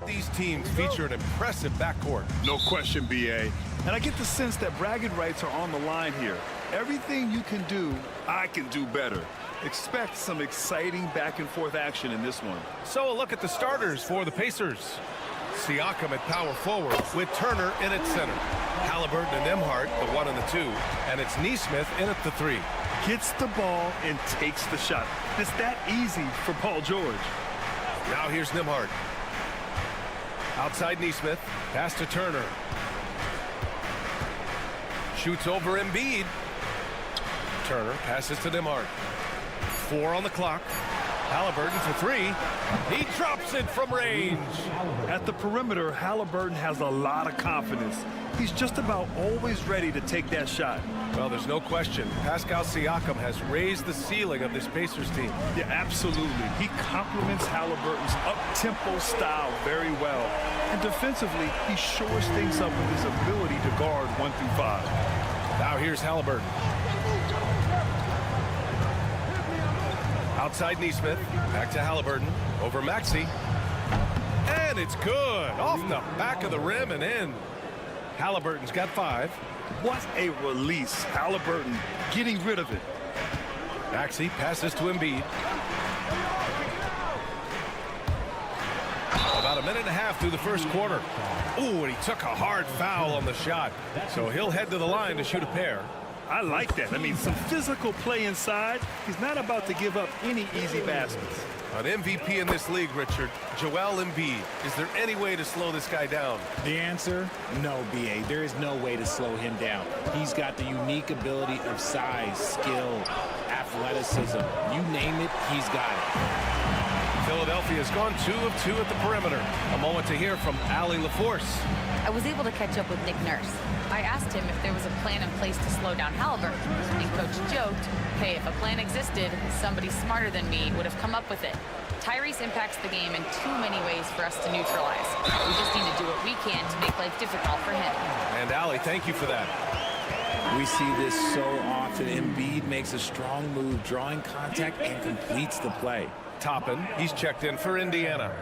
These teams feature an impressive backcourt. No question, BA. And I get the sense that bragging rights are on the line here. Everything you can do, I can do better. Expect some exciting back-and-forth action in this one. So a look at the starters for the Pacers. Siakam at power forward with Turner in at center. Halliburton and Nembhard, the 1 and the 2. And it's Nesmith in at the 3. Gets the ball and takes the shot. It's that easy for Paul George. Now here's Nembhard. Outside Nesmith, pass to Turner. Shoots over Embiid. Turner passes to Nembhard. 4 on the clock. Halliburton for 3. He drops it from range. At the perimeter, Halliburton has a lot of confidence. He's just about always ready to take that shot. Well, there's no question. Pascal Siakam has raised the ceiling of this Pacers team. Yeah, absolutely. He complements Halliburton's up-tempo style very well. And defensively, he shores things up with his ability to guard 1 through 5. Now here's Halliburton. Outside Nesmith, back to Halliburton, over Maxey. And it's good, off the back of the rim and in. Halliburton's got 5. What a release. Halliburton getting rid of it. Maxey passes to Embiid. About a minute and a half through the first quarter. Ooh, and he took a hard foul on the shot. So he'll head to the line to shoot a pair. I like that. I mean, some physical play inside. He's not about to give up any easy baskets. An MVP in this league, Richard, Joel Embiid. Is there any way to slow this guy down? The answer, no, BA. There is no way to slow him down. He's got the unique ability of size, skill, athleticism. You name it, he's got it. Philadelphia's gone 2 of 2 at the perimeter. A moment to hear from Allie LaForce. I was able to catch up with Nick Nurse. I asked him if there was a plan in place to slow down Halliburton, and Coach joked, hey, if a plan existed, somebody smarter than me would have come up with it. Tyrese impacts the game in too many ways for us to neutralize. We just need to do what we can to make life difficult for him. And Allie, thank you for that. We see this so often. Embiid makes a strong move, drawing contact, and completes the play. Toppin, he's checked in for Indiana.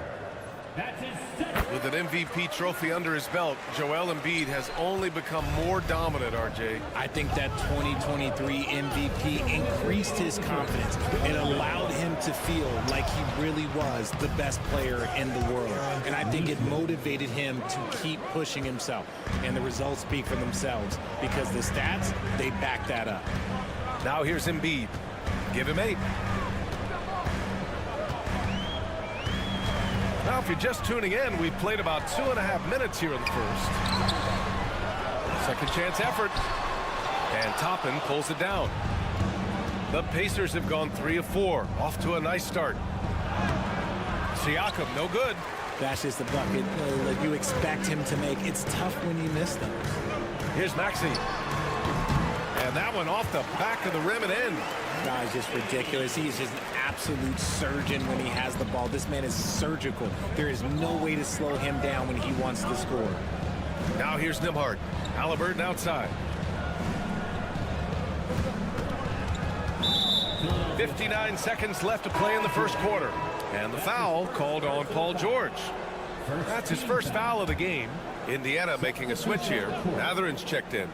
With an MVP trophy under his belt, Joel Embiid has only become more dominant, RJ. I think that 2023 MVP increased his confidence. It allowed him to feel like he really was the best player in the world. And I think it motivated him to keep pushing himself. And the results speak for themselves because the stats, they back that up. Now here's Embiid. Give him 8. Now, if you're just tuning in, we've played about 2.5 minutes here in the first. Second chance effort. And Toppin pulls it down. The Pacers have gone 3 of 4. Off to a nice start. Siakam, no good. That's just the bucket that you expect him to make. It's tough when you miss them. Here's Maxey. And that one off the back of the rim and in. Guy's just ridiculous. He is just an absolute surgeon when he has the ball. This man is surgical. There is no way to slow him down when he wants to score. Now here's Nembhard. Halliburton outside. 59 seconds left to play in the first quarter. And the foul called on Paul George. That's his first foul of the game. Indiana making a switch here. Mathurin's checked in.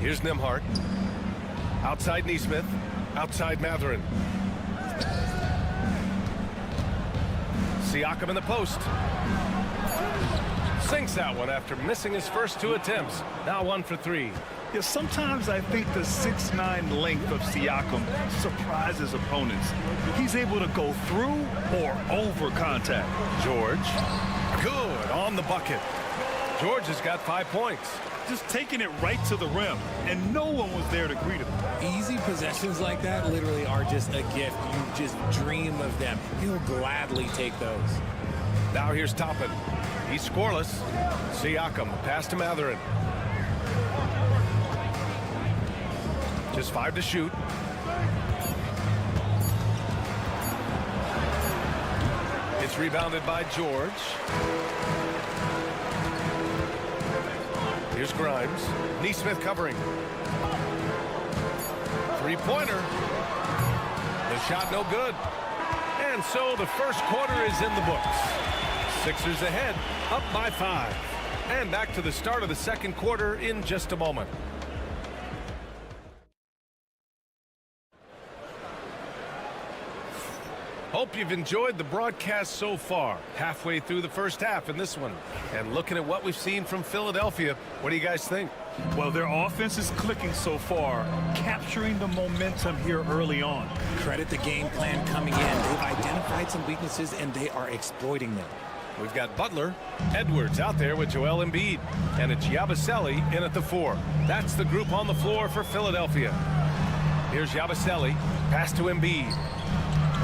Here's Nembhard. Outside Nesmith. Outside Mathurin. Siakam in the post. Sinks that one after missing his first 2 attempts. Now 1 for 3. Yeah, sometimes I think the 6'9" length of Siakam surprises opponents. He's able to go through or over contact. George, good on the bucket. George has got 5 points. Just taking it right to the rim, and no one was there to greet him. Easy possessions like that literally are just a gift. You just dream of them. He'll gladly take those. Now here's Toppin. He's scoreless. Siakam, pass to Matherin. Just 5 to shoot. It's rebounded by George. Here's Grimes. Neesmith covering. Three-pointer. The shot no good. And so the first quarter is in the books. Sixers ahead, up by 5. And back to the start of the second quarter in just a moment. Hope you've enjoyed the broadcast so far. Halfway through the first half in this one. And looking at what we've seen from Philadelphia, what do you guys think? Well, their offense is clicking so far, capturing the momentum here early on. Credit the game plan coming in. They've identified some weaknesses, and they are exploiting them. We've got Butler, Edwards out there with Joel Embiid, and it's Yabusele in at the 4. That's the group on the floor for Philadelphia. Here's Yabusele, pass to Embiid.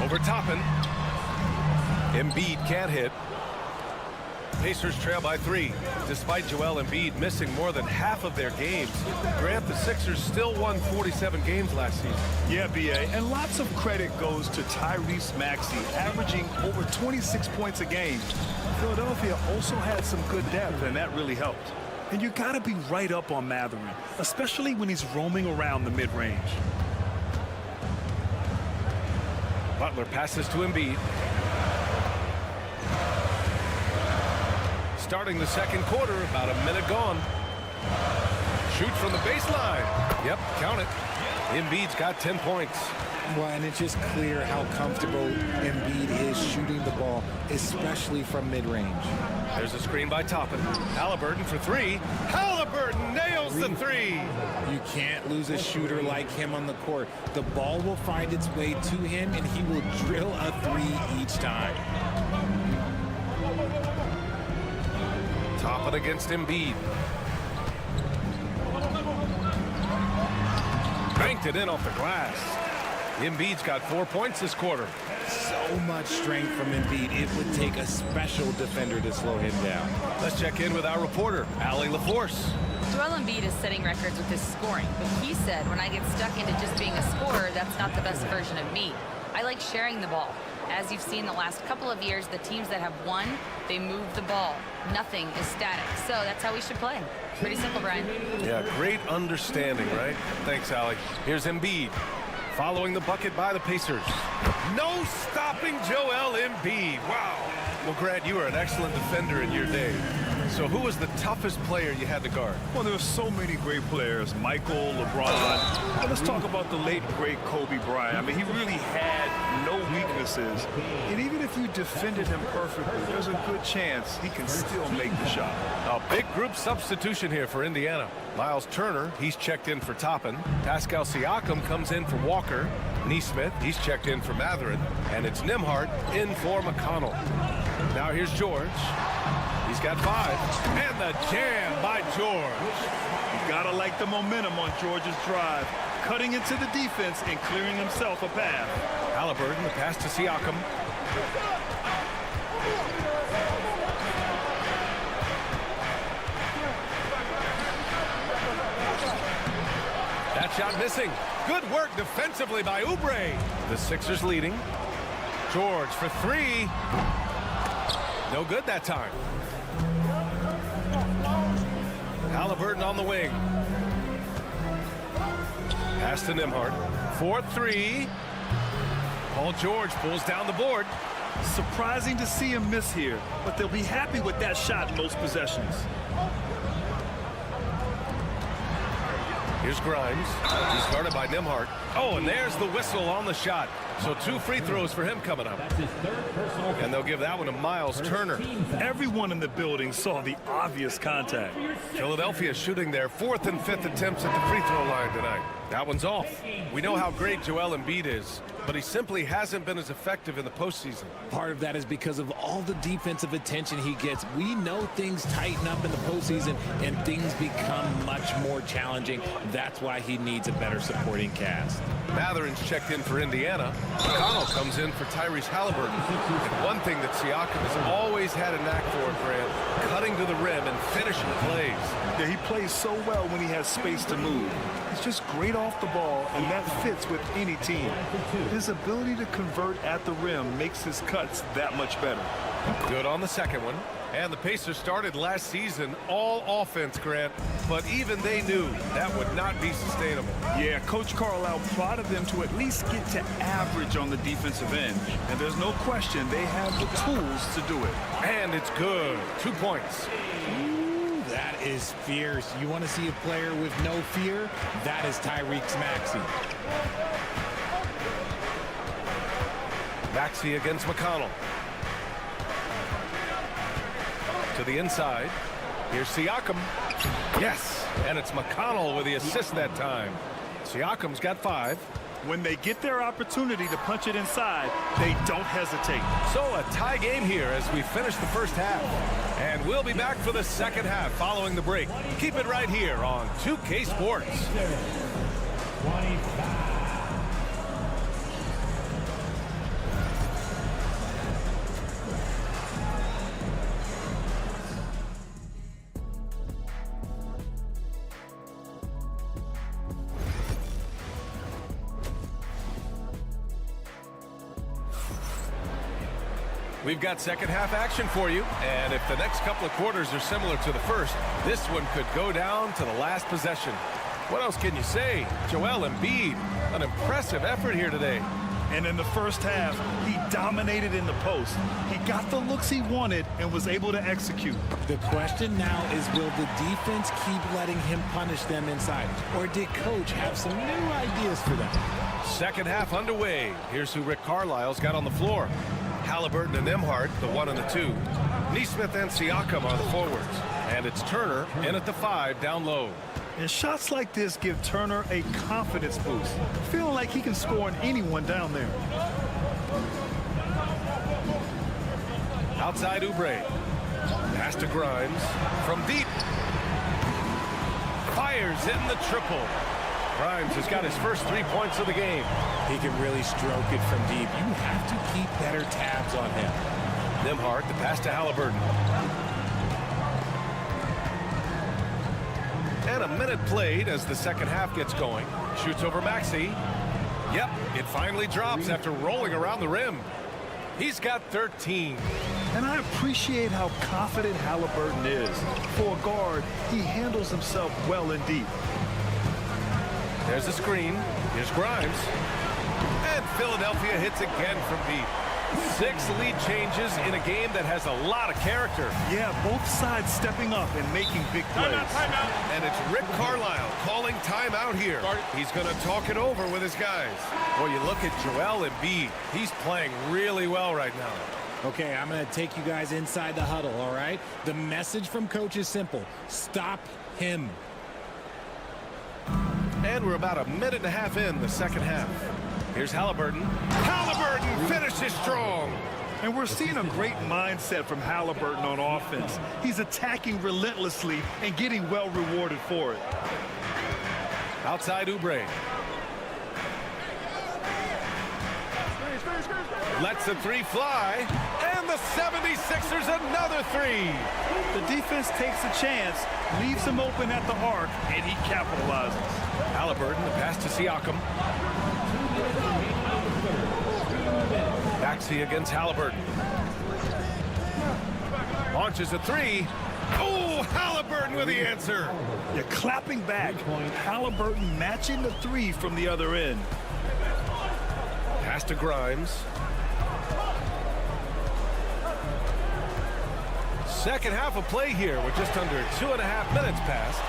Over Toppin. Embiid can't hit. Pacers trail by 3. Despite Joel Embiid missing more than half of their games, Grant, the Sixers still won 47 games last season. Yeah, B.A., and lots of credit goes to Tyrese Maxey, averaging over 26 points a game. Philadelphia also had some good depth, and that really helped. And you got to be right up on Matherin, especially when he's roaming around the mid-range. Butler passes to Embiid. Starting the second quarter, about a minute gone. Shoot from the baseline. Yep, count it. Embiid's got 10 points. Well, and it's just clear how comfortable Embiid is shooting the ball, especially from mid-range. There's a screen by Toppin. Halliburton for 3. Halliburton nails the 3. You can't lose a shooter like him on the court. The ball will find its way to him, and he will drill a 3 each time. Toppin against Embiid. Banked it in off the glass. Embiid's got 4 points this quarter. So much strength from Embiid. It would take a special defender to slow him down. Let's check in with our reporter, Allie LaForce. Joel Embiid is setting records with his scoring, but he said, when I get stuck into just being a scorer, that's not the best version of me. I like sharing the ball. As you've seen the last couple of years, the teams that have won, they move the ball. Nothing is static. So that's how we should play. Pretty simple, Brian. Yeah, great understanding, right? Thanks, Allie. Here's Embiid. Following the bucket by the Pacers. No stopping Joel Embiid. Wow. Well, Grant, you were an excellent defender in your day. So who was the toughest player you had to guard? Well, there were so many great players. Michael, LeBron. But let's talk about the late, great Kobe Bryant. I mean, he really had no weaknesses. And even if you defended him perfectly, there's a good chance he can still make the shot. A big group substitution here for Indiana. Miles Turner, he's checked in for Toppin. Pascal Siakam comes in for Walker. Neesmith, he's checked in for Matherin. And it's Nembhard in for McConnell. Now here's George. He's got 5. And the jam by George. You gotta like the momentum on George's drive. Cutting into the defense and clearing himself a path. Halliburton, the pass to Siakam. That shot missing. Good work defensively by Oubre. The Sixers leading. George for 3. No good that time. Halliburton on the wing. Pass to Nembhard. 4-3. Paul George pulls down the board. Surprising to see him miss here, but they'll be happy with that shot in most possessions. Here's Grimes. He's guarded by Nembhard. Oh, and there's the whistle on the shot. So 2 free throws for him coming up. And they'll give that one to Miles Turner. Everyone in the building saw the obvious contact. Philadelphia shooting their 4th and 5th attempts at the free throw line tonight. That one's off. We know how great Joel Embiid is, but he simply hasn't been as effective in the postseason. Part of that is because of all the defensive attention he gets. We know things tighten up in the postseason and things become much more challenging. That's why he needs a better supporting cast. Matherin's checked in for Indiana. McConnell comes in for Tyrese Halliburton. And one thing that Siakam has always had a knack for, Grant, cutting to the rim and finishing plays. Yeah, he plays so well when he has space to move. He's just great off the ball, and that fits with any team. His ability to convert at the rim makes his cuts that much better. Good on the second one. And the Pacers started last season all offense, Grant, but even they knew that would not be sustainable. Yeah, Coach Carlisle prodded them to at least get to average on the defensive end. And there's no question they have the tools to do it. And it's good. 2 points. Ooh, that is fierce. You want to see a player with no fear? That is Tyrese Maxey. Maxey against McConnell. To the inside. Here's Siakam. Yes, and it's McConnell with the assist that time. Siakam's got 5. When they get their opportunity to punch it inside, they don't hesitate. So a tie game here as we finish the first half. And we'll be back for the second half following the break. Keep it right here on 2K Sports. We've got second half action for you, and if the next couple of quarters are similar to the first, this one could go down to the last possession. What else can you say? Joel Embiid, an impressive effort here today. And in the first half, he dominated in the post. He got the looks he wanted and was able to execute. The question now is, will the defense keep letting him punish them inside? Or did Coach have some new ideas for them? Second half underway. Here's who Rick Carlisle's got on the floor. Halliburton and Nembhard, the 1 and the 2. Neesmith and Siakam are the forwards. And it's Turner in at the 5 down low. And shots like this give Turner a confidence boost, feeling like he can score on anyone down there. Outside Oubre. Pass to Grimes. From deep. Fires in the triple. Grimes has got his first 3 points of the game. He can really stroke it from deep. You have to keep better tabs on him. Nembhard, the pass to Halliburton. And a minute played as the second half gets going. Shoots over Maxey. Yep, it finally drops after rolling around the rim. He's got 13. And I appreciate how confident Halliburton is. For a guard, he handles himself well and deep. There's a screen. Here's Grimes. And Philadelphia hits again from deep. 6 lead changes in a game that has a lot of character. Yeah, both sides stepping up and making big plays. Timeout. And it's Rick Carlisle calling timeout here. He's going to talk it over with his guys. Well, you look at Joel Embiid. He's playing really well right now. Okay, I'm going to take you guys inside the huddle, all right? The message from Coach is simple. Stop him. And we're about a minute and a half in the second half. Here's Halliburton. Halliburton finishes strong. And we're seeing a great mindset from Halliburton on offense. He's attacking relentlessly and getting well rewarded for it. Outside Oubre. Lets the 3 fly. And the 76ers another 3. The defense takes a chance, leaves him open at the arc, and he capitalizes. Halliburton, the pass to Siakam. Maxey against Halliburton. Launches a 3. Oh, Halliburton with the answer. You're clapping back. Halliburton matching the 3 from the other end. Pass to Grimes. Second half of play here with just under 2.5 minutes passed.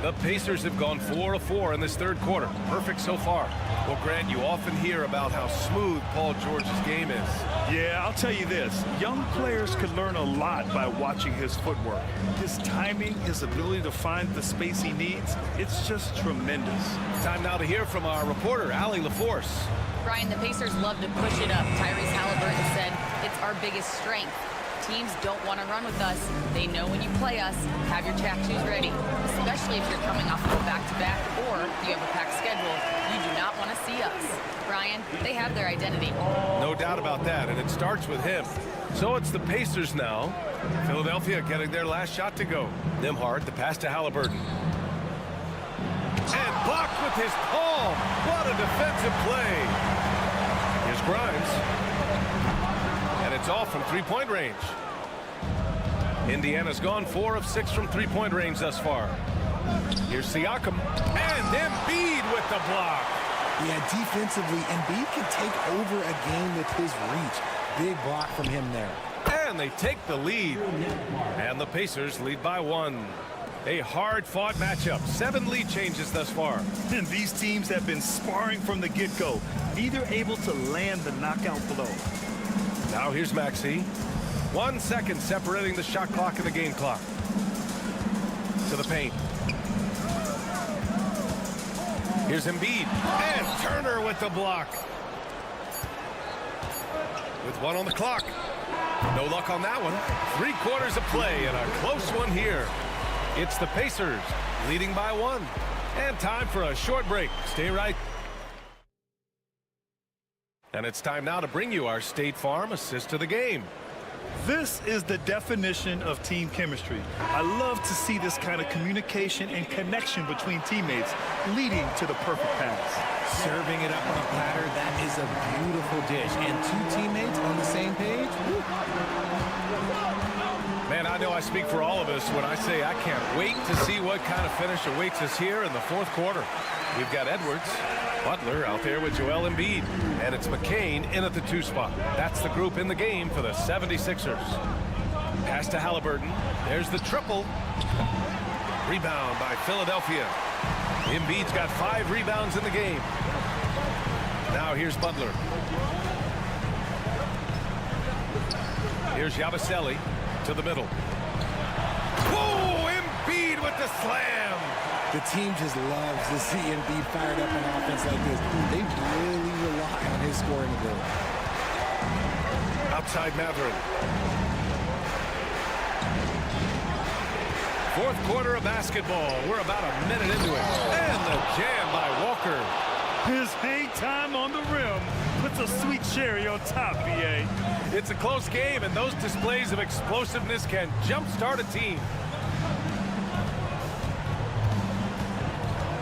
The Pacers have gone 4 of 4 in this third quarter. Perfect so far. Well, Grant, you often hear about how smooth Paul George's game is. Yeah, I'll tell you this. Young players can learn a lot by watching his footwork. His timing, his ability to find the space he needs, it's just tremendous. Time now to hear from our reporter, Allie LaForce. Brian, the Pacers love to push it up. Tyrese Halliburton said, it's our biggest strength. Teams don't want to run with us. They know when you play us, have your track shoes ready, especially if you're coming off of a back-to-back or you have a packed schedule. You do not want to see us. Brian, they have their identity. No doubt about that, and it starts with him. So it's the Pacers now. Philadelphia getting their last shot to go. Nembhard, the pass to Halliburton. And blocked with his palm. What a defensive play. Here's Grimes. And it's off from three-point range. Indiana's gone 4 of 6 from three-point range thus far. Here's Siakam. And Embiid with the block. Yeah, defensively, Embiid can take over a game with his reach. Big block from him there. And they take the lead. And the Pacers lead by 1. A hard-fought matchup. 7 lead changes thus far. And these teams have been sparring from the get-go, neither able to land the knockout blow. Now here's Maxey. 1 second separating the shot clock and the game clock. To the paint. Here's Embiid. And Turner with the block. With 1 on the clock. No luck on that one. 3 quarters of play and a close one here. It's the Pacers leading by 1. And time for a short break. Stay right. And it's time now to bring you our State Farm assist to the game. This is the definition of team chemistry. I love to see this kind of communication and connection between teammates leading to the perfect pass. Serving it up on a platter, that is a beautiful dish. And 2 teammates on the same page. Woo. Man, I know I speak for all of us when I say I can't wait to see what kind of finish awaits us here in the fourth quarter. We've got Edwards, Butler out there with Joel Embiid, and it's McCain in at the 2 spot. That's the group in the game for the 76ers. Pass to Halliburton. There's the triple. Rebound by Philadelphia. Embiid's got 5 rebounds in the game. Now here's Butler. Here's Yabusele to the middle. Whoa! Embiid with the slam. The team just loves to see Embiid fired up on offense like this. They really rely on his scoring ability. Outside Matherin. Fourth quarter of basketball. We're about a minute into it. And the jam by Walker. His hang time on the rim puts a sweet cherry on top, BA. It's a close game, and those displays of explosiveness can jumpstart a team.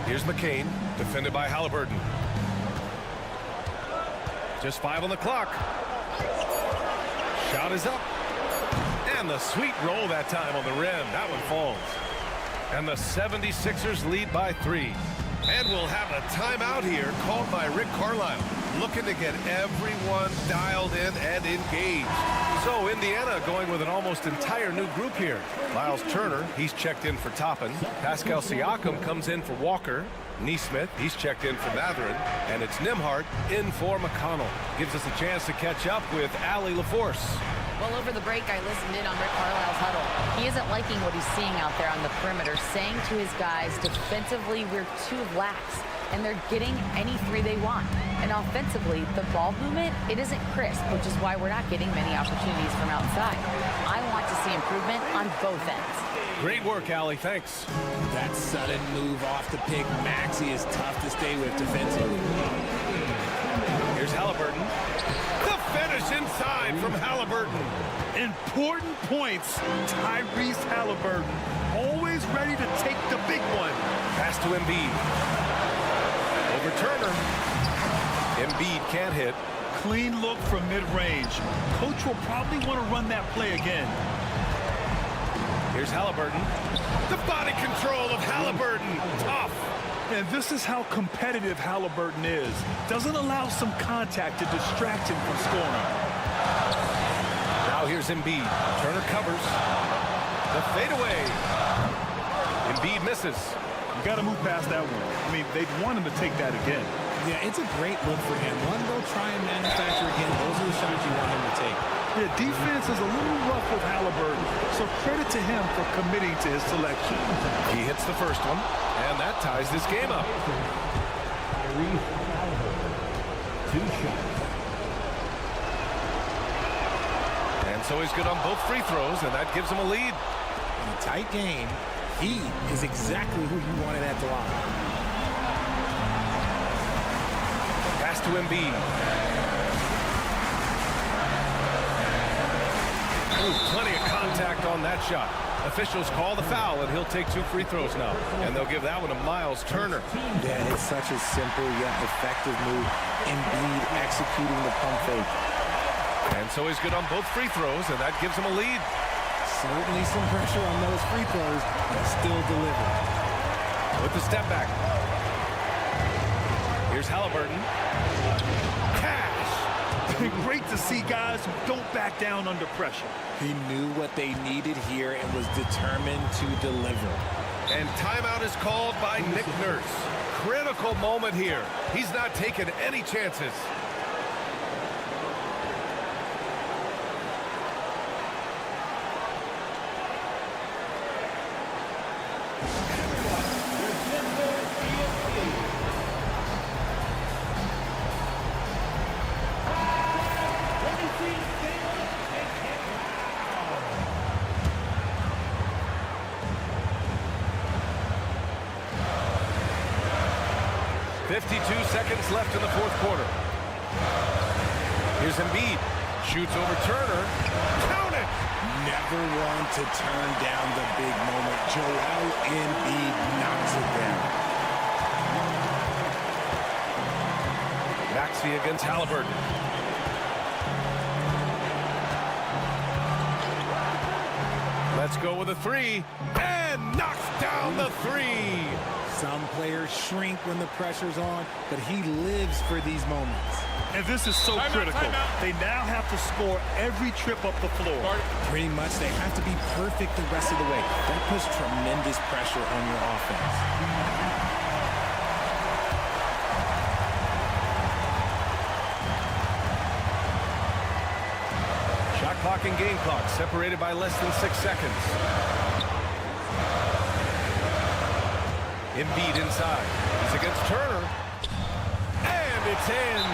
Here's McCain, defended by Halliburton. Just 5 on the clock. Shot is up. And the sweet roll that time on the rim. That one falls. And the 76ers lead by 3. And we'll have a timeout here called by Rick Carlisle, looking to get everyone dialed in and engaged. So Indiana going with an almost entire new group here. Miles Turner, he's checked in for Toppin. Pascal Siakam comes in for Walker. Neesmith, he's checked in for Matherin. And it's Nembhard in for McConnell. Gives us a chance to catch up with Allie LaForce. Well, over the break, I listened in on Rick Carlisle's huddle. He isn't liking what he's seeing out there on the perimeter, saying to his guys, defensively, we're too lax, and they're getting any 3 they want. And offensively, the ball movement, it isn't crisp, which is why we're not getting many opportunities from outside. I want to see improvement on both ends. Great work, Allie. Thanks. That sudden move off the pick, Maxey, is tough to stay with defensively. Here's Halliburton. The finish inside from Halliburton. Important points. Tyrese Halliburton, always ready to take the big one. Pass to Embiid. Over Turner. Embiid can't hit. Clean look from mid-range. Coach will probably want to run that play again. Here's Halliburton. The body control of Halliburton. Tough. And this is how competitive Halliburton is. Doesn't allow some contact to distract him from scoring. Now here's Embiid. Turner covers. The fadeaway. Embiid misses. You got to move past that one. I mean, they'd want him to take that again. Yeah, it's a great look for him. One, they'll try and manufacture again. Those are the shots you want him to take. The defense is a little rough with Halliburton, so credit to him for committing to his selection. He hits the first one, and that ties this game up. 2 shots. And so he's good on both free throws, and that gives him a lead. In a tight game, he is exactly who you wanted at the line. Pass to Embiid. Ooh, plenty of contact on that shot. Officials call the foul, and he'll take 2 free throws now. And they'll give that one to Miles Turner. Yeah, it's such a simple yet effective move. Embiid executing the pump fake. And so he's good on both free throws, and that gives him a lead. Certainly some pressure on those free throws, but still delivered. With the step back. Here's Halliburton. Cash! Great to see guys who don't back down under pressure. He knew what they needed here and was determined to deliver. And timeout is called by Nick Nurse. Critical moment here. He's not taking any chances. Seconds left in the fourth quarter. Here's Embiid. Shoots over Turner. Count it! Never one to turn down the big moment. Joel Embiid knocks it down. Maxey against Halliburton. Let's go with a 3. And knocks down the 3. Some players shrink when the pressure's on, but he lives for these moments. And this is so critical. They now have to score every trip up the floor. Pretty much, they have to be perfect the rest of the way. That puts tremendous pressure on your offense. Shot clock and game clock separated by less than 6 seconds. Embiid inside. He's against Turner. And it's in.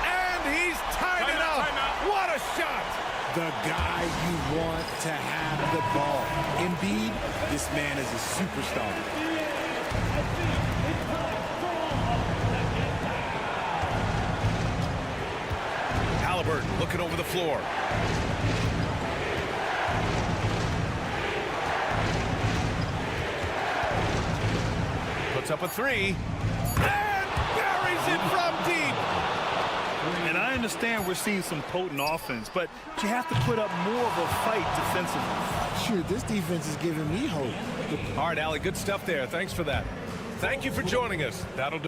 And he's tied it up. What a shot. The guy you want to have the ball. Embiid, this man is a superstar. Halliburton looking over the floor. Puts up a 3. And buries it from deep. And I understand we're seeing some potent offense, but you have to put up more of a fight defensively. Sure, this defense is giving me hope. All right, Allie, good stuff there. Thanks for that. Thank you for joining us. That'll do.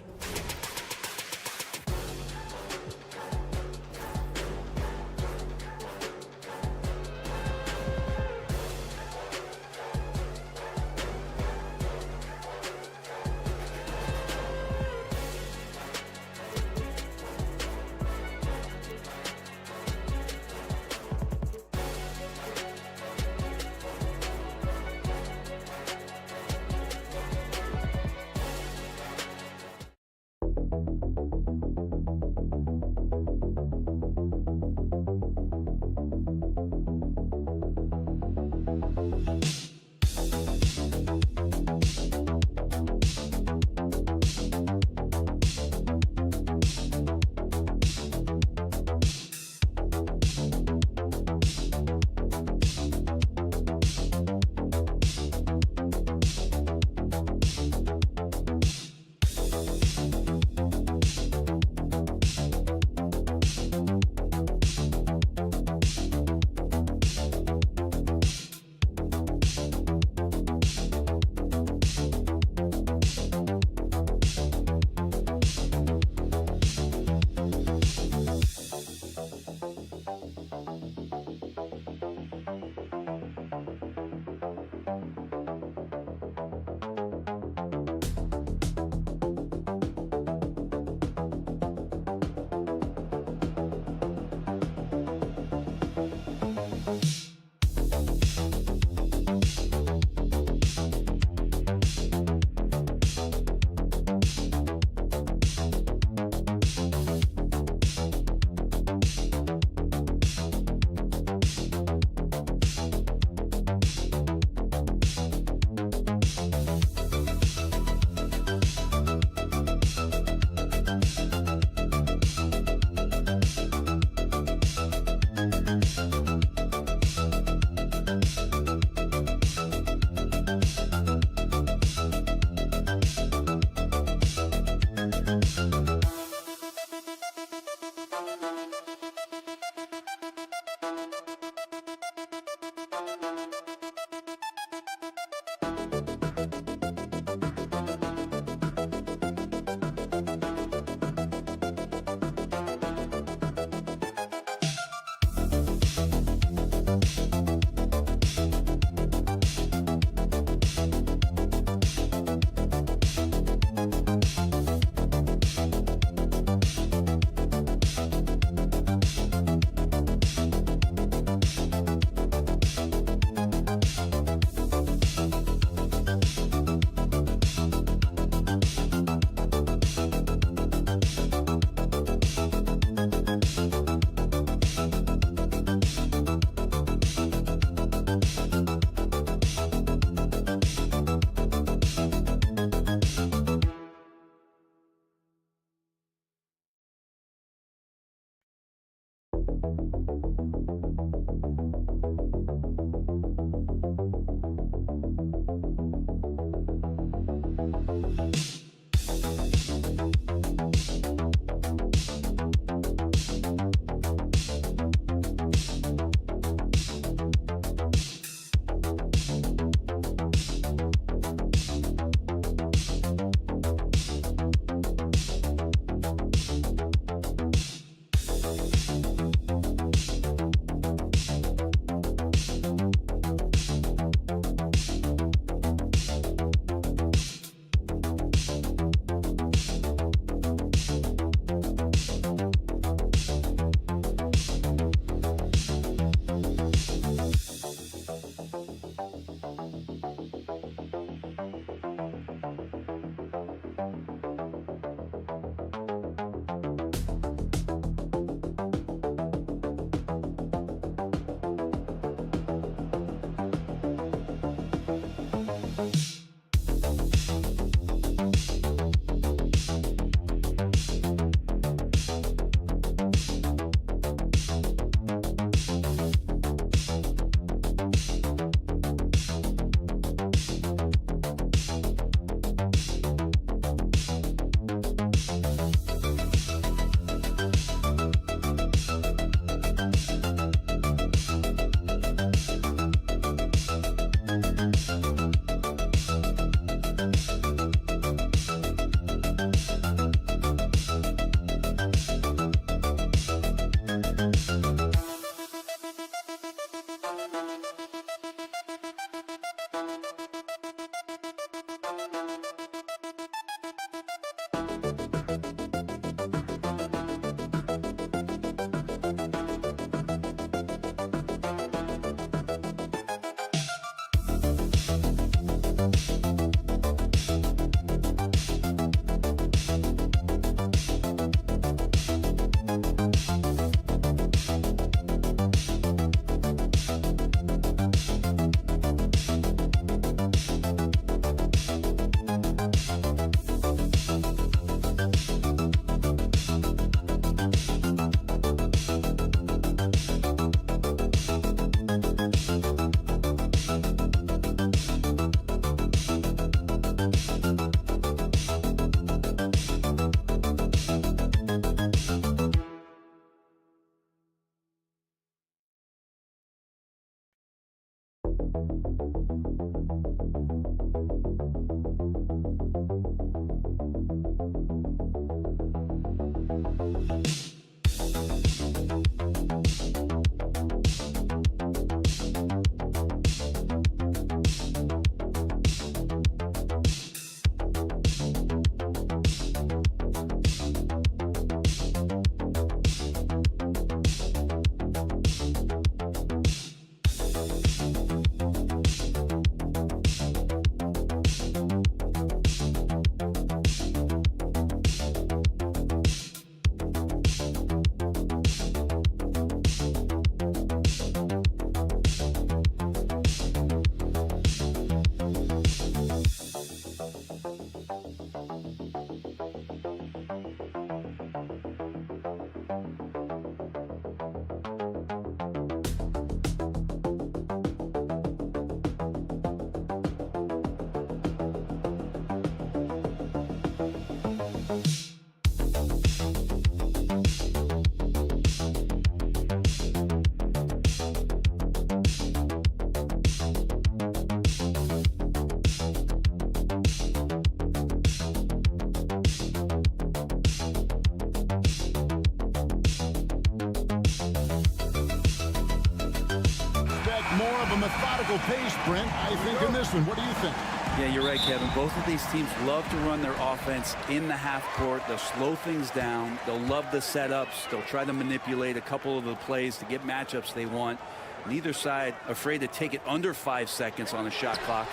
methodical pace, Brent, I think, in this one. What do you think? Yeah, you're right, Kevin. Both of these teams love to run their offense in the half court. They'll slow things down. They'll love the setups. They'll try to manipulate a couple of the plays to get matchups they want. Neither side afraid to take it under 5 seconds on the shot clock,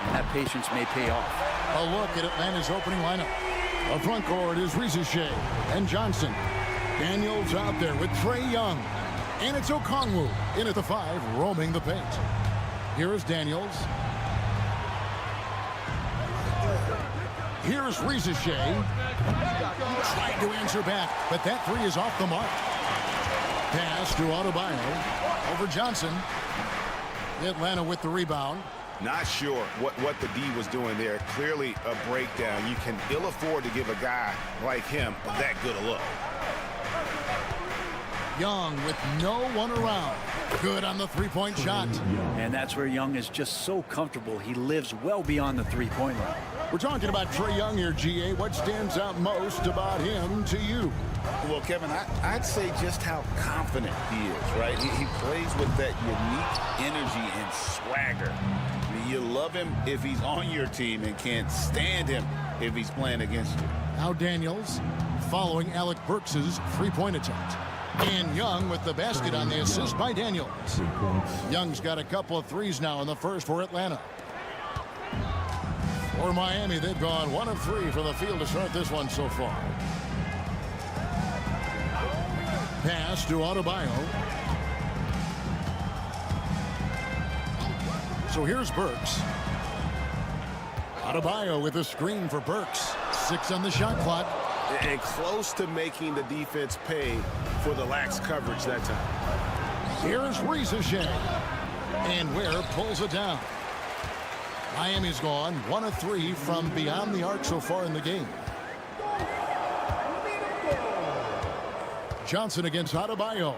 and that patience may pay off. A look at Atlanta's opening lineup. Up front court is Shea and Johnson. Daniels out there with Trae Young. And it's Okongwu in at the 5, roaming the paint. Here is Daniels. Here's Shea. Trying to answer back, but that 3 is off the mark. Pass to Adebayo. Over Johnson. Atlanta with the rebound. Not sure what the D was doing there. Clearly a breakdown. You can ill afford to give a guy like him that good a look. Young with no one around. Good on the three-point shot. And that's where Young is just so comfortable. He lives well beyond the three-point line. We're talking about Trae Young here, GA. What stands out most about him to you? Well, Kevin, I'd say just how confident he is, right? He plays with that unique energy and swagger. I mean, you love him if he's on your team and can't stand him if he's playing against you. Now Daniels following Alec Burks' three-point attempt. And Young with the basket on the assist by Daniels. Young's got a couple of threes now in the first for Atlanta. For Miami, they've gone 1 of 3 from the field to start this one so far. Pass to Adebayo. So here's Burks. Adebayo with a screen for Burks. 6 on the shot clock. And close to making the defense pay for the lax coverage that time. Here's Rizashea. And Ware pulls it down. Miami's gone 1 of 3 from beyond the arc so far in the game. Johnson against Adebayo.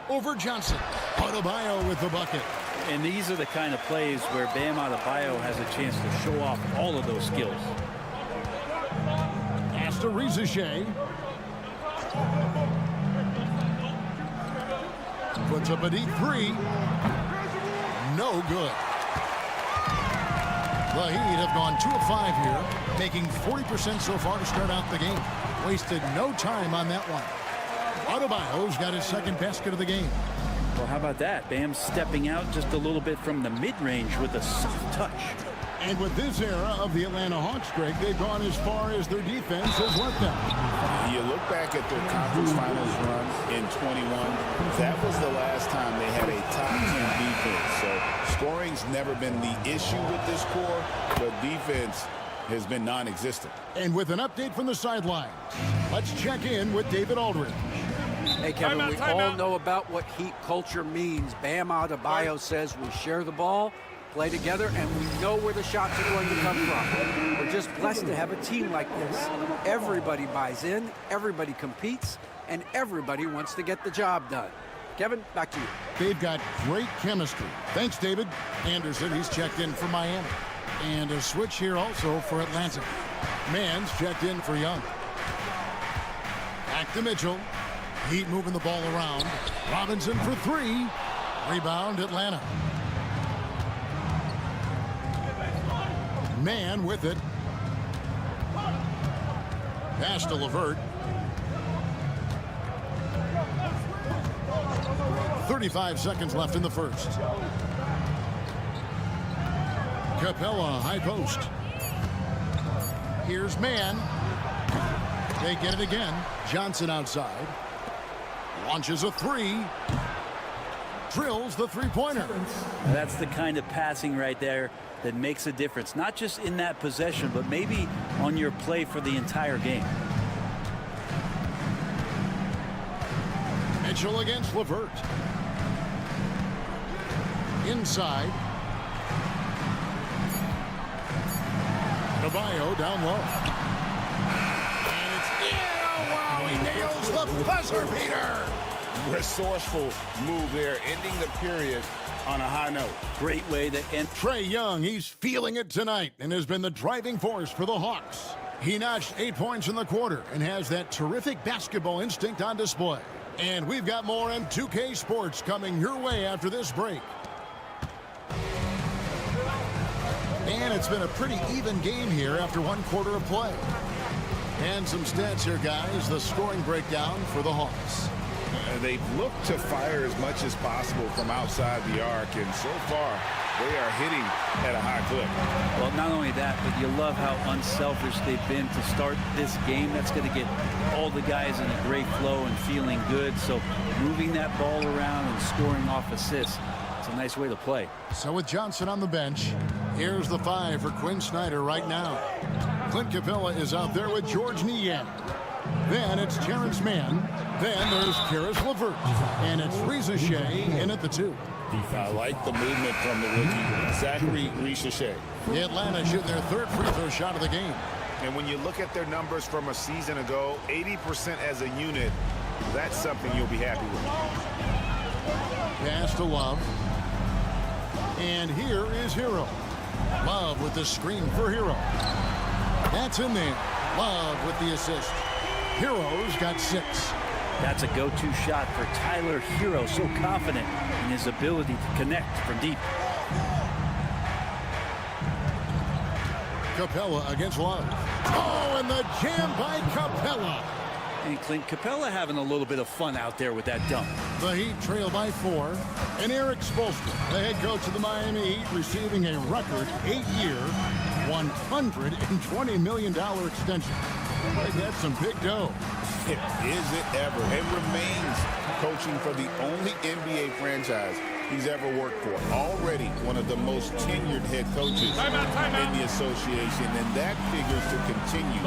Over Johnson. Adebayo with the bucket. And these are the kind of plays where Bam Adebayo has a chance to show off all of those skills. Pass to Rizashea. Puts up a deep 3. No good. The Heat have gone 2 of 5 here, making 40% so far to start out the game. Wasted no time on that one. Adebayo's got his second basket of the game. Well, how about that? Bam stepping out just a little bit from the mid-range with a soft touch. And with this era of the Atlanta Hawks, Greg, they've gone as far as their defense has let them. You look back at their conference finals run in 21. That was the last time they had a top 10 defense. So scoring's never been the issue with this core, but defense has been non-existent. And with an update from the sideline, let's check in with David Aldridge. Hey, Kevin, we all know about what Heat culture means. Bam Adebayo says we share the ball, play together, and we know where the shots are going to come from. We're just blessed to have a team like this. Everybody buys in, everybody competes, and everybody wants to get the job done. Kevin, back to you. They've got great chemistry. Thanks, David. Anderson, he's checked in for Miami. And a switch here also for Atlanta. Mann's checked in for Young. Back to Mitchell. Heat moving the ball around. Robinson for 3. Rebound, Atlanta. Mann with it. Pass to LeVert. 35 seconds left in the first. Capella, high post. Here's Mann. They get it again. Johnson outside. Launches a 3. Drills the three-pointer. That's the kind of passing right there that makes a difference. Not just in that possession, but maybe on your play for the entire game. Mitchell against LeVert. Inside. Adebayo down low. And it's in. Oh, wow, he nails the buzzer beater. Resourceful move there, ending the period on a high note. Great way to end. Trae Young, he's feeling it tonight and has been the driving force for the Hawks. He notched 8 points in the quarter and has that terrific basketball instinct on display. And we've got more on 2K Sports coming your way after this break. And it's been a pretty even game here after 1 quarter of play. And some stats here, guys. The scoring breakdown for the Hawks. They've looked to fire as much as possible from outside the arc, and so far they are hitting at a high clip. Well, not only that, but you love how unselfish they've been to start this game. That's going to get all the guys in a great flow and feeling good. So moving that ball around and scoring off assists, it's a nice way to play. So with Johnson on the bench, here's the 5 for Quinn Snyder right now. Clint Capella is out there with George Niang. Then it's Terrence Mann. Then there's Karis LeVert. And it's Reza Shea in at the 2. I like the movement from the rookie, Zachary Reza-Shea. Atlanta shooting their 3rd free throw shot of the game. And when you look at their numbers from a season ago, 80% as a unit, that's something you'll be happy with. Pass to Love. And here is Hero. Love with the screen for Hero. That's in there. Love with the assist. Hero's got 6. That's a go-to shot for Tyler Hero, so confident in his ability to connect from deep. Capella against Love. Oh, and the jam by Capella. And Clint Capella having a little bit of fun out there with that dunk. The Heat trail by 4. And Eric Spoelstra, the head coach of the Miami Heat, receiving a record 8-year, $120 million extension. That's some big dough. Is it ever? It remains coaching for the only NBA franchise he's ever worked for. Already one of the most tenured head coaches in the association, and that figures to continue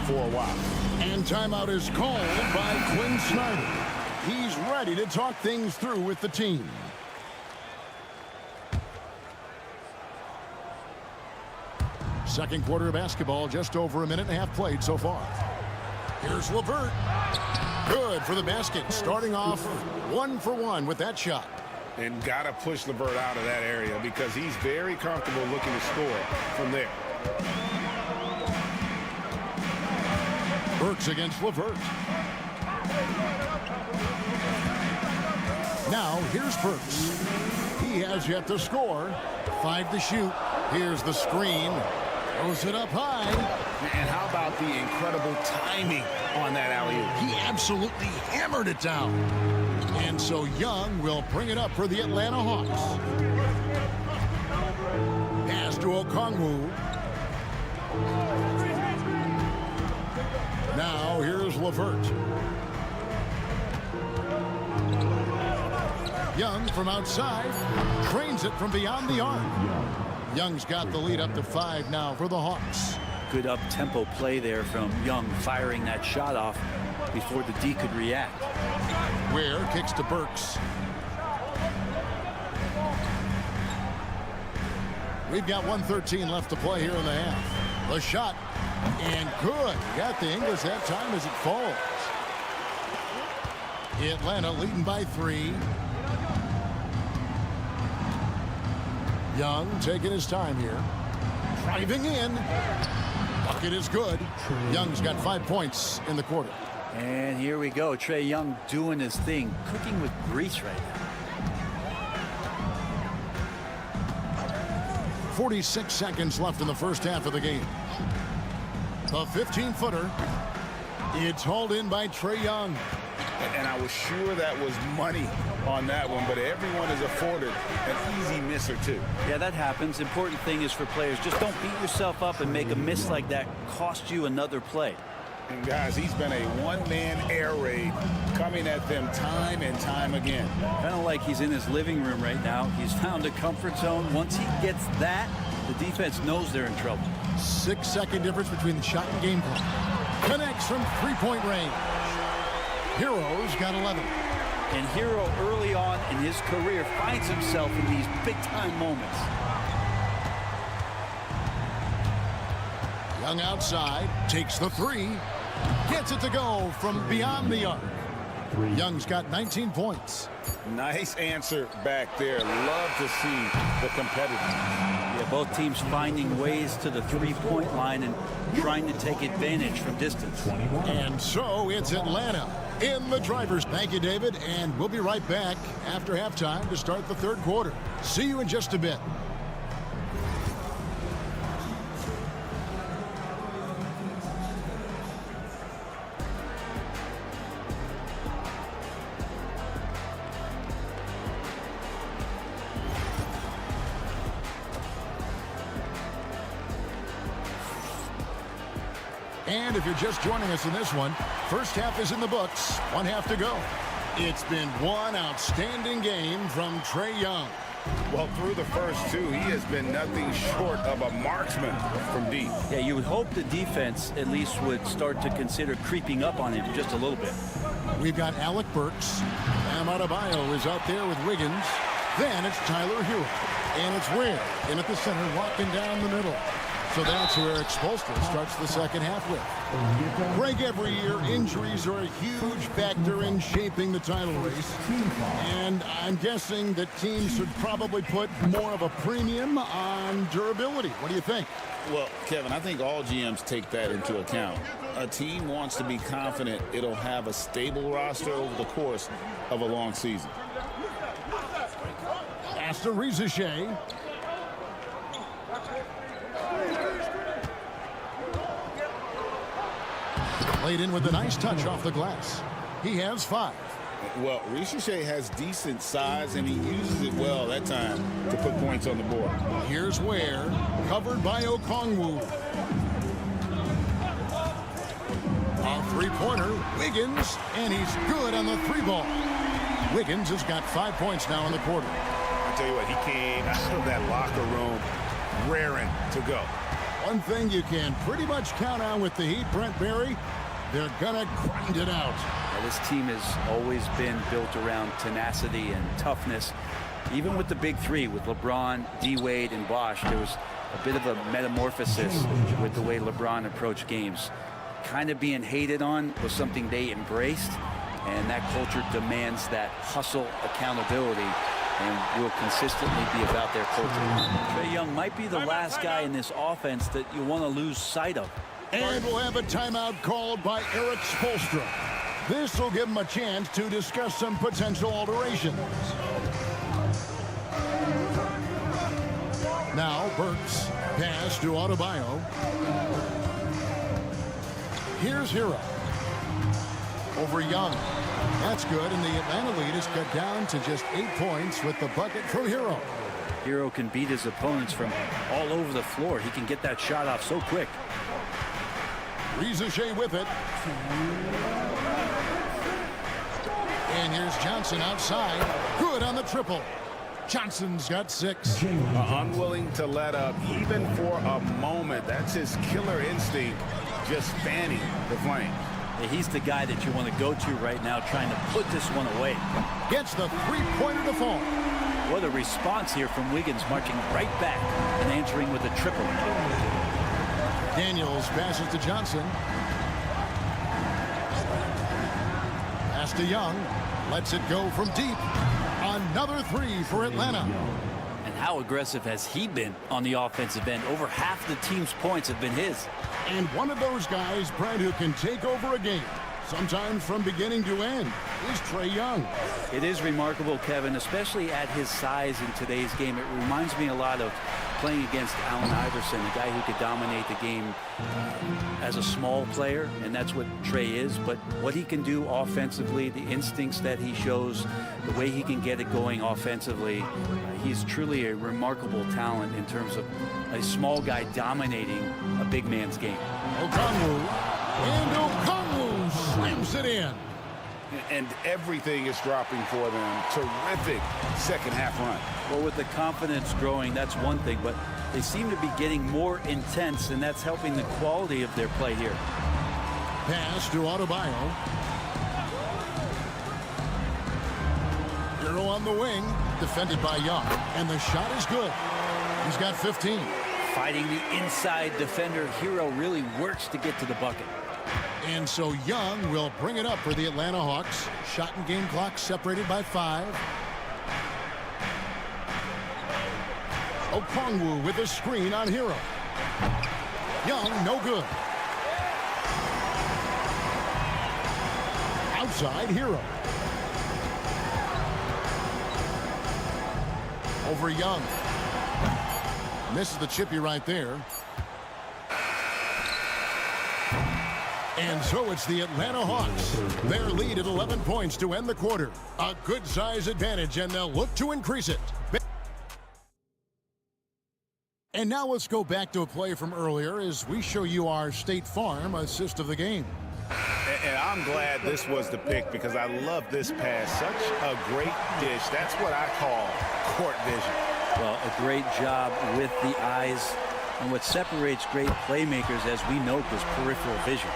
for a while. And timeout is called by Quinn Snyder. He's ready to talk things through with the team. Second quarter of basketball, just over a minute and a half played so far. Here's LeVert. Good for the basket. Starting off 1 for 1 with that shot. And got to push LeVert out of that area because he's very comfortable looking to score from there. Burks against LeVert. Now here's Burks. He has yet to score. 5 to shoot. Here's the screen. Throws it up high. And how about the incredible timing on that alley-oop? He absolutely hammered it down. And so Young will bring it up for the Atlanta Hawks. Pass to Okongwu. Now here's LeVert. Young from outside trains it from beyond the arc. Young's got the lead up to 5 now for the Hawks. Good up-tempo play there from Young, firing that shot off before the D could react. Ware kicks to Burks. We've got 1:13 left to play here in the half. The shot, and good. Got the English that time as it falls. Atlanta leading by 3. Young taking his time here. Driving in. Bucket is good. Young's got 5 points in the quarter. And here we go. Trae Young doing his thing, cooking with grease right now. 46 seconds left in the first half of the game. The 15-footer. It's hauled in by Trae Young. And I was sure that was money on that one, but everyone is afforded an easy miss or two. Yeah, that happens. Important thing is for players, just don't beat yourself up and make a miss like that cost you another play. And guys, he's been a one-man air raid coming at them time and time again. Kind of like he's in his living room right now. He's found a comfort zone. Once he gets that, the defense knows they're in trouble. 6-second difference between the shot and game clock. Connects from 3-point range. Hero's got 11. And Hero early on in his career finds himself in these big-time moments. Young outside, takes the 3, gets it to go from beyond the arc. Young's got 19 points. Nice answer back there. Love to see the competitiveness. Yeah, both teams finding ways to the 3-point line and trying to take advantage from distance. And so it's Atlanta in the driver's. Thank you, David, and we'll be right back after halftime to start the third quarter. See you in just a bit. And if you're just joining us in this one, first half is in the books. 1 half to go. It's been one outstanding game from Trae Young. Well, through the first two, he has been nothing short of a marksman from deep. Yeah, you would hope the defense at least would start to consider creeping up on him just a little bit. We've got Alec Burks. Bam Adebayo is out there with Wiggins. Then it's Tyler Hero. And it's Ware in at the center, walking down the middle. So that's who Eric Spoelstra starts the second half with. Greg, every year, injuries are a huge factor in shaping the title race. And I'm guessing that teams should probably put more of a premium on durability. What do you think? Well, Kevin, I think all GMs take that into account. A team wants to be confident it'll have a stable roster over the course of a long season. Asta Riziche. Laid in with a nice touch off the glass. He has 5. Well, Riziche has decent size, and he uses it well that time to put points on the board. Here's Ware, covered by Okongwu. A three-pointer, Wiggins, and he's good on the 3-ball. Wiggins has got 5 points now in the quarter. I tell you what, he came out of that locker room raring to go. One thing you can pretty much count on with the Heat, Brent Barry, they're gonna grind it out. Well, this team has always been built around tenacity and toughness. Even with the big three, with LeBron, D-Wade, and Bosh, there was a bit of a metamorphosis with the way LeBron approached games. Kind of being hated on was something they embraced, and that culture demands that hustle accountability and will consistently be about their culture. Trae Young might be the last guy in this offense that you want to lose sight of. And we'll have a timeout called by Eric Spoelstra. This will give him a chance to discuss some potential alterations. Now Burks, pass to Adebayo. Here's Hero. Over Young. That's good, and the Atlanta lead is cut down to just 8 points with the bucket from Hero. Hero can beat his opponents from all over the floor. He can get that shot off so quick. Riziche with it. And here's Johnson outside. Good on the triple. Johnson's got 6. Unwilling to let up even for a moment. That's his killer instinct, just fanning the flame. He's the guy that you want to go to right now, trying to put this one away. Gets the three-pointer to fall. What a response here from Wiggins, marching right back and answering with a triple. Daniels passes to Johnson. Pass to Young. Lets it go from deep. Another 3 for Atlanta. And how aggressive has he been on the offensive end? Over half the team's points have been his. And one of those guys, Brad, who can take over a game, sometimes from beginning to end, is Trae Young. It is remarkable, Kevin, especially at his size in today's game. It reminds me a lot of playing against Allen Iverson, a guy who could dominate the game as a small player, and that's what Trae is. But what he can do offensively, the instincts that he shows, the way he can get it going offensively, he's truly a remarkable talent in terms of a small guy dominating a big man's game. Okongwu, and Okongwu slams it in. And everything is dropping for them. Terrific second half run. Well, with the confidence growing, that's one thing, but they seem to be getting more intense, and that's helping the quality of their play here. Pass to Adebayo. Hero on the wing, defended by Young, and the shot is good. He's got 15. Fighting the inside defender, Hero really works to get to the bucket. And so Young will bring it up for the Atlanta Hawks. Shot and game clock separated by 5. Okongwu with a screen on Hero. Young, no good. Outside, Hero. Over Young. Misses the chippy right there. And so it's the Atlanta Hawks. Their lead at 11 points to end the quarter. A good size advantage, and they'll look to increase it. And now let's go back to a play from earlier as we show you our State Farm assist of the game. And I'm glad this was the pick because I love this pass. Such a great dish. That's what I call court vision. Well, a great job with the eyes. And what separates great playmakers, as we note, is peripheral vision.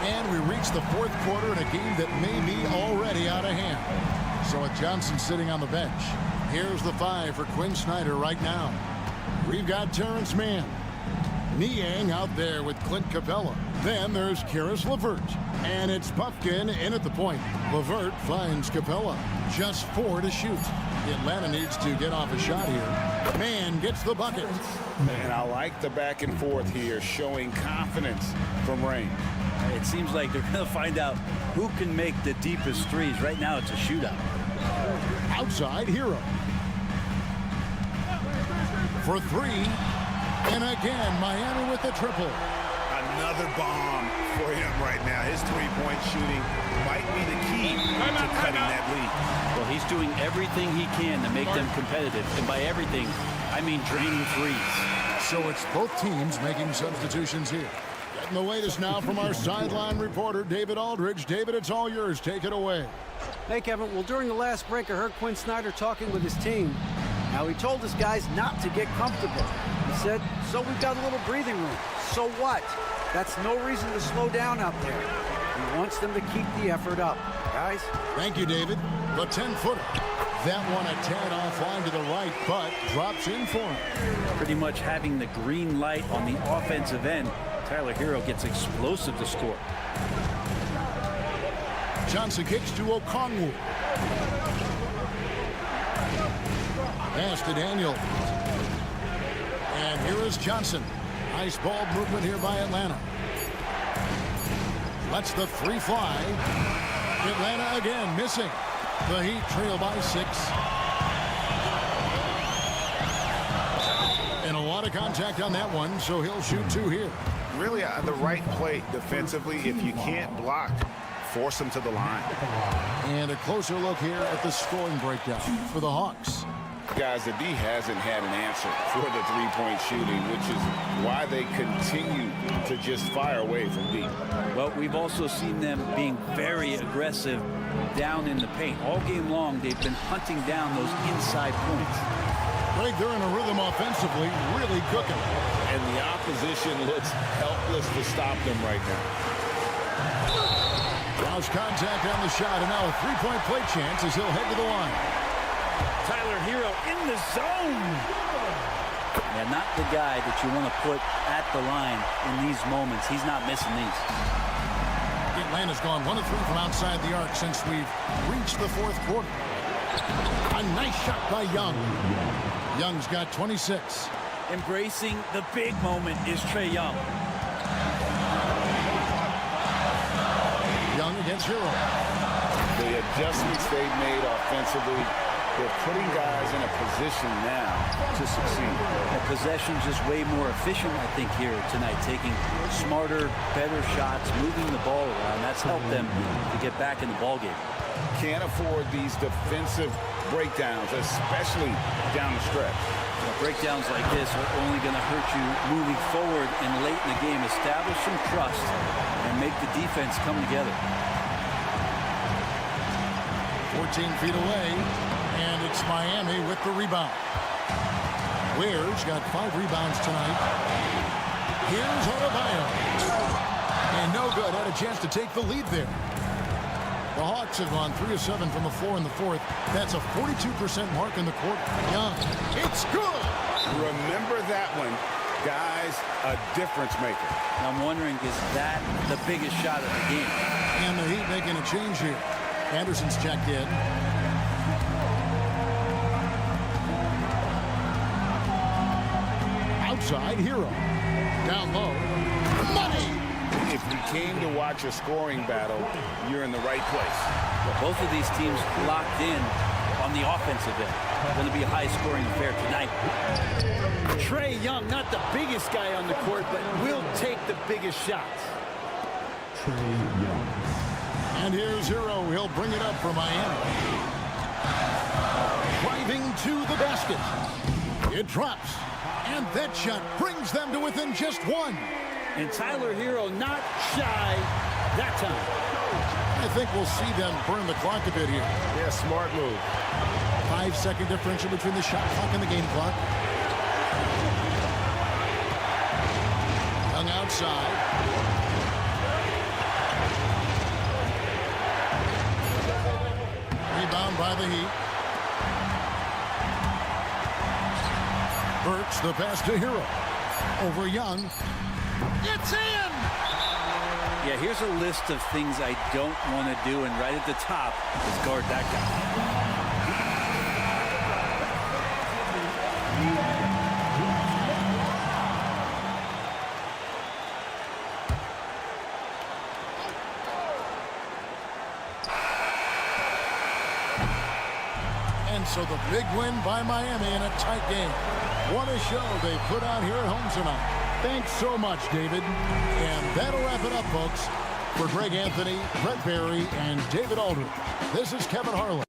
And we reach the fourth quarter in a game that may be already out of hand. So with Johnson sitting on the bench, here's the 5 for Quinn Snyder right now. We've got Terrence Mann. Niang out there with Clint Capella. Then there's Karis LeVert. And it's Puffkin in at the point. LeVert finds Capella. Just 4 to shoot. Atlanta needs to get off a shot here. Mann gets the bucket. And I like the back and forth here, showing confidence from Rain. It seems like they're going to find out who can make the deepest threes. Right now, it's a shootout. Outside Hero. For 3. And again, Miami with the triple. Another bomb for him right now. His three-point shooting might be the key to cutting that lead. Well, he's doing everything he can to make them competitive. And by everything, I mean draining threes. So it's both teams making substitutions here. Getting the latest now from our sideline reporter, David Aldridge. David, it's all yours. Take it away. Hey, Kevin. Well, during the last break, I heard Quinn Snyder talking with his team. Now, he told his guys not to get comfortable. He said, so we've got a little breathing room. So what? That's no reason to slow down out there. He wants them to keep the effort up. Guys? Thank you, David. The 10-footer. That one a tad offline to the right, but drops in for him. Pretty much having the green light on the offensive end. Tyler Hero gets explosive to score. Johnson kicks to Okongwu. Pass to Daniel. And here is Johnson. Nice ball movement here by Atlanta. Lets the 3 fly. Atlanta again missing. The Heat trail by 6. And a lot of contact on that one, so he'll shoot 2 here. Really the right play defensively. If you can't block, force them to the line. And a closer look here at the scoring breakdown for the Hawks. Guys, the D hasn't had an answer for the three-point shooting, which is why they continue to just fire away from deep. Well, we've also seen them being very aggressive down in the paint. All game long, they've been hunting down those inside points. Greg, they're in a rhythm offensively, really cooking. And the opposition looks helpless to stop them right now. Lost contact on the shot, and now a three-point play chance as he'll head to the line. Tyler Hero in the zone. Yeah, not the guy that you want to put at the line in these moments. He's not missing these. Atlanta's gone 1 of 3 from outside the arc since we've reached the fourth quarter. A nice shot by Young. Young's got 26. Embracing the big moment is Trae Young. Young against Hero. The adjustments they've made offensively, they're putting guys in a position now to succeed. The possession's just way more efficient, I think, here tonight. Taking smarter, better shots, moving the ball around. That's helped them to get back in the ballgame. Can't afford these defensive breakdowns, especially down the stretch. Breakdowns like this are only going to hurt you moving forward and late in the game. Establish some trust and make the defense come together. 14 feet away, and it's Miami with the rebound. Ware's got 5 rebounds tonight. Here's Adebayo. And no good. Had a chance to take the lead there. The Hawks have gone 3 of 7 from the floor in the fourth. That's a 42% mark in the quarter. Young, it's good. Remember that one. Guys, a difference maker. I'm wondering, is that the biggest shot of the game? And the Heat making a change here. Anderson's checked in. Outside Hero. Down low. Money! If you came to watch a scoring battle, you're in the right place. Well, both of these teams locked in on the offensive end. Going to be a high-scoring affair tonight. Trae Young, not the biggest guy on the court, but will take the biggest shots. Trae Young. And here's Hero. He'll bring it up for Miami. Driving to the basket. It drops. And that shot brings them to within just 1. And Tyler Hero not shy that time. I think we'll see them burn the clock a bit here. Yeah, smart move. 5-second differential between the shot clock and the game clock. Young outside. Rebound by the Heat. Burks, the pass to Hero. Over Young. It's in! Yeah, here's a list of things I don't want to do, and right at the top is guard that guy. And so the big win by Miami in a tight game. What a show they put on here at home tonight. Thanks so much, David. And that'll wrap it up, folks. For Greg Anthony, Brett Barry, and David Aldridge, this is Kevin Harlan.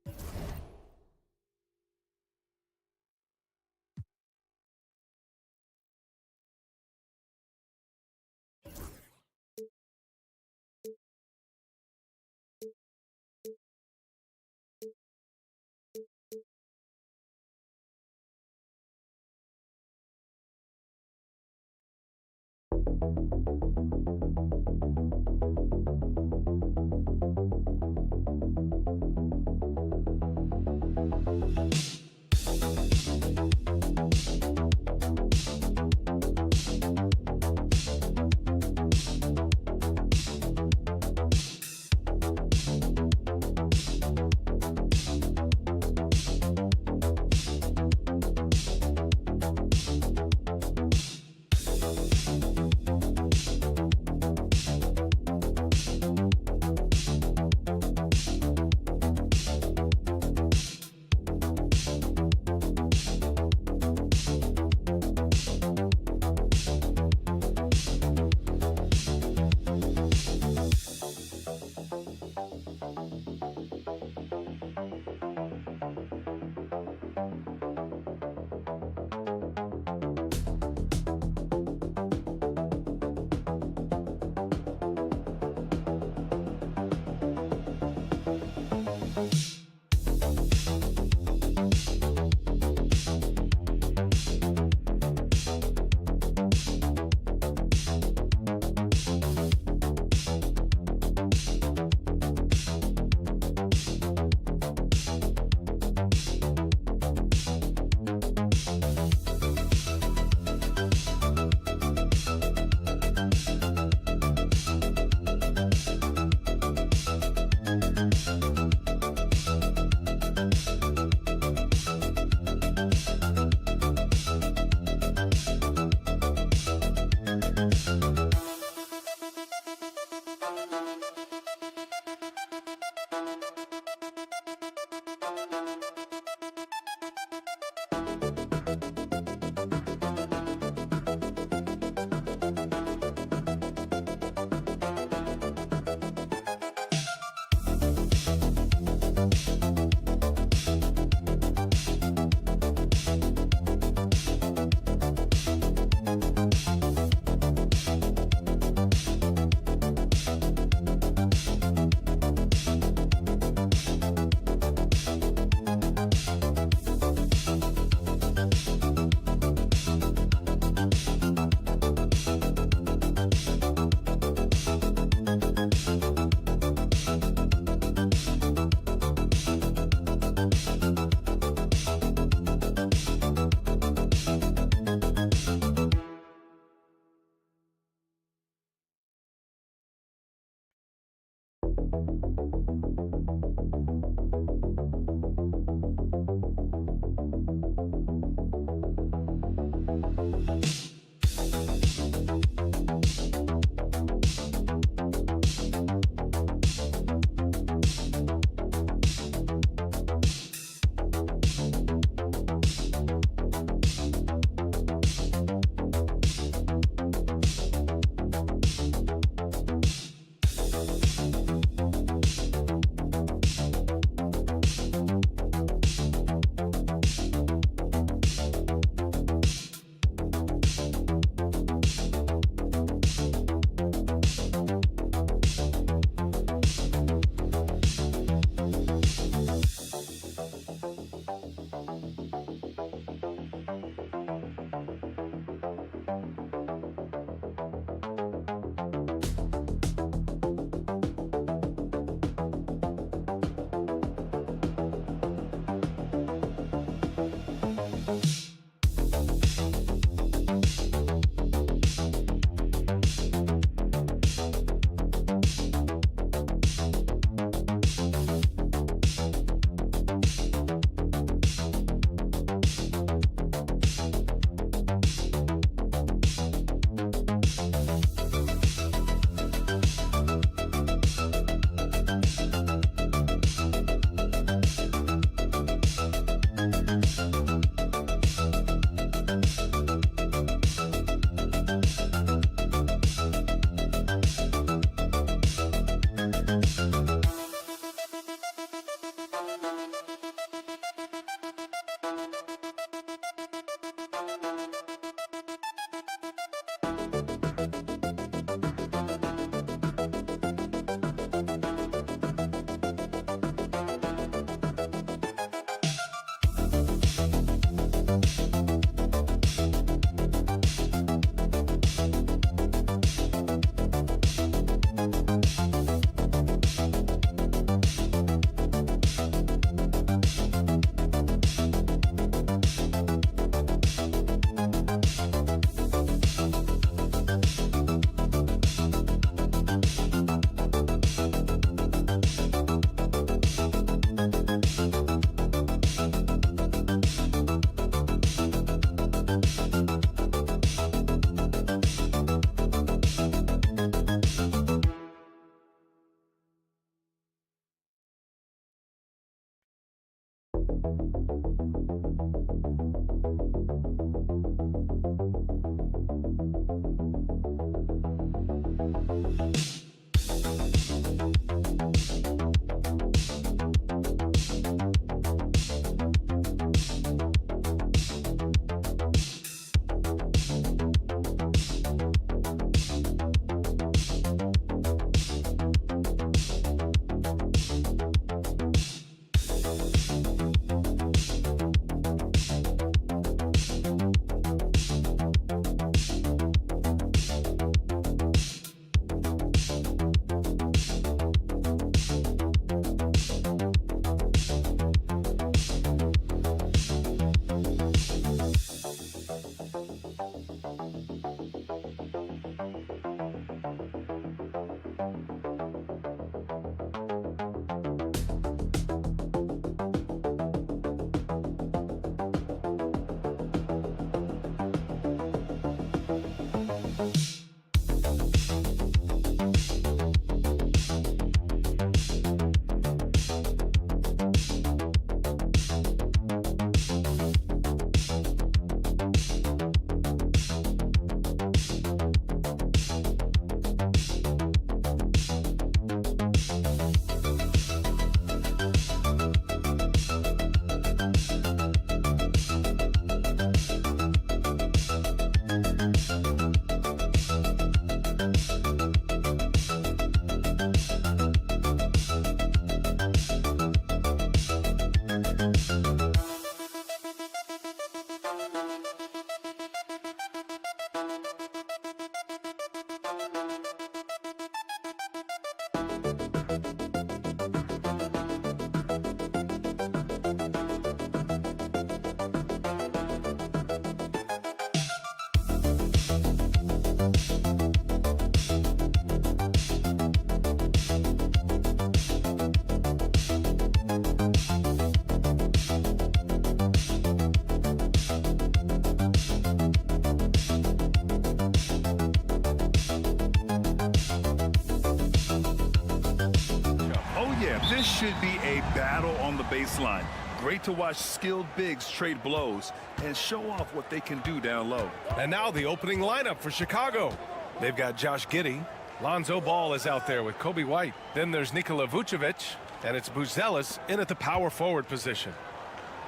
This should be a battle on the baseline. Great to watch skilled bigs trade blows and show off what they can do down low. And now the opening lineup for Chicago. They've got Josh Giddey. Lonzo Ball is out there with Kobe White. Then there's Nikola Vucevic, and it's Buzelis in at the power forward position.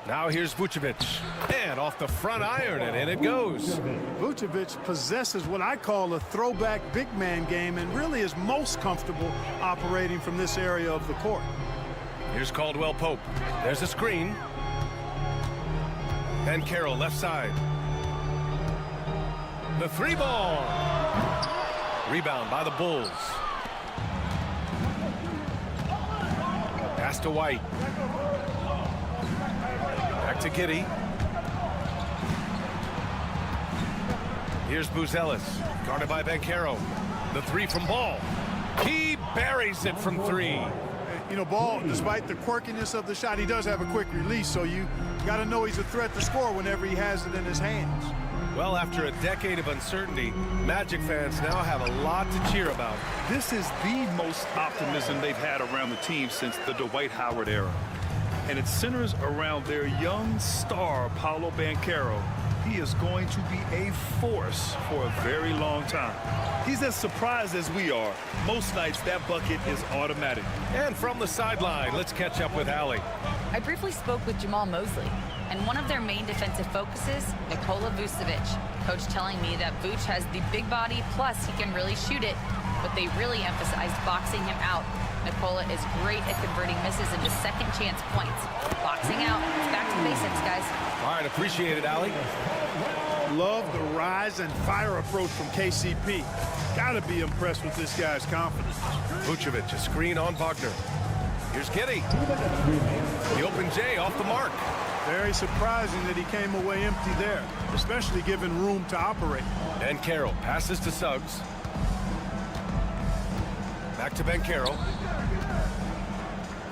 Now here's Vucevic, and off the front iron, and in it goes. Vucevic possesses what I call a throwback big man game and really is most comfortable operating from this area of the court. Here's Caldwell Pope. There's a screen. And Carroll left side. The three ball. Rebound by the Bulls. Pass to White. Back to Giddey. Here's Buzelis, guarded by Banchero. The three from Ball. He buries it from three. You know, Ball, despite the quirkiness of the shot, he does have a quick release, so you got to know he's a threat to score whenever he has it in his hands. Well, after a decade of uncertainty, Magic fans now have a lot to cheer about. This is the most optimism they've had around the team since the Dwight Howard era. And it centers around their young star, Paolo Banchero. He is going to be a force for a very long time. He's as surprised as we are. Most nights, that bucket is automatic. And from the sideline, let's catch up with Allie. I briefly spoke with Jamal Mosley, and one of their main defensive focuses, Nikola Vucevic. Coach telling me that Vuce has the big body, plus he can really shoot it, but they really emphasized boxing him out. Nikola is great at converting misses into second chance points. Boxing out, it's back to the basics, guys. All right, appreciate it, Allie. Love the rise and fire approach from KCP. Got to be impressed with this guy's confidence. Vucevic, a screen on Wagner. Here's Giddey. The open J off the mark. Very surprising that he came away empty there, especially given room to operate. And Carroll passes to Suggs. Back to Banchero.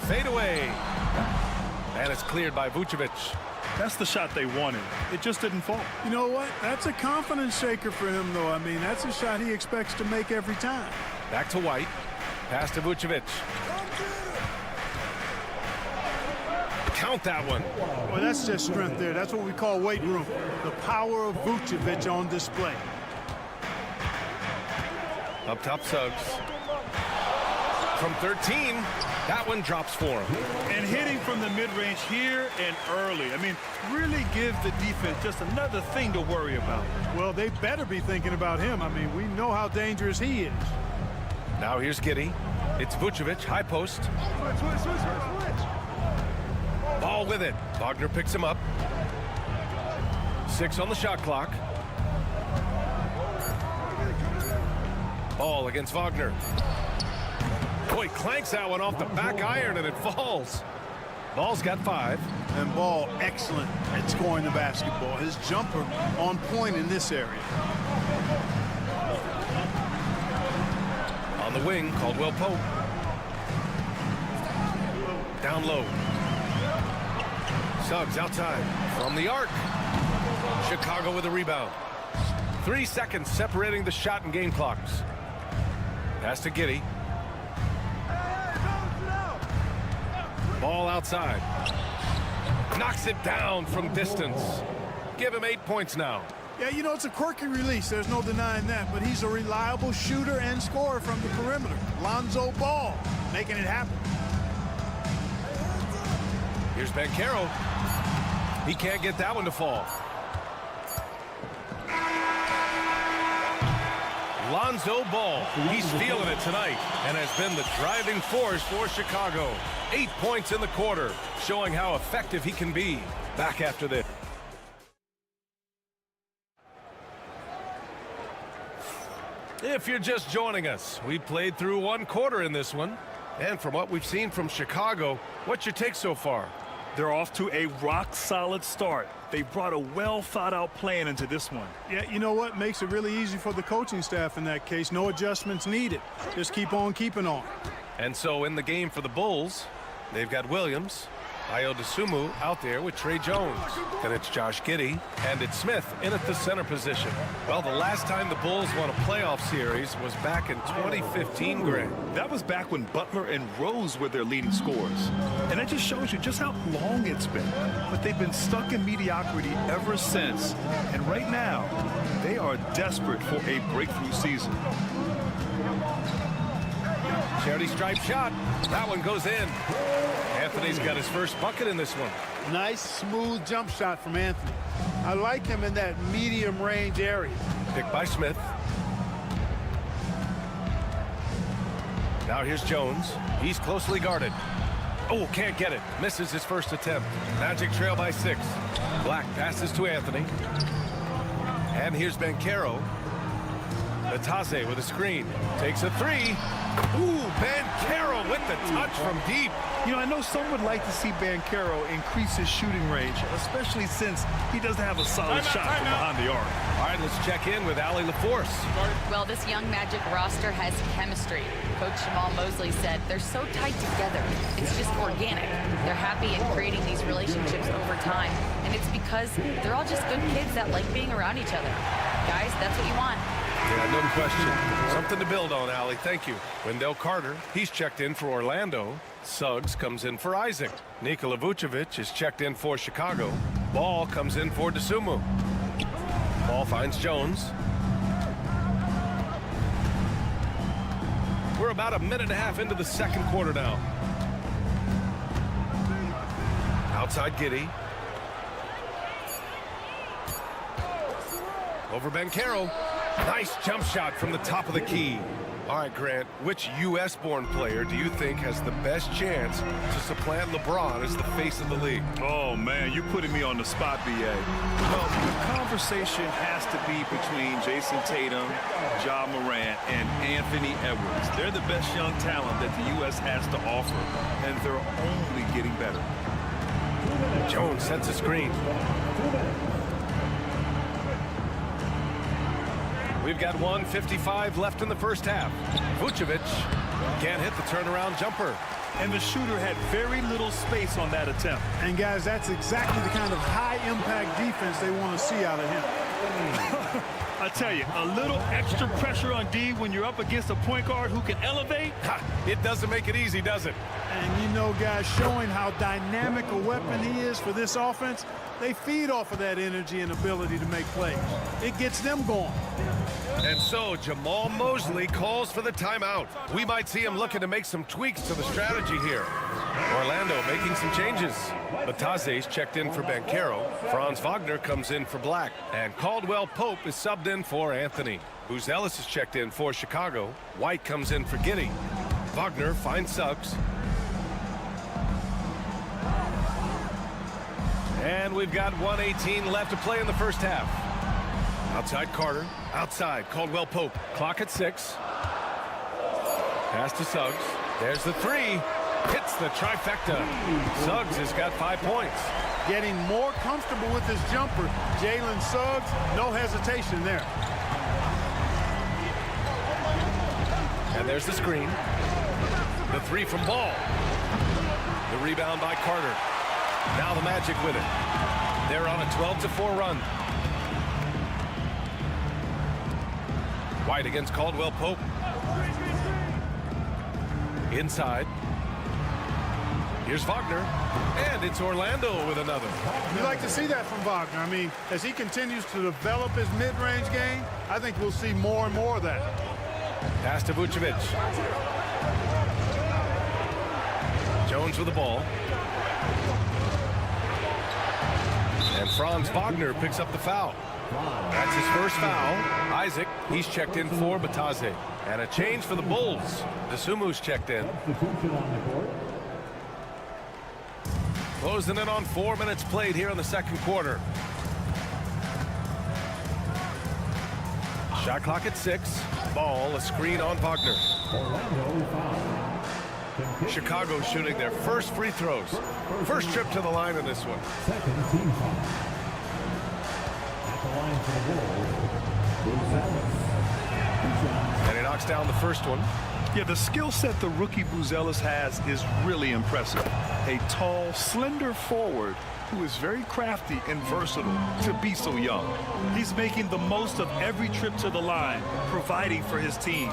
Fade away. And it's cleared by Vucevic. That's the shot they wanted. It just didn't fall. You know what? That's a confidence shaker for him, though. I mean, that's a shot he expects to make every time. Back to White. Pass to Vucevic. Count that one. Well, that's just strength there. That's what we call weight room. The power of Vucevic on display. Up top, Suggs. From 13, that one drops for him. And hitting from the mid-range here and early. I mean, really give the defense just another thing to worry about. Well, they better be thinking about him. I mean, we know how dangerous he is. Now here's Giddey. It's Vucevic, high post. Ball with it. Wagner picks him up. 6 on the shot clock. Ball against Wagner. Boy, clanks that one off the back iron and it falls. Ball's got 5. And Ball excellent at scoring the basketball. His jumper on point in this area. On the wing, Caldwell Pope. Down low. Suggs outside from the arc. Chicago with a rebound. 3 seconds separating the shot and game clocks. Pass to Giddey. Ball outside. Knocks it down from distance. Give him 8 points now. Yeah, you know, it's a quirky release. There's no denying that. But he's a reliable shooter and scorer from the perimeter. Lonzo Ball making it happen. Here's Banchero. He can't get that one to fall. Lonzo Ball. He's feeling it tonight and has been the driving force for Chicago. 8 points in the quarter, showing how effective he can be. Back after this. If you're just joining us, we played through 1 quarter in this one. And from what we've seen from Chicago, what's your take so far? They're off to a rock-solid start. They brought a well-thought-out plan into this one. Yeah, you know what? Makes it really easy for the coaching staff in that case. No adjustments needed. Just keep on keeping on. And so in the game for the Bulls, they've got Williams, Ayo Dosunmu out there with Trey Jones. Then it's Josh Giddey, and it's Smith in at the center position. Well, the last time the Bulls won a playoff series was back in 2015, Greg. That was back when Butler and Rose were their leading scorers. And that just shows you just how long it's been. But they've been stuck in mediocrity ever since. And right now, they are desperate for a breakthrough season. Charity stripe shot. That one goes in. Anthony's got his first bucket in this one. Nice, smooth jump shot from Anthony. I like him in that medium range area. Picked by Smith. Now here's Jones. He's closely guarded. Oh, can't get it. Misses his first attempt. Magic trail by 6. Black passes to Anthony. And here's Banchero. Natase with a screen. Takes a 3. Ooh, Banchero with the touch from deep. You know, I know some would like to see Banchero increase his shooting range, especially since he doesn't have a solid shot from behind the arc. All right, let's check in with Allie LaForce. Well, this young Magic roster has chemistry. Coach Jamal Mosley said they're so tight together. It's just organic. They're happy in creating these relationships over time. And it's because they're all just good kids that like being around each other. Guys, that's what you want. Yeah, no question. Something to build on, Allie. Thank you. Wendell Carter, he's checked in for Orlando. Suggs comes in for Isaac. Nikola Vucevic is checked in for Chicago. Ball comes in for Dosunmu. Ball finds Jones. We're about a minute and a half into the second quarter now. Outside Giddey. Over Banchero. Nice jump shot from the top of the key. All right, Grant, which U.S.-born player do you think has the best chance to supplant LeBron as the face of the league? Oh, man, you're putting me on the spot, B.A. Well, the conversation has to be between Jason Tatum, Ja Morant, and Anthony Edwards. They're the best young talent that the U.S. has to offer, and they're only getting better. Jones sets a screen. We've got 1:55 left in the first half. Vucevic can't hit the turnaround jumper. And the shooter had very little space on that attempt. And, guys, that's exactly the kind of high-impact defense they want to see out of him. I tell you, a little extra pressure on D when you're up against a point guard who can elevate. It doesn't make it easy, does it? And, you know, guys, showing how dynamic a weapon he is for this offense, they feed off of that energy and ability to make plays. It gets them going. And so Jamal Mosley calls for the timeout. We might see him looking to make some tweaks to the strategy here. Orlando making some changes. Batase's checked in for Banchero. Franz Wagner comes in for Black. And Caldwell Pope is subbed in for Anthony. Buzelis is checked in for Chicago. White comes in for Giddey. Wagner finds Suggs. And we've got 1:18 left to play in the first half. Outside Carter. Outside Caldwell Pope. Clock at 6. Pass to Suggs. There's the 3. Hits the trifecta. Suggs has got 5 points. Getting more comfortable with his jumper. Jalen Suggs, no hesitation there. And there's the screen. The 3 from Ball. The rebound by Carter. Now the Magic with it. They're on a 12-4 run. White against Caldwell Pope. Inside. Here's Wagner. And it's Orlando with another. You like to see that from Wagner. I mean, as he continues to develop his mid-range game, I think we'll see more and more of that. Pass to Vucevic. Jones with the ball. And Franz Wagner picks up the foul. That's his first foul. Isaac, he's checked in for Bataze. And a change for the Bulls. Desumu's checked in. Closing in on 4 minutes played here in the second quarter. Shot clock at 6. Ball, a screen on Wagner. Chicago shooting their first free throws. First trip to the line in this one. Second team foul. At the line for the Bulls, And he knocks down the first one. Yeah, the skill set the rookie Buzelis has is really impressive. A tall, slender forward who is very crafty and versatile to be so young. He's making the most of every trip to the line, providing for his team.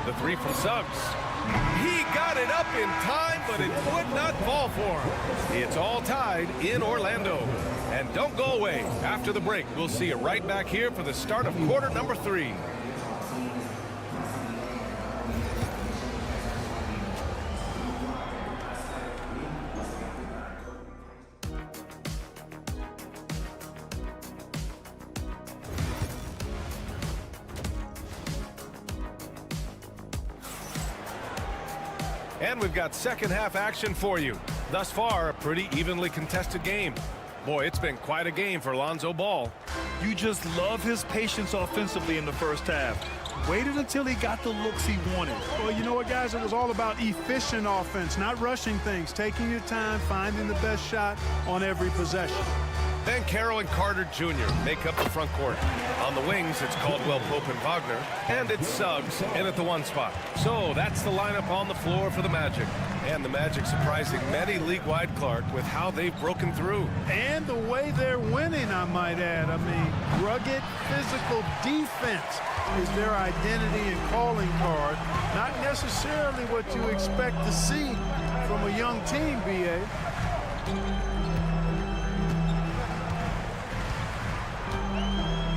The three from Suggs. He got it up in time, but it would not fall for him. It's all tied in Orlando. And don't go away. After the break, we'll see you right back here for the start of quarter number 3. And we've got second half action for you. Thus far, a pretty evenly contested game. Boy, it's been quite a game for Lonzo Ball. You just love his patience offensively in the first half. Waited until he got the looks he wanted. Well, you know what, guys? It was all about efficient offense, not rushing things, taking your time, finding the best shot on every possession. Then Carroll and Carter Jr. make up the front court. On the wings, it's Caldwell Pope and Wagner, and it's Suggs in at the 1 spot. So that's the lineup on the floor for the Magic. And the Magic surprising many league-wide, Clark, with how they've broken through. And the way they're winning, I might add. I mean, rugged physical defense is their identity and calling card. Not necessarily what you expect to see from a young team, B.A.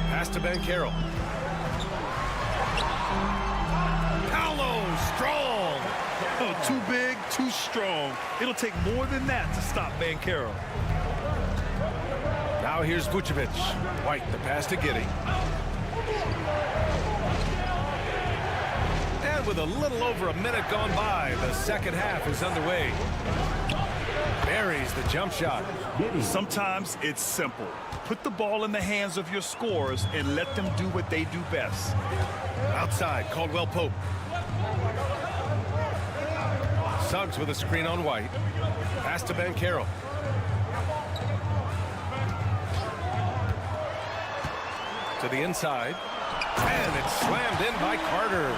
Pass to Ben Carroll. Paolo, strong. Oh, too big, too strong. It'll take more than that to stop Ben Carroll. Now here's Vucevic. White, the pass to Giddey. And with a little over a minute gone by, the second half is underway. Buries the jump shot. Sometimes it's simple. Put the ball in the hands of your scorers and let them do what they do best. Outside, Caldwell Pope. Suggs with a screen on White. Pass to Ben Carroll. To the inside. And it's slammed in by Carter.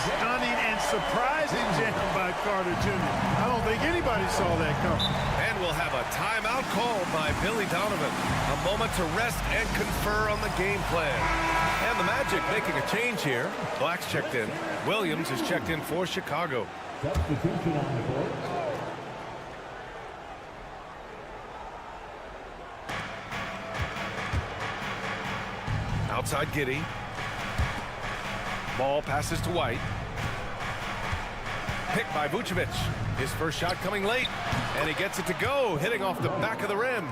Stunning and surprising jam by Carter Jr. I don't think anybody saw that coming. And we'll have a timeout called by Billy Donovan. A moment to rest and confer on the game plan. And the Magic making a change here. Black's checked in. Williams is checked in for Chicago. substitution on the court. Outside Giddey. Ball passes to White. Picked by Vucevic. His first shot coming late. And he gets it to go, hitting off the back of the rim.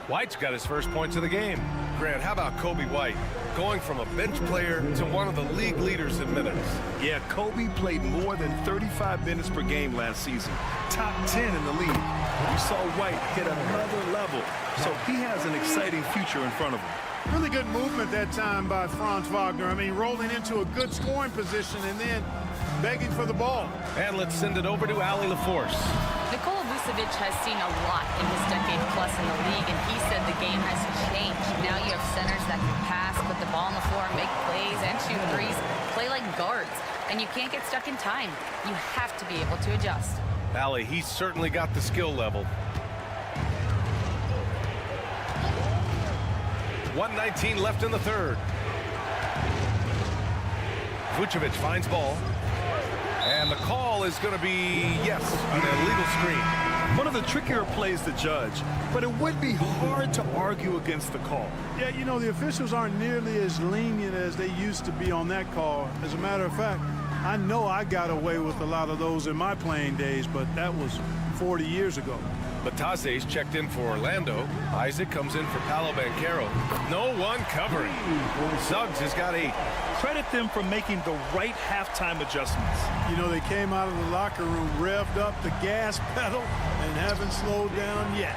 White's got his first points of the game. Grant, how about Kobe White? Going from a bench player to one of the league leaders in minutes. Yeah, Kobe played more than 35 minutes per game last season. Top 10 in the league. We saw White hit another level. So he has an exciting future in front of him. Really good movement that time by Franz Wagner. I mean, rolling into a good scoring position and then begging for the ball. And let's send it over to Allie LaForce. Nikola Vucevic has seen a lot in his decade plus in the league, and he said the game has changed. Now you have centers that can pass, put the ball on the floor, make plays, and shoot threes, play like guards. And you can't get stuck in time. You have to be able to adjust. Allie, he's certainly got the skill level. 1:19 left in the third. Vucevic finds ball. And the call is going to be, yes, an illegal screen. One of the trickier plays to judge, but it would be hard to argue against the call. Yeah, you know, the officials aren't nearly as lenient as they used to be on that call. As a matter of fact, I know I got away with a lot of those in my playing days, but that was 40 years ago. Batase's checked in for Orlando. Isaac comes in for Paolo Banchero. No one covering. Suggs has got 8. Credit them for making the right halftime adjustments. You know, they came out of the locker room, revved up the gas pedal, and haven't slowed down yet.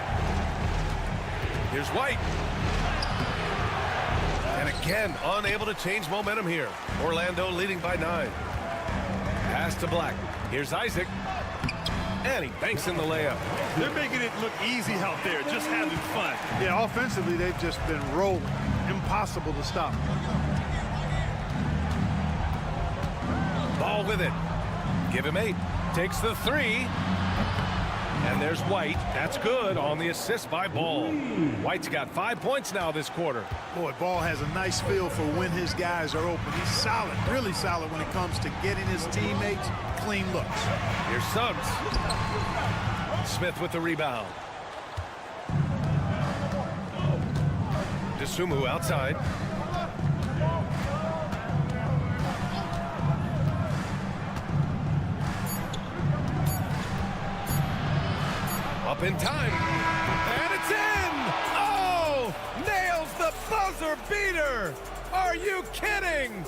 Here's White. And again, unable to change momentum here. Orlando leading by 9. Pass to Black. Here's Isaac. And he banks in the layup. They're making it look easy out there, just having fun. Yeah, offensively, they've just been rolling. Impossible to stop. Ball with it. Give him 8. Takes the 3. And there's White. That's good on the assist by Ball. White's got 5 points now this quarter. Boy, Ball has a nice feel for when his guys are open. He's solid, really solid when it comes to getting his teammates clean looks. Here's Suggs. Smith with the rebound. DeSumo outside. Up in time. And it's in! Oh! Nails the buzzer beater! Are you kidding?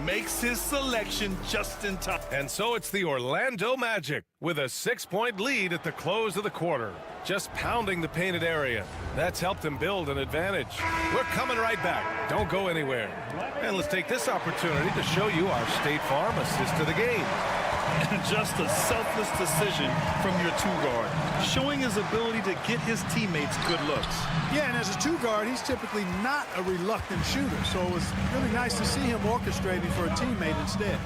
Makes his selection just in time. And so it's the Orlando Magic with a 6-point lead at the close of the quarter. Just pounding the painted area. That's helped them build an advantage. We're coming right back. Don't go anywhere. And let's take this opportunity to show you our State Farm assist to the game. And just a selfless decision from your 2-guard, showing his ability to get his teammates good looks. Yeah, and as a 2-guard, he's typically not a reluctant shooter, so it was really nice to see him orchestrating for a teammate instead.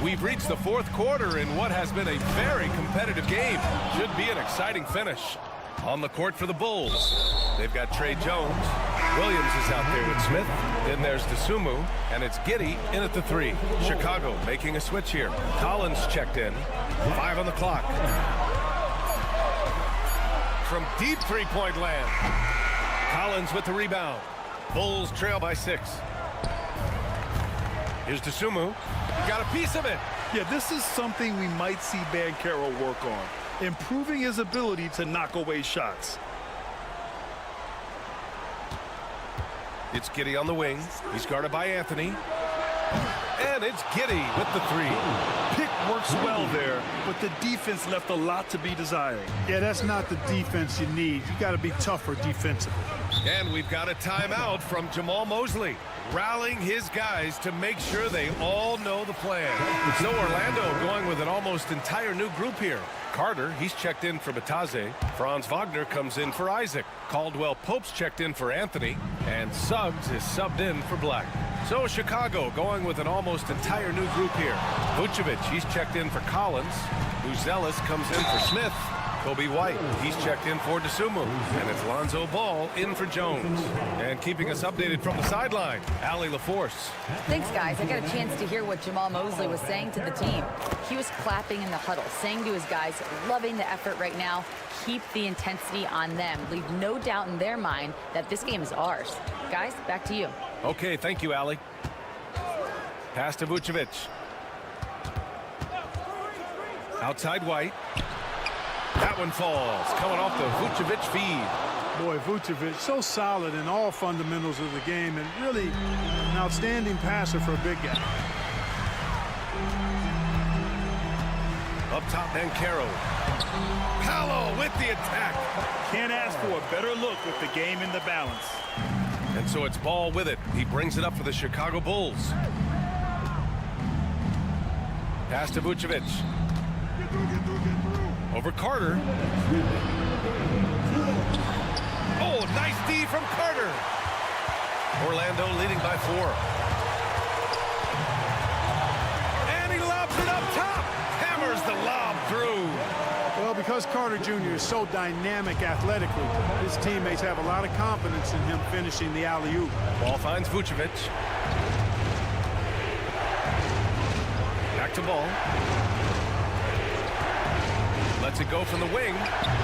We've reached the 4th quarter in what has been a very competitive game. Should be an exciting finish. On the court for the Bulls, they've got Trey Jones. Williams is out there with Smith. Then there's DeSumo, and it's Giddey in at the 3. Chicago making a switch here. Collins checked in. 5 on the clock. From deep 3-point land. Collins with the rebound. Bulls trail by 6. Here's DeSumo. Got a piece of it. Yeah, this is something we might see Banchero work on, improving his ability to knock away shots. It's Giddey on the wing. He's guarded by Anthony. And it's Giddey with the 3. Pick works well there, but the defense left a lot to be desired. Yeah, that's not the defense you need. You got to be tougher defensively. And we've got a timeout from Jamal Mosley, rallying his guys to make sure they all know the plan. So Orlando going with an almost entire new group here. Carter, he's checked in for Batase. Franz Wagner comes in for Isaac. Caldwell Pope's checked in for Anthony. And Suggs is subbed in for Black. So Chicago going with an almost entire new group here. Vucevic, he's checked in for Collins. Buzelis comes in for Smith. Kobe White, he's checked in for DeSumo. And it's Lonzo Ball in for Jones. And keeping us updated from the sideline, Allie LaForce. Thanks, guys. I got a chance to hear what Jamal Mosley was saying to the team. He was clapping in the huddle, saying to his guys, loving the effort right now. Keep the intensity on them. Leave no doubt in their mind that this game is ours. Guys, back to you. Okay, thank you, Allie. Pass to Vucevic. Outside White. That one falls, coming off the Vucevic feed. Boy, Vucevic, so solid in all fundamentals of the game and really an outstanding passer for a big guy. Up top, Banchero. Paolo with the attack. Can't ask for a better look with the game in the balance. And so it's Ball with it. He brings it up for the Chicago Bulls. Pass to Vucevic. Over Carter. Oh, nice D from Carter. Orlando leading by 4. And he lobs it up top. Hammers the lob through. Well, because Carter Jr. is so dynamic athletically, his teammates have a lot of confidence in him finishing the alley-oop. Ball finds Vucevic. Back to ball. Lets it go from the wing.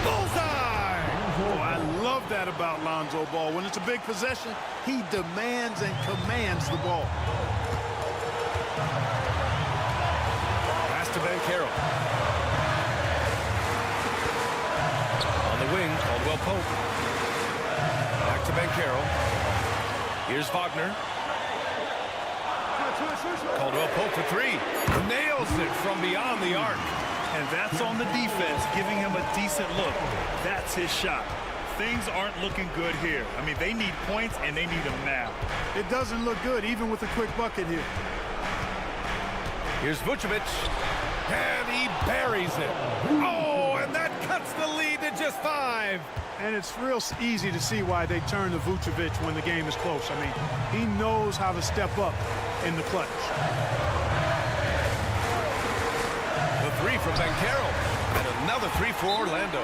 Bullseye! Oh, I love that about Lonzo Ball. When it's a big possession, he demands and commands the ball. Pass to Banchero. On the wing, Caldwell Pope. Back to Banchero. Here's Wagner. Caldwell Pope for three. Nails it from beyond the arc. And that's on the defense, giving him a decent look. That's his shot. Things aren't looking good here. I mean, they need points, and they need them now. It doesn't look good, even with a quick bucket here. Here's Vucevic. And he buries it. Oh, and that cuts the lead to just 5. And it's real easy to see why they turn to Vucevic when the game is close. I mean, he knows how to step up in the clutch. The three from Banchero. And another three for Orlando.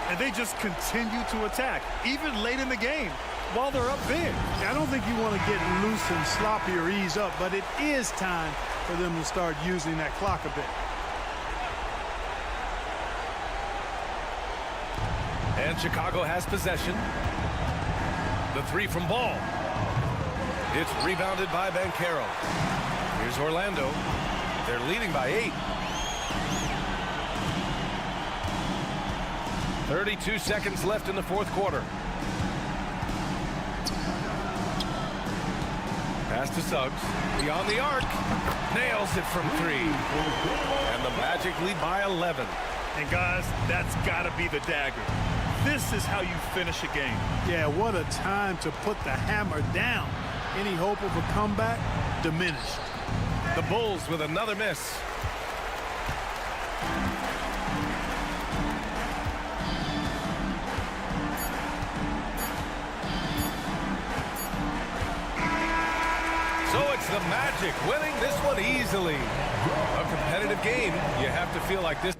And they just continue to attack, even late in the game, while they're up big. I don't think you want to get loose and sloppy or ease up, but it is time for them to start using that clock a bit. And Chicago has possession. The three from Ball. It's rebounded by Banchero. Here's Orlando. They're leading by 8. 32 seconds left in the fourth quarter. Pass to Suggs. Beyond the arc. Nails it from 3. And the Magic lead by 11. And guys, that's got to be the dagger. This is how you finish a game. Yeah, what a time to put the hammer down. Any hope of a comeback? Diminished. The Bulls with another miss. So it's the Magic winning this one easily. A competitive game. You have to feel like this.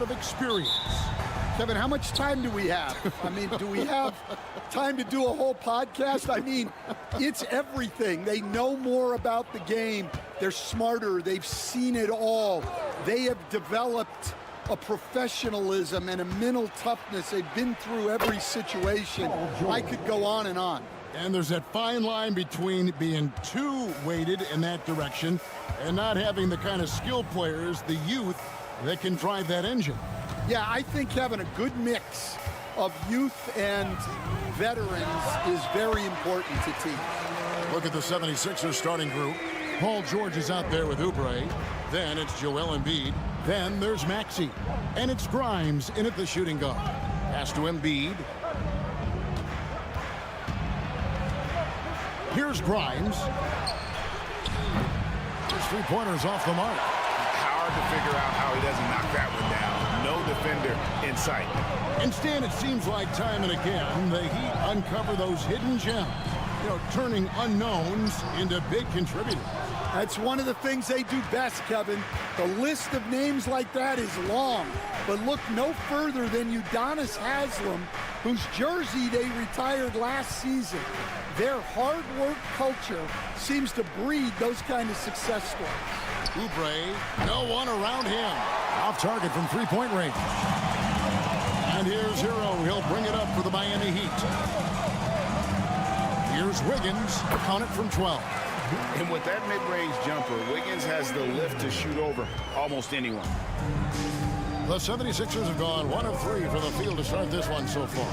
of experience. Kevin, how much time do we have? I mean, do we have time to do a whole podcast? I mean, it's everything. They know more about the game. They're smarter. They've seen it all. They have developed a professionalism and a mental toughness. They've been through every situation. I could go on and on. And there's that fine line between being too weighted in that direction and not having the kind of skilled players, the youth, that can drive that engine. Yeah, I think having a good mix of youth and veterans is very important to teams. Look at the 76ers starting group. Paul George is out there with Oubre. Then it's Joel Embiid. Then there's Maxey. And it's Grimes in at the shooting guard. Pass to Embiid. Here's Grimes. His three-pointers off the mark. Hard to figure out how he doesn't knock that one down. No defender in sight. Instead, it seems like time and again, the Heat uncover those hidden gems, turning unknowns into big contributors. That's one of the things they do best, Kevin. The list of names like that is long, but look no further than Udonis Haslem, whose jersey they retired last season. Their hard work culture seems to breed those kind of success stories. Oubre, no one around him. Off target from three-point range. And here's Hero. He'll bring it up for the Miami Heat. Here's Wiggins. Count it from 12. And with that mid-range jumper, Wiggins has the lift to shoot over almost anyone. The 76ers have gone 1 of 3 from the field to start this one so far.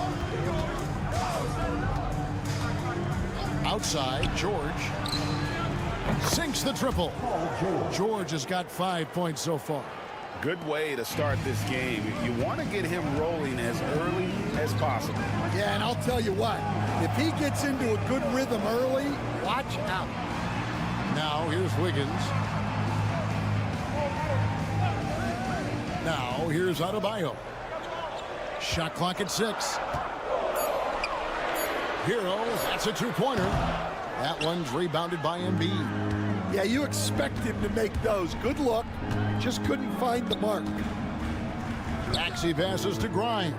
Outside, George sinks the triple. George has got 5 points so far. Good way to start this game. You want to get him rolling as early as possible. Yeah, and I'll tell you what, if he gets into a good rhythm early, watch out. Now here's Wiggins. Now here's Adebayo. Shot clock at 6. Hero, that's a two-pointer. That one's rebounded by Embiid. Yeah, you expect him to make those. Good look. Just couldn't find the mark. Maxey passes to Grimes.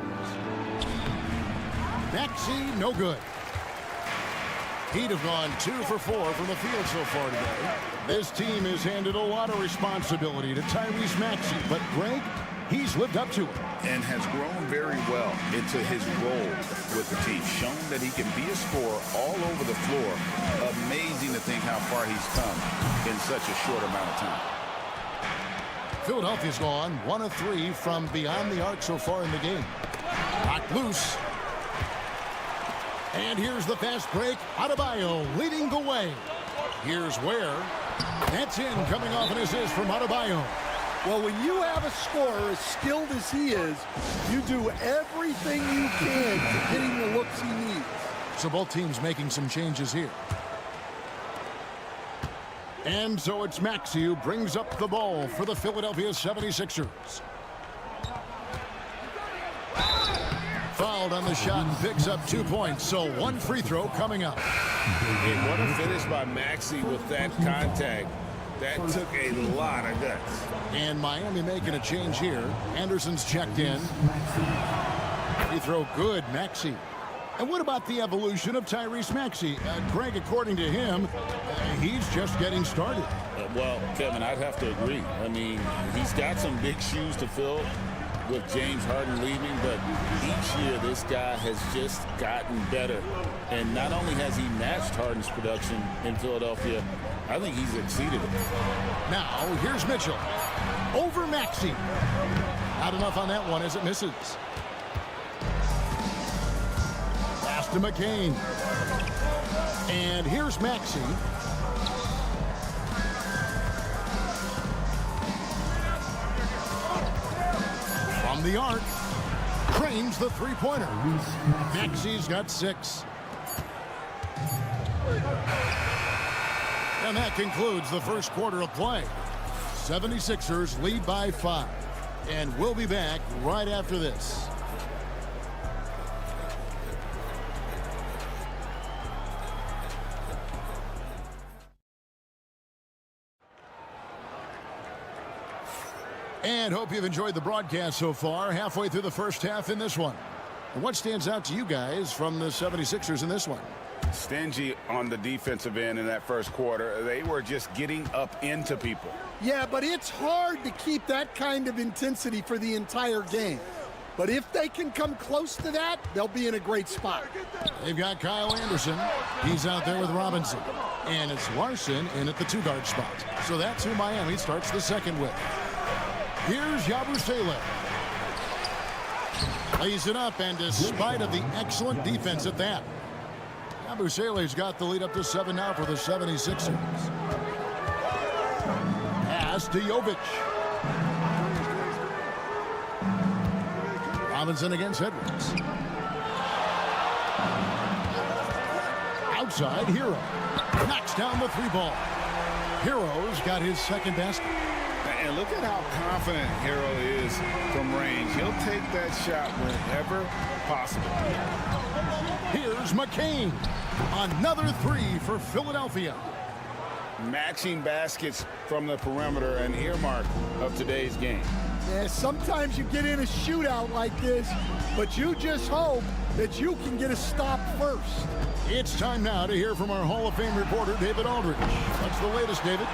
Maxey, no good. Heat have gone 2 for 4 from the field so far today. This team has handed a lot of responsibility to Tyrese Maxey, but Greg, he's lived up to it. And has grown very well into his role with the team. Shown that he can be a scorer all over the floor. Amazing to think how far he's come in such a short amount of time. Philadelphia's gone 1 of 3 from beyond the arc so far in the game. Knocked loose. And here's the fast break. Adebayo leading the way. Here's Ware. That's in, coming off an assist from Adebayo. Well, when you have a scorer as skilled as he is, you do everything you can to get him the looks he needs. So both teams making some changes here. And so it's Maxey who brings up the ball for the Philadelphia 76ers. Fouled on the shot and picks up 2 points. So 1 free throw coming up. And what a finish by Maxey with that contact. That took a lot of guts. And Miami making a change here. Anderson's checked in. Free throw good, Maxey. And what about the evolution of Tyrese Maxey? Greg, according to him, he's just getting started. Well, Kevin, I'd have to agree. I mean, he's got some big shoes to fill with James Harden leaving, but each year this guy has just gotten better. And not only has he matched Harden's production in Philadelphia, I think he's exceeded it. Now, here's Mitchell. Over Maxey. Not enough on that one as it misses. Pass to McCain. And here's Maxey. From the arc. Cranes the three-pointer. Maxey's got 6. And that concludes the first quarter of play. 76ers lead by 5. And we'll be back right after this. And hope you've enjoyed the broadcast so far. Halfway through the first half in this one. And what stands out to you guys from the 76ers in this one? Stingy on the defensive end in that first quarter. They were just getting up into people. Yeah, but it's hard to keep that kind of intensity for the entire game. But if they can come close to that, they'll be in a great spot. They've got Kyle Anderson. He's out there with Robinson. And it's Larson in at the 2-guard spot. So that's who Miami starts the second with. Here's Yabusele. Lays it up, and despite of the excellent defense at that, Yabusele's got the lead up to 7 now for the 76ers. Pass to Jovic. Robinson against Edwards. Outside, Hero. Knocks down the 3-ball. Hero's got his second basket. And look at how confident Hero is from range. He'll take that shot whenever possible. Here's McCain. Another 3 for Philadelphia. Matching baskets from the perimeter, an earmark of today's game. Yeah, sometimes you get in a shootout like this, but you just hope that you can get a stop first. It's time now to hear from our Hall of Fame reporter, David Aldridge. What's the latest, David?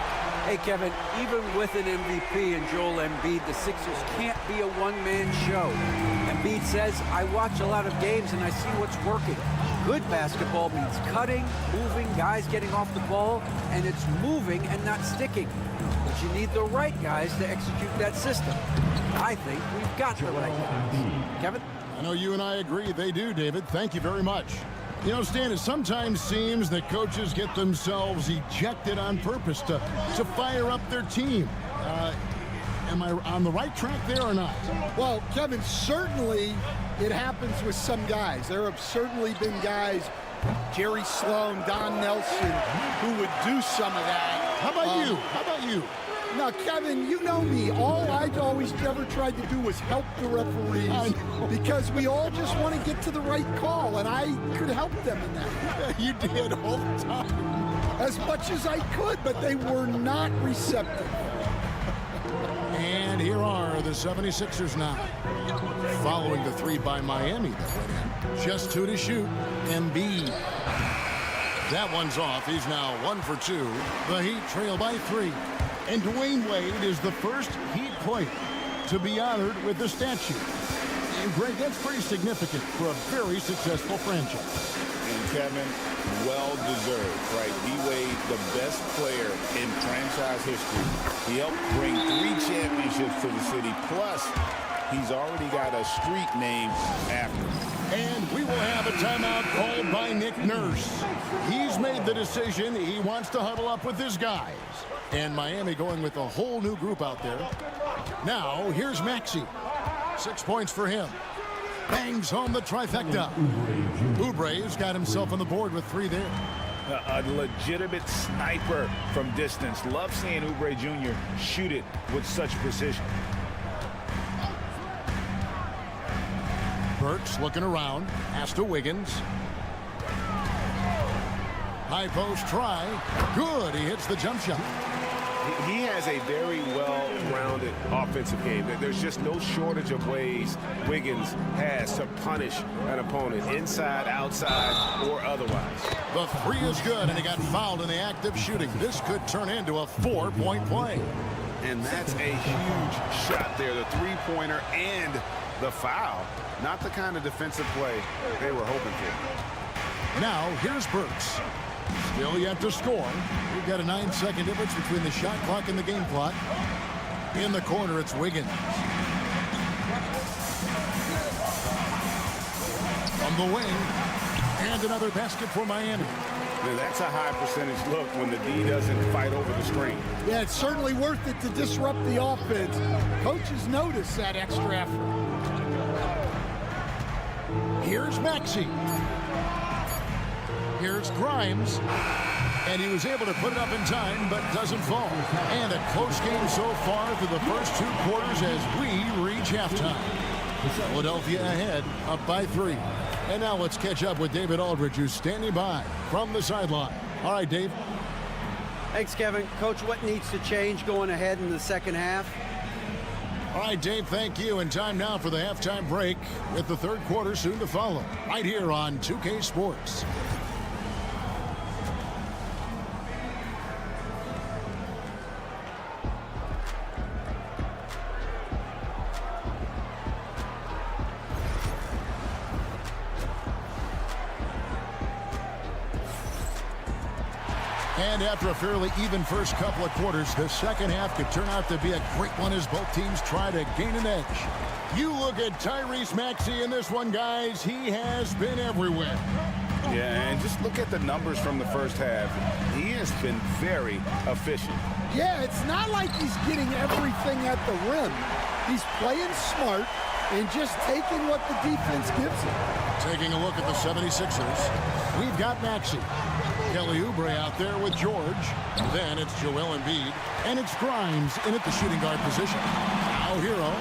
Hey, Kevin, even with an MVP and Joel Embiid, the Sixers can't be a one-man show. Embiid says, I watch a lot of games and I see what's working. Good basketball means cutting, moving, guys getting off the ball, and it's moving and not sticking. But you need the right guys to execute that system. I think we've got the right guys. Kevin? I know you and I agree. They do, David. Thank you very much. You know, Stan, it sometimes seems that coaches get themselves ejected on purpose to fire up their team. Am I on the right track there or not? Well, Kevin, certainly it happens with some guys. There have certainly been guys, Jerry Sloan, Don Nelson, who would do some of that. How about you? How about you? Now, Kevin, you know me. All I always ever tried to do was help the referees because we all just want to get to the right call, and I could help them in that. You did all the time. As much as I could, but they were not receptive. And here are the 76ers now. Following the 3 by Miami that went in. Just 2 to shoot. Embiid. That one's off. He's now 1 for 2. The Heat trail by 3. And Dwayne Wade is the first Heat player to be honored with the statue. And Greg, that's pretty significant for a very successful franchise. And Kevin, well deserved, right? D-Wade, the best player in franchise history. He helped bring 3 championships to the city. Plus, he's already got a street named after him. And we will have a timeout called by Nick Nurse. He's made the decision. He wants to huddle up with his guys. And Miami going with a whole new group out there. Now, here's Maxey. 6 points for him. Bangs home the trifecta. Oubre's got himself on the board with 3 there. A legitimate sniper from distance. Love seeing Oubre Jr. shoot it with such precision. Burks looking around. Pass to Wiggins. High post try. Good. He hits the jump shot. He has a very well-rounded offensive game. There's just no shortage of ways Wiggins has to punish an opponent, inside, outside, or otherwise. The 3 is good, and he got fouled in the act of shooting. This could turn into a 4-point play. And that's a huge shot there, the 3-pointer and the foul. Not the kind of defensive play they were hoping for. Now, here's Burks. Still yet to score. We've got a 9-second difference between the shot clock and the game clock. In the corner, it's Wiggins. From the wing. And another basket for Miami. Now, that's a high percentage look when the D doesn't fight over the screen. Yeah, it's certainly worth it to disrupt the offense. Coaches notice that extra effort. Here's Maxey. Here's Grimes. And he was able to put it up in time, but doesn't fall. And a close game so far through the first 2 quarters as we reach halftime. Philadelphia ahead, up by 3. And now let's catch up with David Aldridge, who's standing by from the sideline. All right, Dave. Thanks, Kevin. Coach, what needs to change going ahead in the second half? All right, Dave, thank you. And time now for the halftime break with the third quarter soon to follow right here on 2K Sports. And after a fairly even first couple of quarters, the second half could turn out to be a great one as both teams try to gain an edge. You look at Tyrese Maxey in this one, guys. He has been everywhere. Yeah, and just look at the numbers from the first half. He has been very efficient. Yeah, it's not like he's getting everything at the rim. He's playing smart and just taking what the defense gives him. Taking a look at the 76ers, we've got Maxey. Kelly Oubre out there with George. Then it's Joel Embiid. And it's Grimes in at the shooting guard position. Now Hero.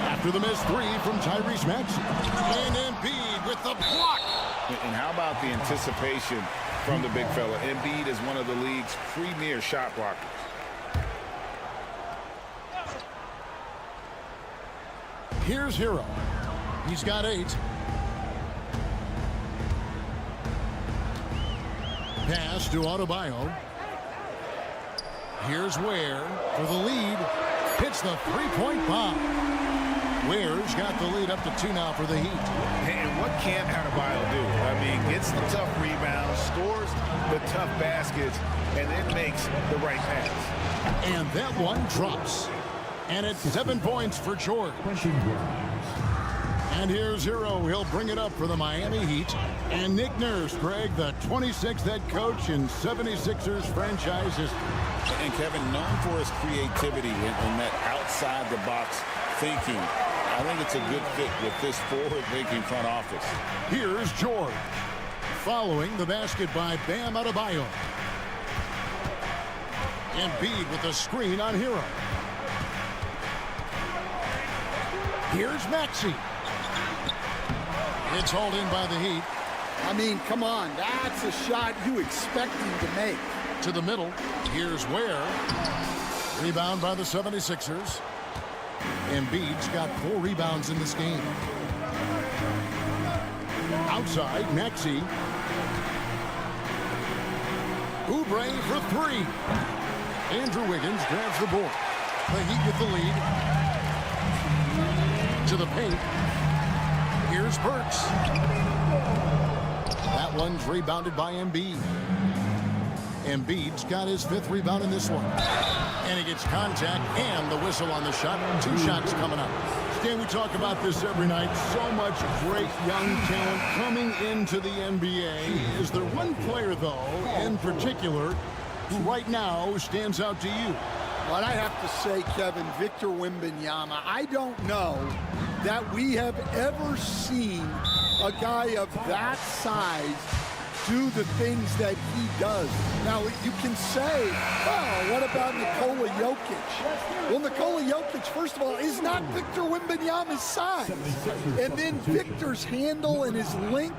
After the missed three from Tyrese Maxey. And Embiid with the block. And how about the anticipation from the big fella? Embiid is one of the league's premier shot blockers. Here's Hero. He's got 8. Pass to Adebayo. Here's Ware for the lead. Hits the three-point bomb. Ware's got the lead up to 2 now for the Heat. And what can't Adebayo do? I mean, gets the tough rebounds, scores the tough baskets, and then makes the right pass. And that one drops. And it's 7 points for George. And here's Hero. He'll bring it up for the Miami Heat. And Nick Nurse, Greg, the 26th head coach in 76ers franchise history. And Kevin, known for his creativity and that outside-the-box thinking, I think it's a good fit with this forward-thinking front office. Here's George. Following the basket by Bam Adebayo. Embiid with the screen on Hero. Here's Maxey. It's hauled in by the Heat. I mean, come on. That's a shot you expect him to make. To the middle. Here's Ware. Rebound by the 76ers. Embiid's got 4 rebounds in this game. Outside, Maxey. Oubre for 3. Andrew Wiggins grabs the board. The Heat with the lead. To the paint. Here's Burks. That one's rebounded by Embiid. Embiid's got his 5th rebound in this one. And he gets contact and the whistle on the shot. 2 shots coming up. Stan, we talk about this every night. So much great young talent coming into the NBA. Is there one player, though, in particular, who right now stands out to you? What I have to say, Kevin, Victor Wembanyama, I don't know that we have ever seen a guy of that size do the things that he does. Now, you can say, oh, what about Nikola Jokic? Well, Nikola Jokic, first of all, is not Victor Wembanyama's size. And then Victor's handle and his length,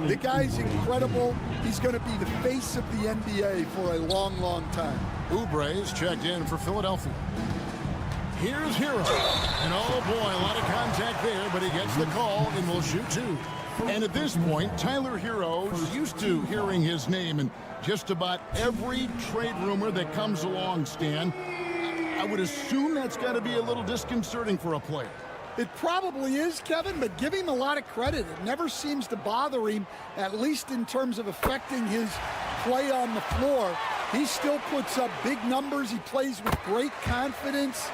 the guy's incredible. He's going to be the face of the NBA for a long, long time. Oubre is checked in for Philadelphia. Here's Hero. And oh boy, a lot of contact there, but he gets the call and will shoot 2. And at this point, Tyler Hero's used to hearing his name in just about every trade rumor that comes along, Stan. I would assume that's got to be a little disconcerting for a player. It probably is, Kevin, but give him a lot of credit. It never seems to bother him, at least in terms of affecting his play on the floor. He still puts up big numbers. He plays with great confidence.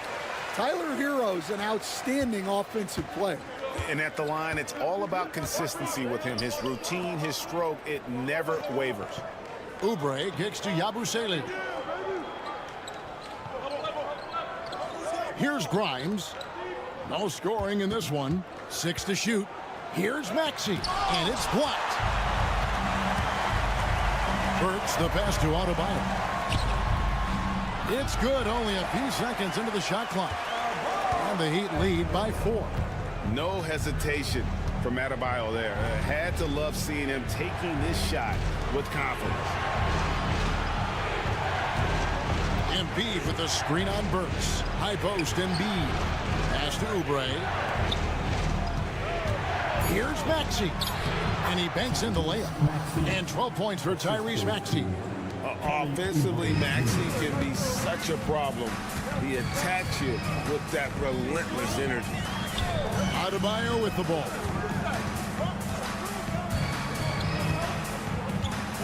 Tyler Hero's an outstanding offensive player. And at the line, it's all about consistency with him. His routine, his stroke, it never wavers. Oubre kicks to Yabusele. Here's Grimes. No scoring in this one. 6 to shoot. Here's Maxey, and it's blocked. Burks the pass to Adebayo. It's good, only a few seconds into the shot clock. And the Heat lead by 4. No hesitation from Adebayo there. Had to love seeing him taking this shot with confidence. Embiid with the screen on Burks. High post, Embiid. Pass to Oubre. Here's Maxey. And he banks in the layup. And 12 points for Tyrese Maxey. Offensively, Maxey can be such a problem. He attacks you with that relentless energy. Adebayo with the ball.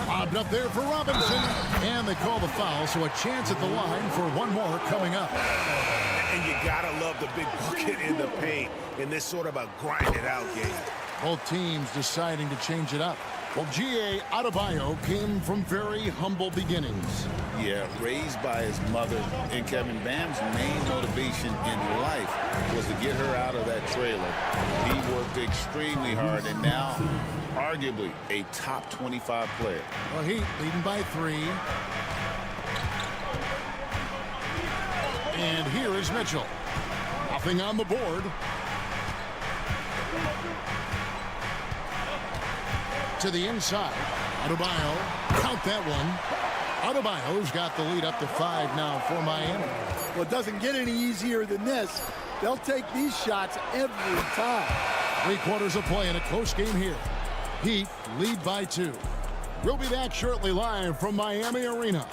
Lobbed up there for Robinson. And they call the foul, so a chance at the line for one more coming up. And you gotta love the big bucket in the paint in this sort of a grind-it-out game. Both teams deciding to change it up. Well, G.A. Adebayo came from very humble beginnings. Yeah, raised by his mother. And Kevin, Bam's main motivation in life was to get her out of that trailer. He worked extremely hard and now, arguably, a top 25 player. Well, Heat leading by 3. And here is Mitchell. Nothing on the board. To the inside. Adebayo, count that one. Adebayo's got the lead up to 5 now for Miami. Well, it doesn't get any easier than this. They'll take these shots every time. 3/4 of play in a close game here. Heat lead by 2. We'll be back shortly live from Miami Arena.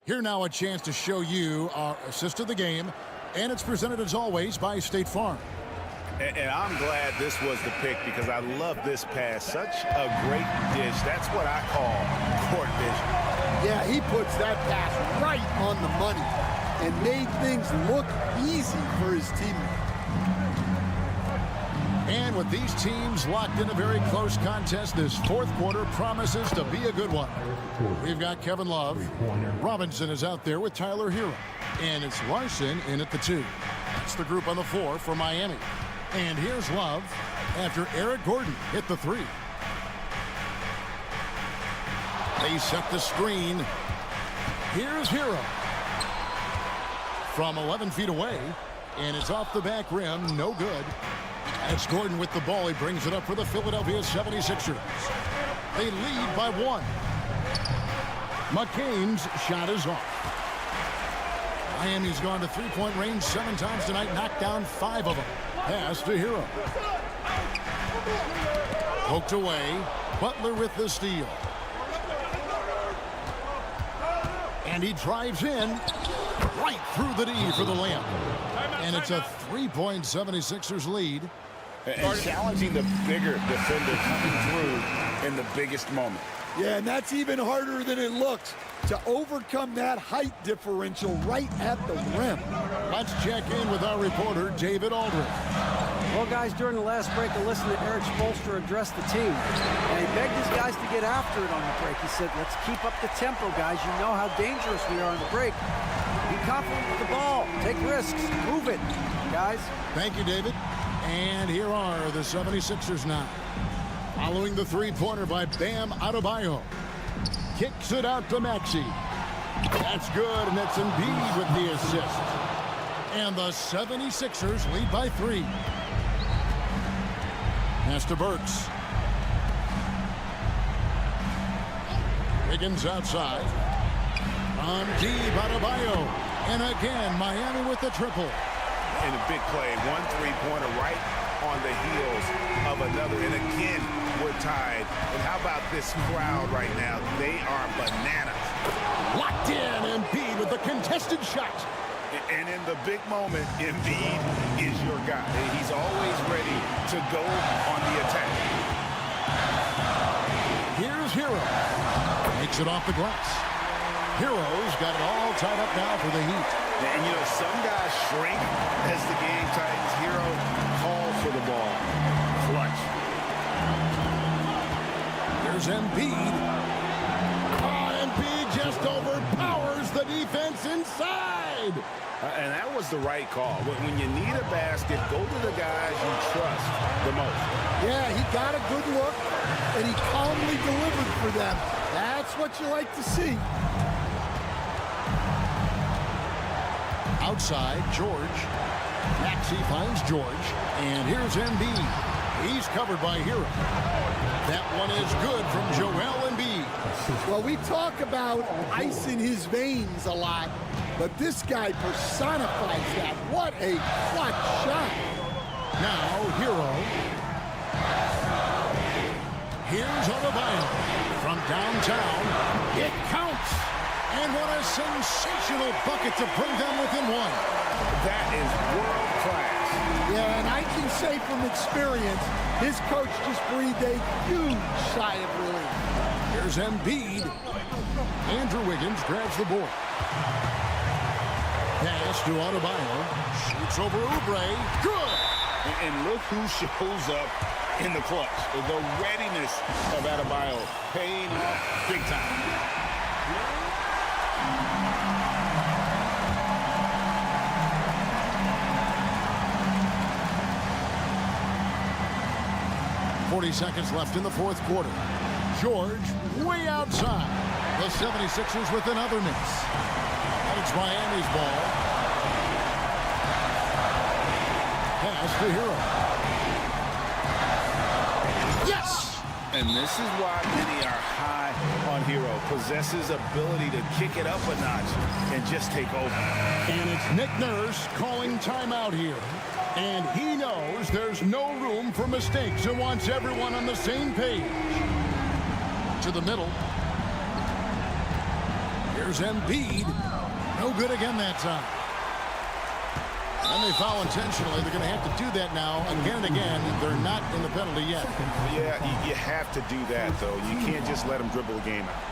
Here now a chance to show you our assist of the game, and it's presented as always by State Farm. And I'm glad this was the pick because I love this pass. Such a great dish. That's what I call court vision. Yeah, he puts that pass right on the money and made things look easy for his teammate. And with these teams locked in a very close contest, this 4th quarter promises to be a good one. We've got Kevin Love. Robinson is out there with Tyler Hero. And it's Larson in at the 2. That's the group on the floor for Miami. And here's Love after Eric Gordon hit the 3. They set the screen. Here's Hero. From 11 feet away. And it's off the back rim. No good. It's Gordon with the ball. He brings it up for the Philadelphia 76ers. They lead by 1. McCain's shot is off. Miami's gone to 3-point range 7 times tonight, knocked down 5 of them. Pass to Hero. Poked away. Butler with the steal. And he drives in right through the D for the layup. And it's a 3-point 76ers lead. And challenging the bigger defender coming through in the biggest moment. Yeah, and that's even harder than it looks to overcome that height differential right at the rim. Let's check in with our reporter, David Aldridge. Well, guys, during the last break, I listened to Eric Spoelstra address the team. And he begged his guys to get after it on the break. He said, let's keep up the tempo, guys. You know how dangerous we are on the break. Be confident with the ball. Take risks. Move it, guys. Thank you, David. And here are the 76ers now. Following the 3-pointer by Bam Adebayo. Kicks it out to Maxey. That's good, and that's Embiid with the assist. And the 76ers lead by 3. Pass to Burks. Wiggins outside. On deep, Adebayo. And again, Miami with the triple. In a big play, 1 3-pointer right on the heels of another. And again, we're tied. And how about this crowd right now? They are bananas. Locked in, Embiid with the contested shot. And in the big moment, Embiid is your guy. He's always ready to go on the attack. Here's Hero. Makes it off the glass. Hero's got it all tied up now for the Heat. And, you know, some guys shrink as the game tightens. Hero calls for the ball. Clutch. There's Embiid. Embiid just overpowers the defense inside. And that was the right call. When you need a basket, go to the guys you trust the most. Yeah, he got a good look, and he calmly delivered for them. That's what you like to see. Outside, George. Maxey finds George, and here's Embiid. He's covered by Hero. That one is good from Joel Embiid. Well, we talk about ice in his veins a lot, but this guy personifies that. What a clutch shot. Now, Hero. Here's Adebayo from downtown. It counts. And what a sensational bucket to bring them within one. That is world class. Yeah, and I can say from experience, his coach just breathed a huge sigh of relief. Here's Embiid. Andrew Wiggins grabs the board. Pass to Adebayo. Shoots over Oubre. Good. And look who shows up in the clutch. The readiness of Adebayo paying off big time. Seconds left in the fourth quarter. George way outside. The 76ers with another miss. And it's Miami's ball. Pass to Hero. Yes! And this is why many are high on Hero. Possesses ability to kick it up a notch and just take over. And it's Nick Nurse calling timeout here. And he knows there's no room for mistakes and wants everyone on the same page. To the middle. Here's Embiid. No good again that time. And they foul intentionally. They're going to have to do that now again and again. They're not in the penalty yet. Yeah, you have to do that, though. You can't just let them dribble the game out.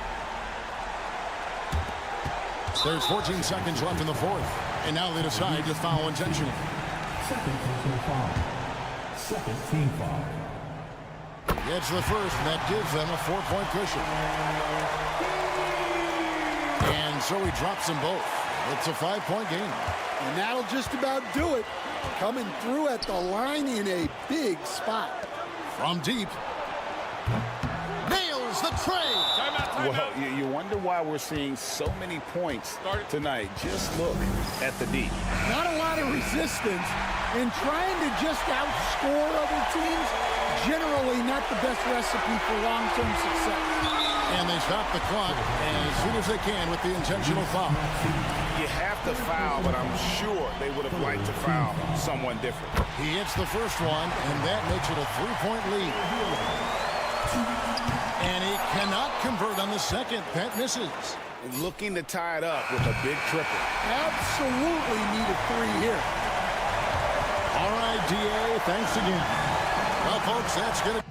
There's 14 seconds left in the fourth. And now they decide to foul intentionally. Second team foul. Second team foul. Gets the first, and that gives them a 4-point cushion. And so he drops them both. It's a 5-point game. And that'll just about do it. Coming through at the line in a big spot. From deep. Nails the tray. Well, you wonder why we're seeing so many points tonight. Just look at the D. Not a lot of resistance, and trying to just outscore other teams, generally not the best recipe for long-term success. And they stop the clock as soon as they can with the intentional foul. You have to foul, but I'm sure they would have liked to foul someone different. He hits the first one, and that makes it a 3-point lead. And he cannot convert on the second. That misses. Looking to tie it up with a big triple. Absolutely need a 3 here. All right, DA, thanks again. Well, folks, that's going to...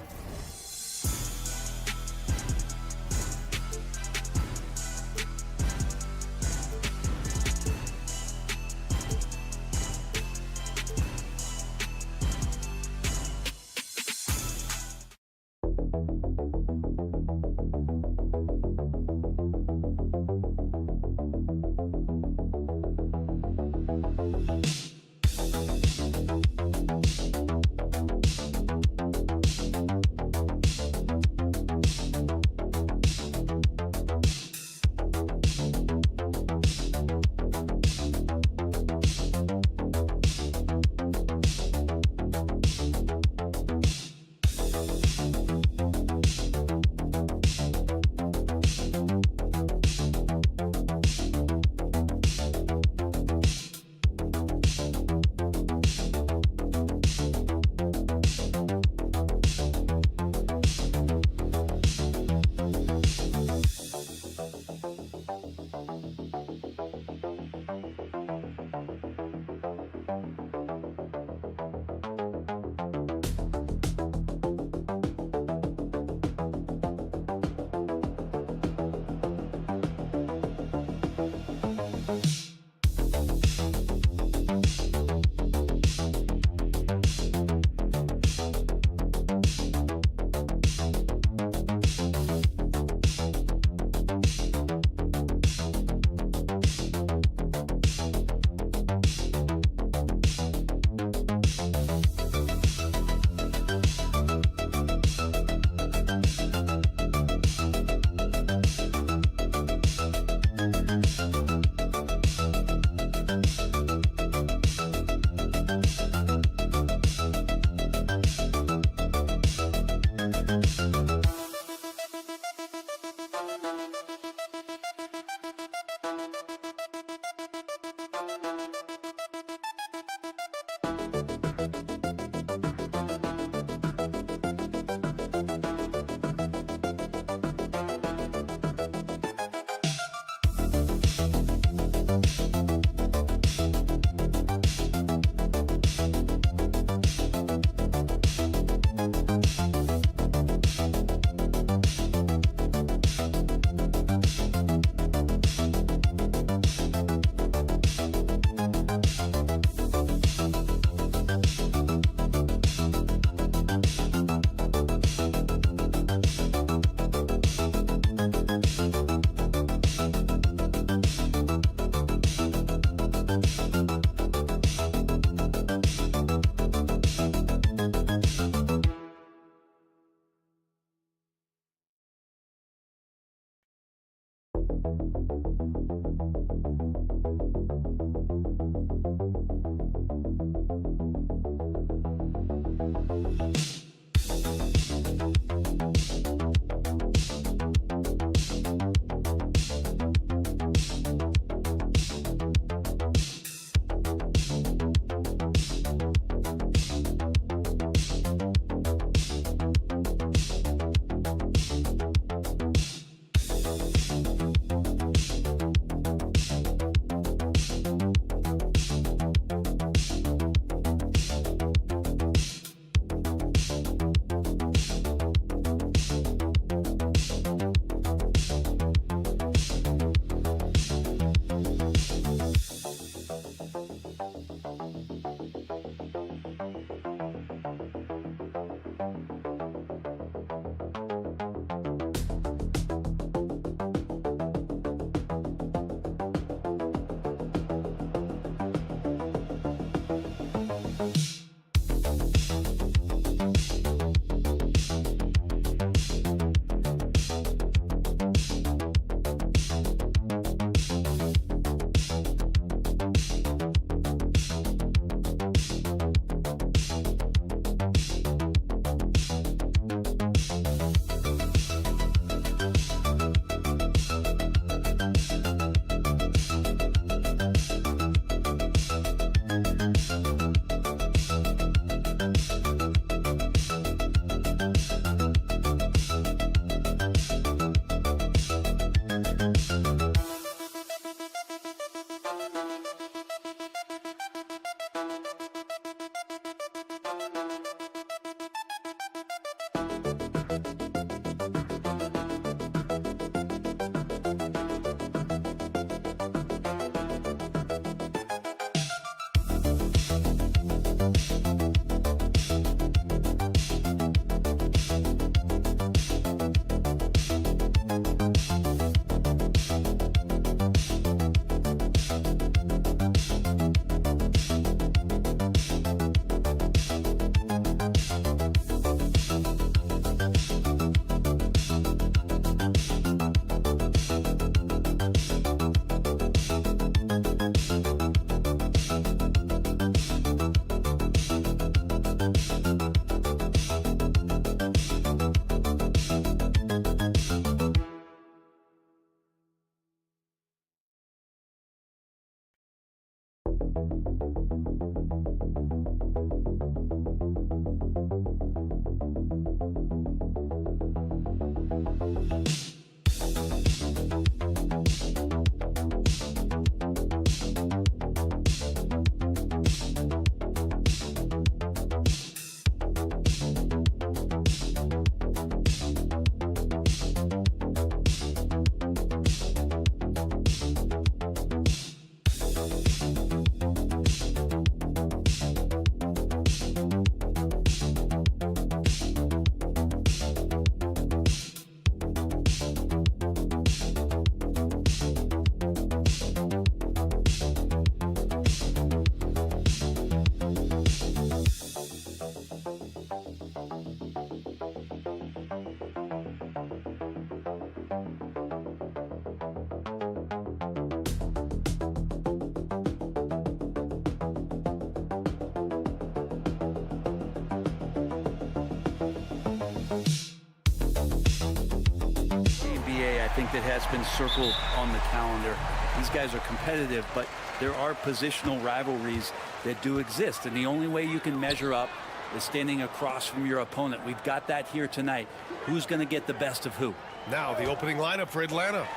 think that has been circled on the calendar. These guys are competitive, but there are positional rivalries that do exist, and the only way you can measure up is standing across from your opponent. We've got that here tonight. Who's going to get the best of who? Now the opening lineup for Atlanta.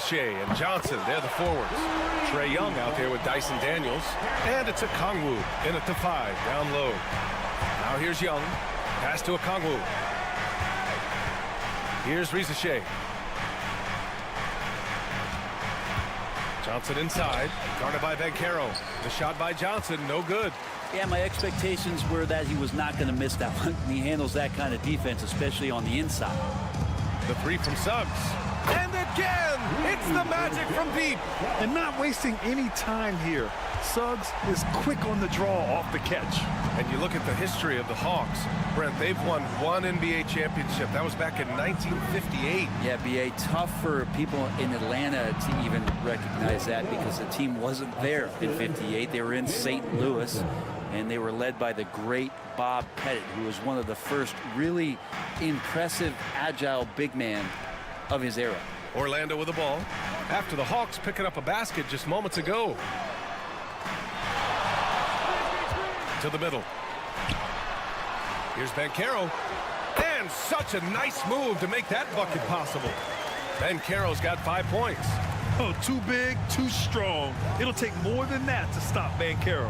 Shea and Johnson, they're the forwards. Trae Young out there with Dyson Daniels. And it's Okongwu in at the 5, down low. Now here's Young. Pass to Okongwu. Here's Shea. Johnson inside. Guarded by Banchero. The shot by Johnson, no good. Yeah, my expectations were that he was not going to miss that one. He handles that kind of defense, especially on the inside. The 3 from Suggs. And again, it's the magic from deep. And not wasting any time here. Suggs is quick on the draw off the catch. And you look at the history of the Hawks, Brent, they've won one NBA championship. That was back in 1958. Yeah, B.A., tough for people in Atlanta to even recognize that because the team wasn't there in 58. They were in St. Louis, and they were led by the great Bob Pettit, who was one of the first really impressive, agile big man of his era. Orlando with the ball after the Hawks picking up a basket just moments ago. To the middle. Here's Banchero. And such a nice move to make that bucket possible. Banchero's got 5 points. Oh, too big, too strong. It'll take more than that to stop Banchero.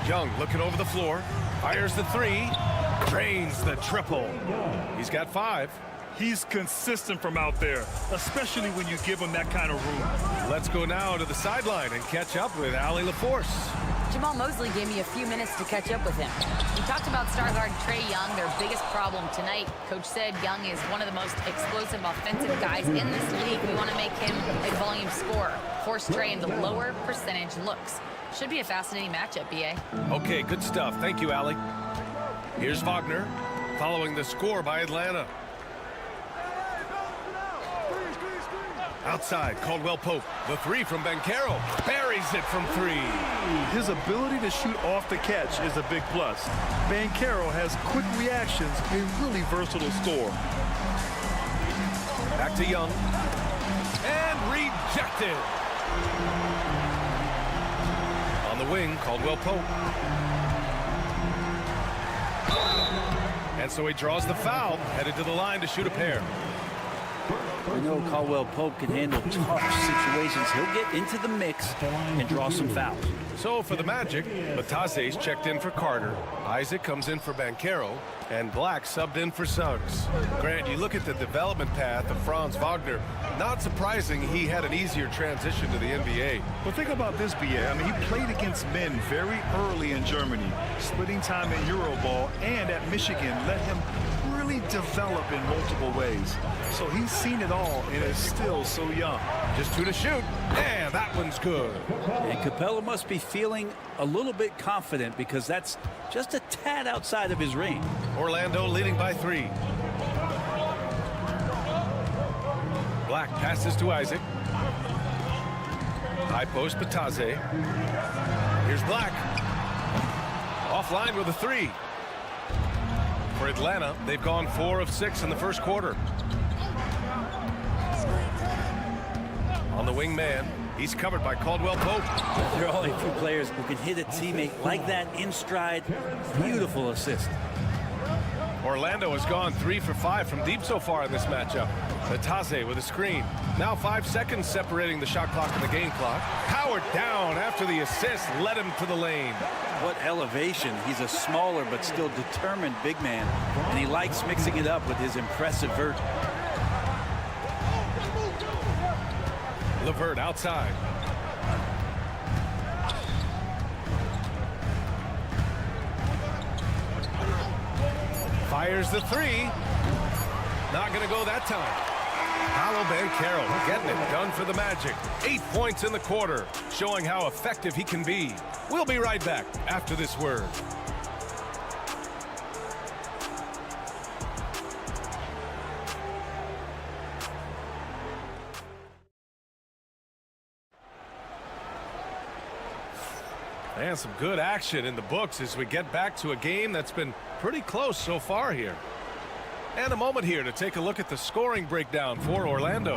Young looking over the floor. Fires the three. Drains the triple. He's got 5. He's consistent from out there, especially when you give him that kind of room. Let's go now to the sideline and catch up with Allie LaForce. Jamal Mosley gave me a few minutes to catch up with him. He talked about star guard Trae Young, their biggest problem tonight. Coach said Young is one of the most explosive offensive guys in this league. We want to make him a volume scorer, force Trae into lower percentage looks. Should be a fascinating matchup, B.A. Okay, good stuff. Thank you, Allie. Here's Wagner following the score by Atlanta. Outside, Caldwell Pope. The three from Banchero. Buries it from 3. His ability to shoot off the catch is a big plus. Banchero has quick reactions, a really versatile scorer. Back to Young. And rejected. On the wing, Caldwell Pope. And so he draws the foul, headed to the line to shoot a pair. We know Caldwell Pope can handle tough situations. He'll get into the mix and draw some fouls. So for the Magic, Batase's checked in for Carter. Isaac comes in for Banchero. And Black subbed in for Suggs. Grant, you look at the development path of Franz Wagner. Not surprising he had an easier transition to the NBA. Well, think about this, B.A. I mean, he played against men very early in Germany, splitting time in Euroball, and at Michigan let him really develop in multiple ways. So he's seen it all and is still so young. Just 2 to shoot. And that one's good. And Capella must be feeling a little bit confident because that's just a tad outside of his range. Orlando leading by 3. Black passes to Isaac. High post, Batase. Here's Black. Offline with a 3. For Atlanta, they've gone 4 of 6 in the first quarter. On the wing man, he's covered by Caldwell Pope. There are only 2 players who can hit a teammate like that in stride. Beautiful assist. Orlando has gone 3 for 5 from deep so far in this matchup. Batase with a screen. Now 5 seconds separating the shot clock and the game clock. Howard down after the assist led him to the lane. What elevation. He's a smaller but still determined big man, and he likes mixing it up with his impressive vert. LeVert outside. Fires the 3. Not going to go that time. Paolo Banchero getting it done for the Magic. 8 points in the quarter, showing how effective he can be. We'll be right back after this word. And some good action in the books as we get back to a game that's been pretty close so far here. And a moment here to take a look at the scoring breakdown for Orlando.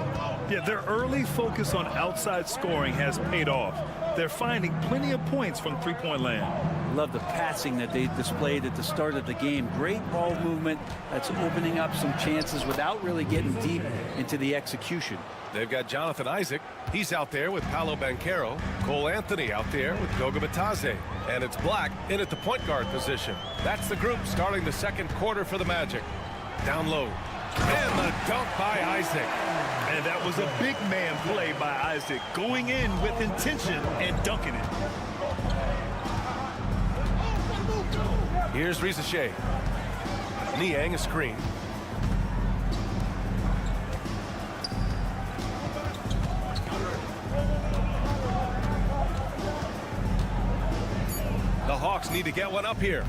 Yeah, their early focus on outside scoring has paid off. They're finding plenty of points from three-point land. Love the passing that they displayed at the start of the game. Great ball movement that's opening up some chances without really getting deep into the execution. They've got Jonathan Isaac. He's out there with Paolo Banchero. Cole Anthony out there with Goga Batase. And it's Black in at the point guard position. That's the group starting the second quarter for the Magic. Down low. And the dunk by Isaac. And that was a big man play by Isaac, going in with intention and dunking it. Here's Risache. Niang a screen. The Hawks need to get one up here.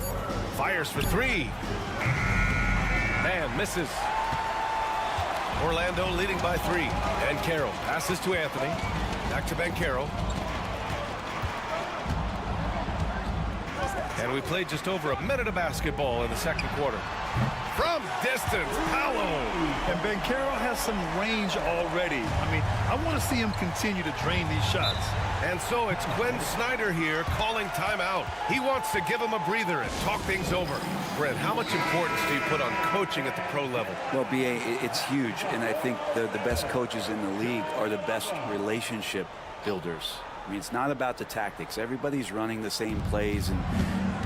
Fires for three. Man misses. Orlando leading by 3. Banchero passes to Anthony. Back to Banchero. And we played just over a minute of basketball in the second quarter. From distance, Paolo. And Banchero has some range already. I mean, I want to see him continue to drain these shots. And so it's Quinn Snyder here calling timeout. He wants to give him a breather and talk things over. Brent, how much importance do you put on coaching at the pro level? Well, B.A., it's huge, and I think the best coaches in the league are the best relationship builders. I mean, it's not about the tactics. Everybody's running the same plays and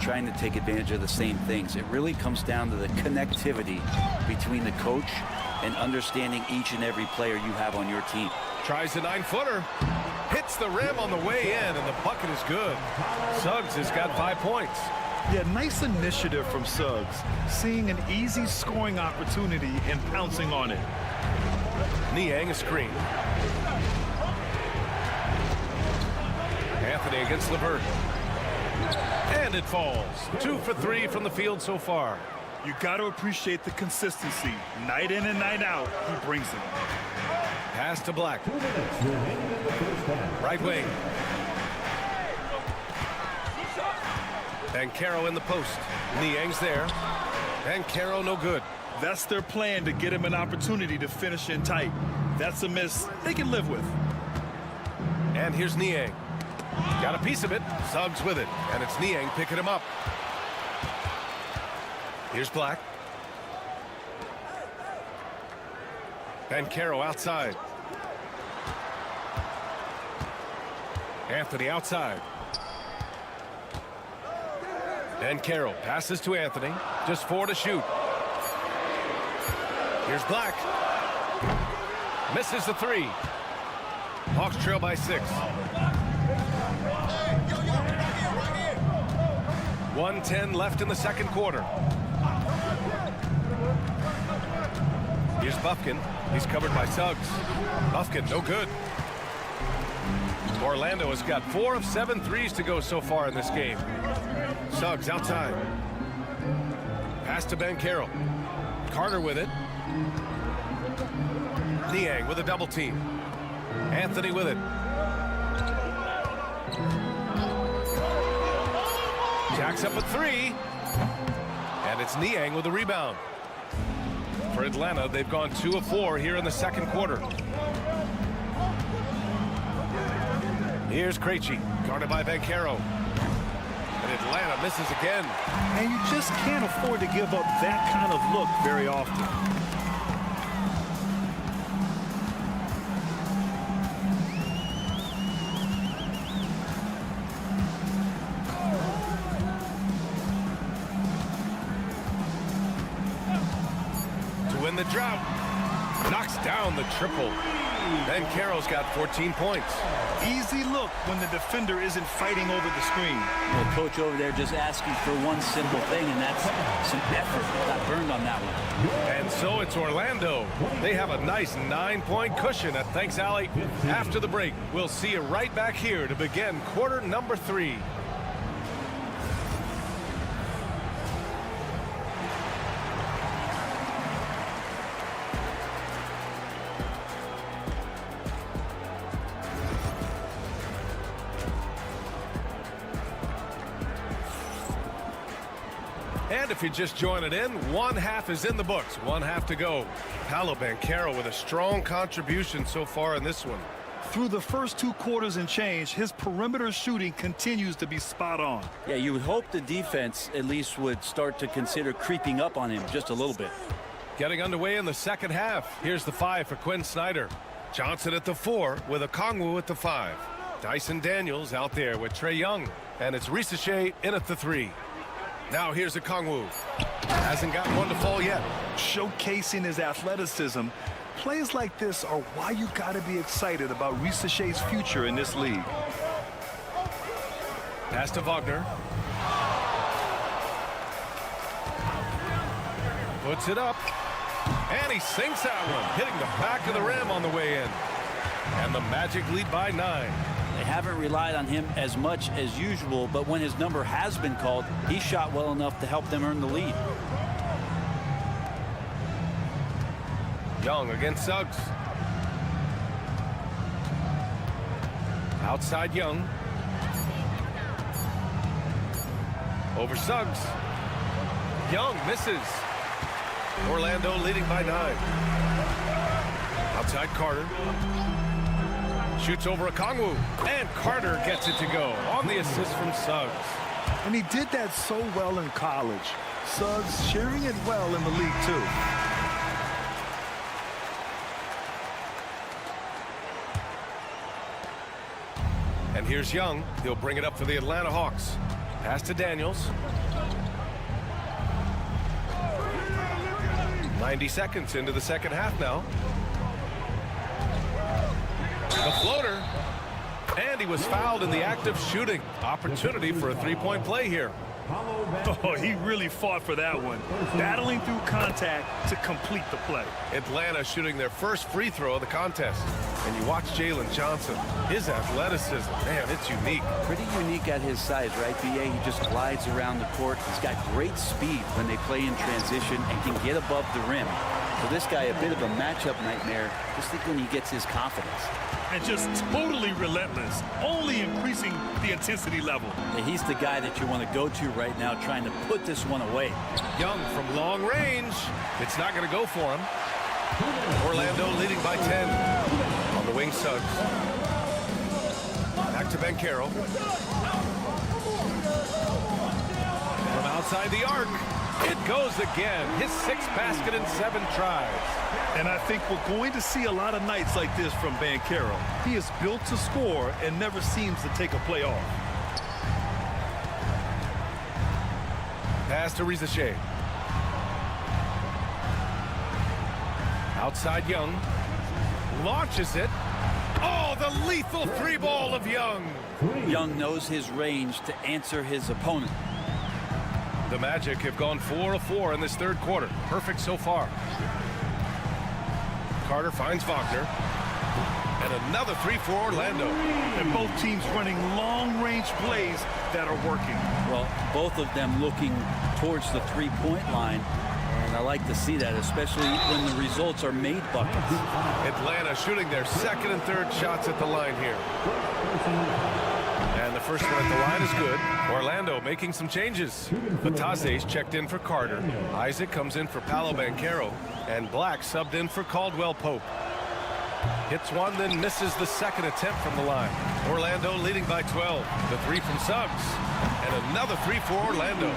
trying to take advantage of the same things. It really comes down to the connectivity between the coach and understanding each and every player you have on your team. Tries a 9-footer. Hits the rim on the way in, and the bucket is good. Suggs has got 5 points. Yeah, nice initiative from Suggs. Seeing an easy scoring opportunity and pouncing on it. Niang a screen. Anthony against LeVert. And it falls. 2 for 3 from the field so far. You got to appreciate the consistency. Night in and night out, he brings it. Pass to Black. Right wing. Banchero in the post. Niang's there. Banchero no good. That's their plan, to get him an opportunity to finish in tight. That's a miss they can live with. And here's Niang. Got a piece of it. Suggs with it. And it's Niang picking him up. Here's Black. Banchero outside. Anthony outside. Banchero passes to Anthony. Just 4 to shoot. Here's Black. Misses the 3. Hawks trail by 6. 1:10 left in the second quarter. Here's Bufkin. He's covered by Suggs. Bufkin, no good. Orlando has got 4 of 7 threes to go so far in this game. Suggs outside. Pass to Banchero. Carter with it. Niang with a double team. Anthony with it. Jacks up a 3. And it's Niang with the rebound. For Atlanta, they've gone 2 of 4 here in the second quarter. Here's Krejci, guarded by Banchero. And Atlanta misses again. And you just can't afford to give up that kind of look very often. To win the drought. Knocks down the triple. Banchero's got 14 points. Easy look when the defender isn't fighting over the screen. Well, coach over there just asking for one simple thing, and that's some effort. Got burned on that one. And so it's Orlando. They have a nice 9-point cushion at Thanks Alley. After the break, we'll see you right back here to begin quarter number 3. And if you're just joining in, 1 half is in the books. 1 half to go. Paolo Banchero with a strong contribution so far in this one. Through the first 2 quarters and change, his perimeter shooting continues to be spot on. Yeah, you would hope the defense at least would start to consider creeping up on him just a little bit. Getting underway in the second half. Here's the 5 for Quinn Snyder. Johnson at the 4 with Okongwu at the 5. Dyson Daniels out there with Trae Young. And it's Risache in at the 3. Now here's Okongwu. Hasn't got one to fall yet. Showcasing his athleticism. Plays like this are why you got to be excited about Risache's future in this league. Pass to Wagner. Puts it up. And he sinks that one, hitting the back of the rim on the way in. And the Magic lead by 9. haven't relied on him as much as usual, but when his number has been called, he shot well enough to help them earn the lead. Young against Suggs. Outside Young. Over Suggs. Young misses. Orlando leading by 9. Outside Carter. Shoots over Okongwu. And Carter gets it to go on the assist from Suggs. And he did that so well in college. Suggs sharing it well in the league, too. And here's Young. He'll bring it up for the Atlanta Hawks. Pass to Daniels. 90 seconds into the second half now. The floater. And he was fouled in the act of shooting. Opportunity for a three-point play here. Oh, he really fought for that one. Battling through contact to complete the play. Atlanta shooting their first free throw of the contest. And you watch Jalen Johnson. His athleticism, man, it's unique. Pretty unique at his size, right, B.A.? He just glides around the court. He's got great speed when they play in transition and can get above the rim. For this guy, a bit of a matchup nightmare. Just think when he gets his confidence. And just totally relentless, only increasing the intensity level. Yeah, he's the guy that you want to go to right now, trying to put this one away. Young from long range. It's not going to go for him. Orlando leading by 10. On the wing, Suggs. Back to Banchero. From outside the arc. It goes again. His 6th basket in 7 tries. And I think we're going to see a lot of nights like this from Banchero. He is built to score and never seems to take a play off. Pass to Rizachet. Outside Young. Launches it. Oh, the lethal 3-ball of Young. Young knows his range to answer his opponent. The Magic have gone 4 of 4 in this third quarter. Perfect so far. Carter finds Wagner. And another 3 for Orlando. And both teams running long-range plays that are working. Well, both of them looking towards the three-point line. And I like to see that, especially when the results are made buckets. Atlanta shooting their second and third shots at the line here. And the first one at the line is good. Orlando making some changes. Batase's checked in for Carter. Isaac comes in for Paolo Banchero. And Black subbed in for Caldwell Pope. Hits one, then misses the second attempt from the line. Orlando leading by 12. The 3 from Suggs. And another 3 for Orlando.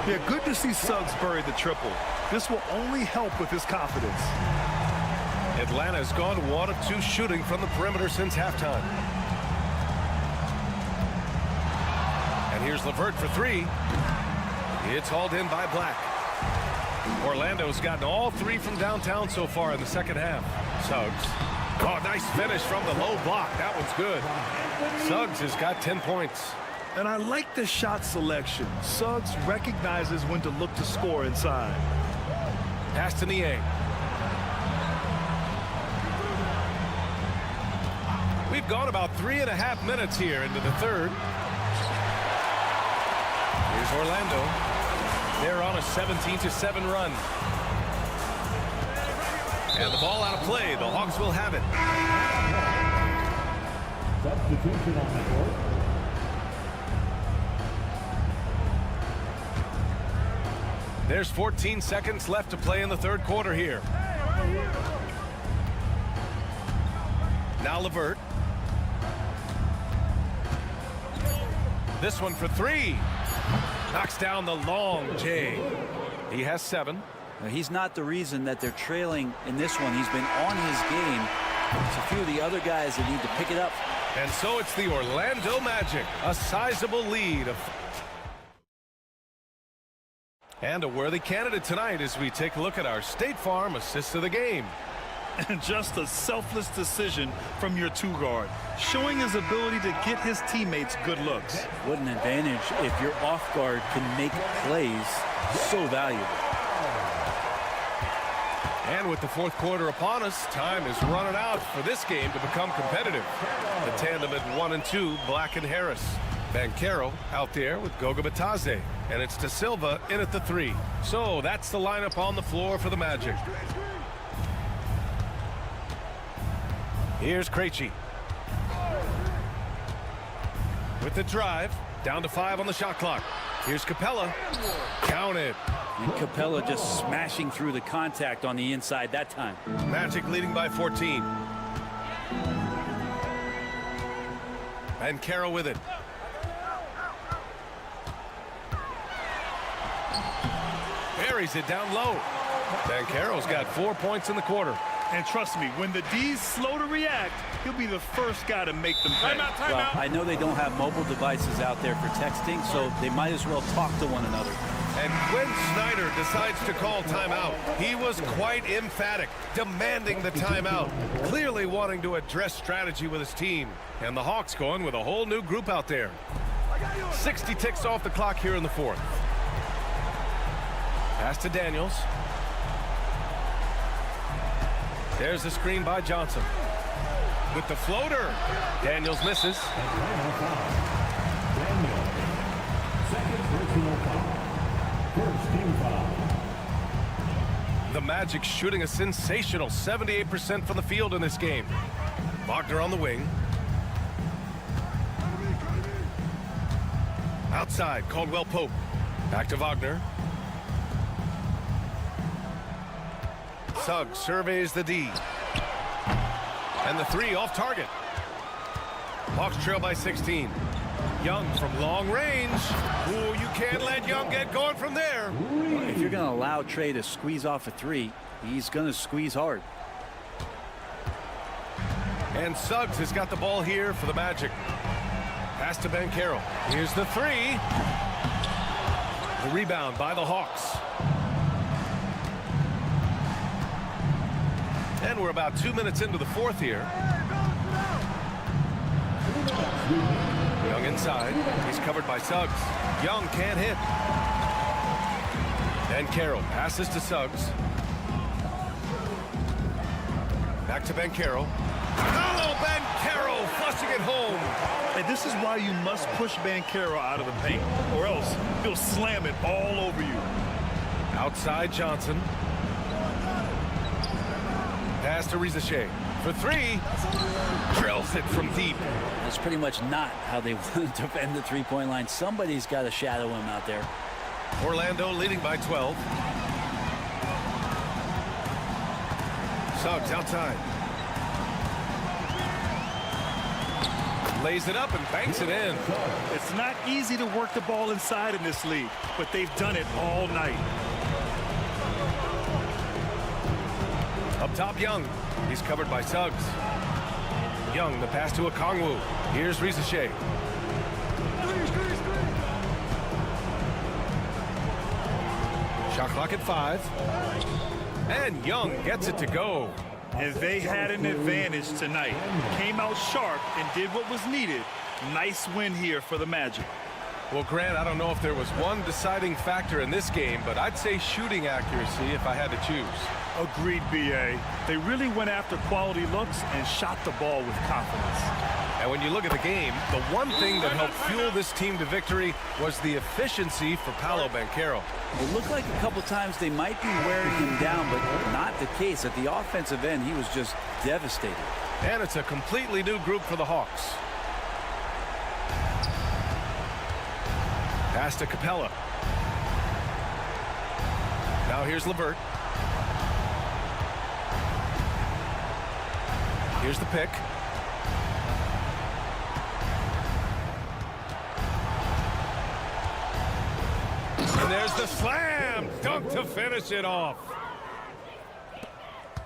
Yeah, good to see Suggs bury the triple. This will only help with his confidence. Atlanta's gone 1 of 2 shooting from the perimeter since halftime. And here's LeVert for 3. It's hauled in by Black. Orlando's gotten all 3 from downtown so far in the second half. Suggs. Oh, nice finish from the low block. That one's good. Suggs has got 10 points. And I like the shot selection. Suggs recognizes when to look to score inside. Pass to Niang. We've gone about 3.5 minutes here into the third. Here's Orlando. They're on a 17-7 run. And the ball out of play. The Hawks will have it. Substitution on the court. There's 14 seconds left to play in the third quarter here. Now LeVert. This one for 3. Knocks down the long J. He has 7. Now, he's not the reason that they're trailing in this one. He's been on his game. It's a few of the other guys that need to pick it up. And so it's the Orlando Magic. A sizable lead. And a worthy candidate tonight as we take a look at our State Farm assist of the game. And just a selfless decision from your 2-guard, showing his ability to get his teammates good looks. What an advantage if your off guard can make plays so valuable. And with the fourth quarter upon us, time is running out for this game to become competitive. The tandem at 1 and 2, Black and Harris. Banchero out there with Goga Bitadze. And it's De Silva in at the 3. So that's the lineup on the floor for the Magic. Here's Krejci. With the drive, down to 5 on the shot clock. Here's Capella. Counted. And Capella just smashing through the contact on the inside that time. Magic leading by 14. Banchero with it. Buries it down low. Banchero's got 4 points in the quarter. And trust me, when the D's slow to react, he'll be the first guy to make them pay. Well, I know they don't have mobile devices out there for texting, so they might as well talk to one another. And when Snyder decides to call timeout, he was quite emphatic, demanding the timeout, clearly wanting to address strategy with his team. And the Hawks going with a whole new group out there. 60 ticks off the clock here in the fourth. Pass to Daniels. There's the screen by Johnson. With the floater. Daniels misses. Second personal foul. First team foul. The Magic shooting a sensational 78% from the field in this game. Wagner on the wing. Outside, Caldwell Pope. Back to Wagner. Suggs surveys the D. And the 3 off target. Hawks trail by 16. Young from long range. Ooh, you can't let Young get going from there. If you're going to allow Trey to squeeze off a 3, he's going to squeeze hard. And Suggs has got the ball here for the Magic. Pass to Banchero. Here's the 3. The rebound by the Hawks. And we're about 2 minutes into the fourth here. Young inside. He's covered by Suggs. Young can't hit. Banchero passes to Suggs. Back to Banchero. Oh, Banchero flushing it home. And this is why you must push Banchero out of the paint, or else he'll slam it all over you. Outside Johnson. Pass to Rizachet for 3. Drills it from deep. That's pretty much not how they want to defend the three-point line. Somebody's got to shadow him out there. Orlando leading by 12. Suggs outside. Lays it up and banks it in. It's not easy to work the ball inside in this league, but they've done it all night. Up top, Young. He's covered by Suggs. Young, the pass to Okongwu. Here's Rizachet. Shot clock at 5. And Young gets it to go. And they had an advantage tonight. Came out sharp and did what was needed. Nice win here for the Magic. Well, Grant, I don't know if there was one deciding factor in this game, but I'd say shooting accuracy if I had to choose. Agreed, B.A. They really went after quality looks and shot the ball with confidence. And when you look at the game, the one thing that helped fuel this team to victory was the efficiency for Paolo Banchero. It looked like a couple times they might be wearing him down, but not the case. At the offensive end, he was just devastated. And it's a completely new group for the Hawks. Pass to Capella. Now here's LeVert. Here's the pick. And there's the slam dunk to finish it off.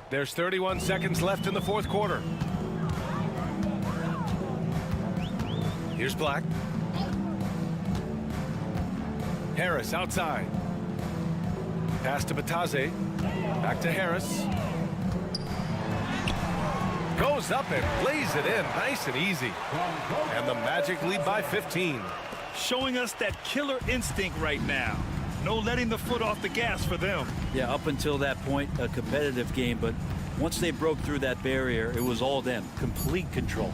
There's 31 seconds left in the fourth quarter. Here's Black. Harris outside. Pass to Bitadze. Back to Harris. Goes up and lays it in nice and easy. And the Magic lead by 15. Showing us that killer instinct right now. No letting the foot off the gas for them. Yeah, up until that point, a competitive game, but once they broke through that barrier, it was all them. Complete control.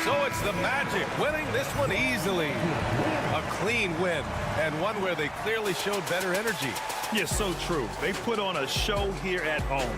So it's the Magic winning this one easily. A clean win, and one where they clearly showed better energy. Yes, so true. They put on a show here at home.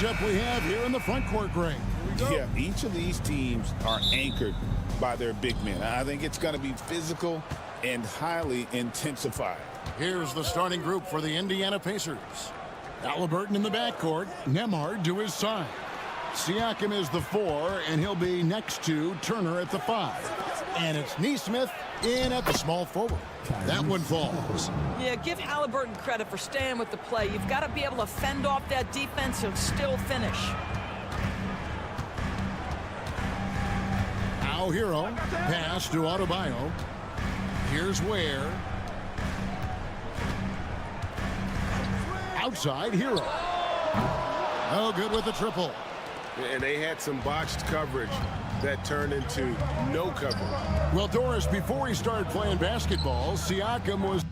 matchup we have here in the front court, Greg. Yeah, each of these teams are anchored by their big men. I think it's going to be physical and highly intensified. Here's the starting group for the Indiana Pacers. Halliburton in the backcourt, Nembhard to his side. Siakam is the 4, and he'll be next to Turner at the 5. And it's Nesmith in at the small forward. That one falls. Yeah, give Halliburton credit for staying with the play. You've got to be able to fend off that defense and still finish. Now Hero, pass to Adebayo. Here's Ware. Outside Hero. Oh, good with the triple. And they had some botched coverage that turned into no coverage. Well, Doris, before he started playing basketball, Siakam was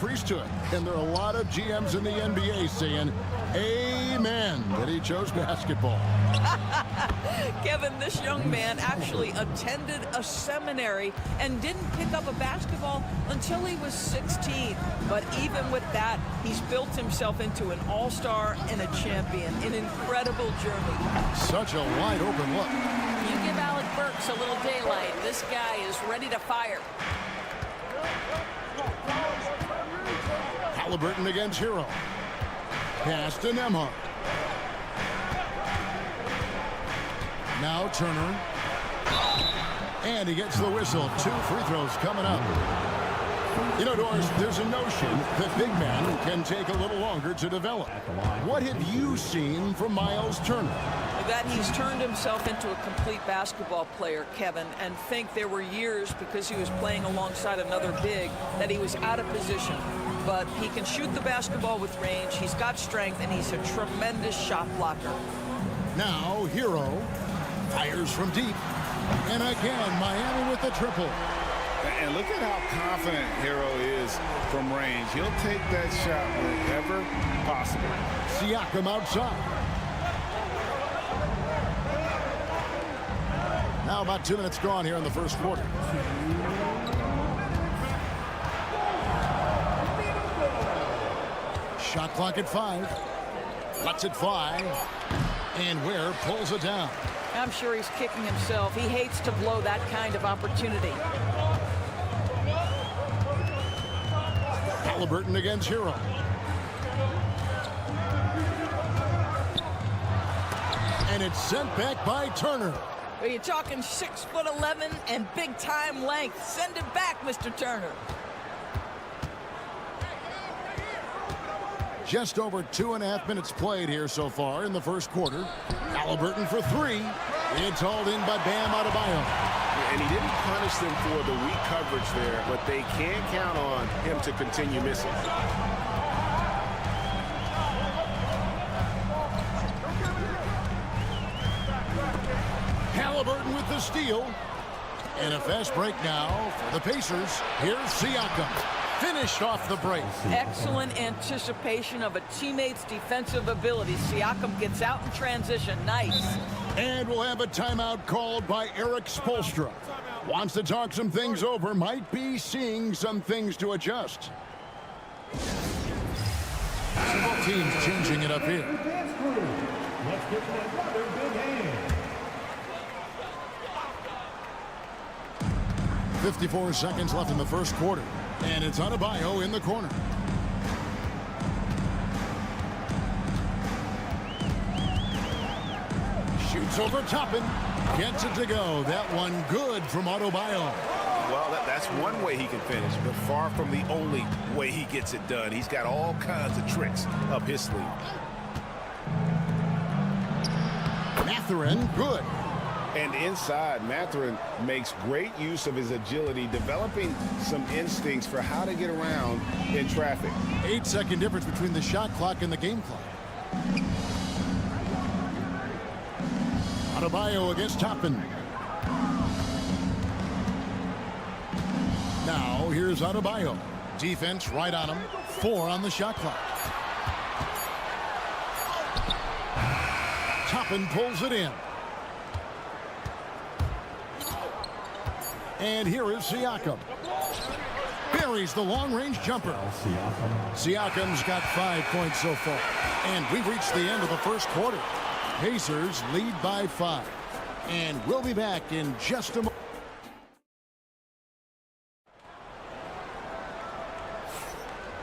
priesthood. And there are a lot of GMs in the NBA saying, amen, that he chose basketball. Kevin, this young man actually attended a seminary and didn't pick up a basketball until he was 16. But even with that, he's built himself into an all-star and a champion. An incredible journey. Such a wide-open look. You give Alec Burks a little daylight. This guy is ready to fire. Halliburton against Hero. Pass to Nembhard. Now Turner. And he gets the whistle. 2 free throws coming up. You know, Doris, there's a notion that big men can take a little longer to develop. What have you seen from Miles Turner? That he's turned himself into a complete basketball player, Kevin, and think there were years because he was playing alongside another big that he was out of position. But he can shoot the basketball with range, he's got strength, and he's a tremendous shot blocker. Now Hero fires from deep. And again, Miami with the triple. And look at how confident Hero is from range. He'll take that shot wherever possible. Siakam outside. Now about 2 minutes gone here in the first quarter. Shot clock at 5. Lets it fly. And Ware pulls it down. I'm sure he's kicking himself. He hates to blow that kind of opportunity. Halliburton against Hero. And it's sent back by Turner. Are you talking 6'11" and big time length? Send it back, Mr. Turner. Just over 2.5 minutes played here so far in the first quarter. Halliburton for 3. It's hauled in by Bam Adebayo. And he didn't punish them for the weak coverage there, but they can't count on him to continue missing. Halliburton with the steal. And a fast break now for the Pacers. Here's Siakam. Finished off the break. Excellent anticipation of a teammate's defensive ability. Siakam gets out in transition. Nice. And we'll have a timeout called by Eric Spoelstra. Wants to talk some things over. Might be seeing some things to adjust. Both teams changing it up here. Let's get another big hand. 54 seconds left in the first quarter. And it's Adebayo in the corner. Shoots over Toppin. Gets it to go. That one good from Adebayo. Well, that's one way he can finish, but far from the only way he gets it done. He's got all kinds of tricks up his sleeve. Mathurin, good. And inside, Mathurin makes great use of his agility, developing some instincts for how to get around in traffic. 8-second difference between the shot clock and the game clock. Adebayo against Toppin. Now, here's Adebayo. Defense right on him. 4 on the shot clock. Toppin pulls it in. And here is Siakam. Buries the long-range jumper. Siakam's got 5 points so far. And we've reached the end of the first quarter. Pacers lead by 5. And we'll be back in just a moment.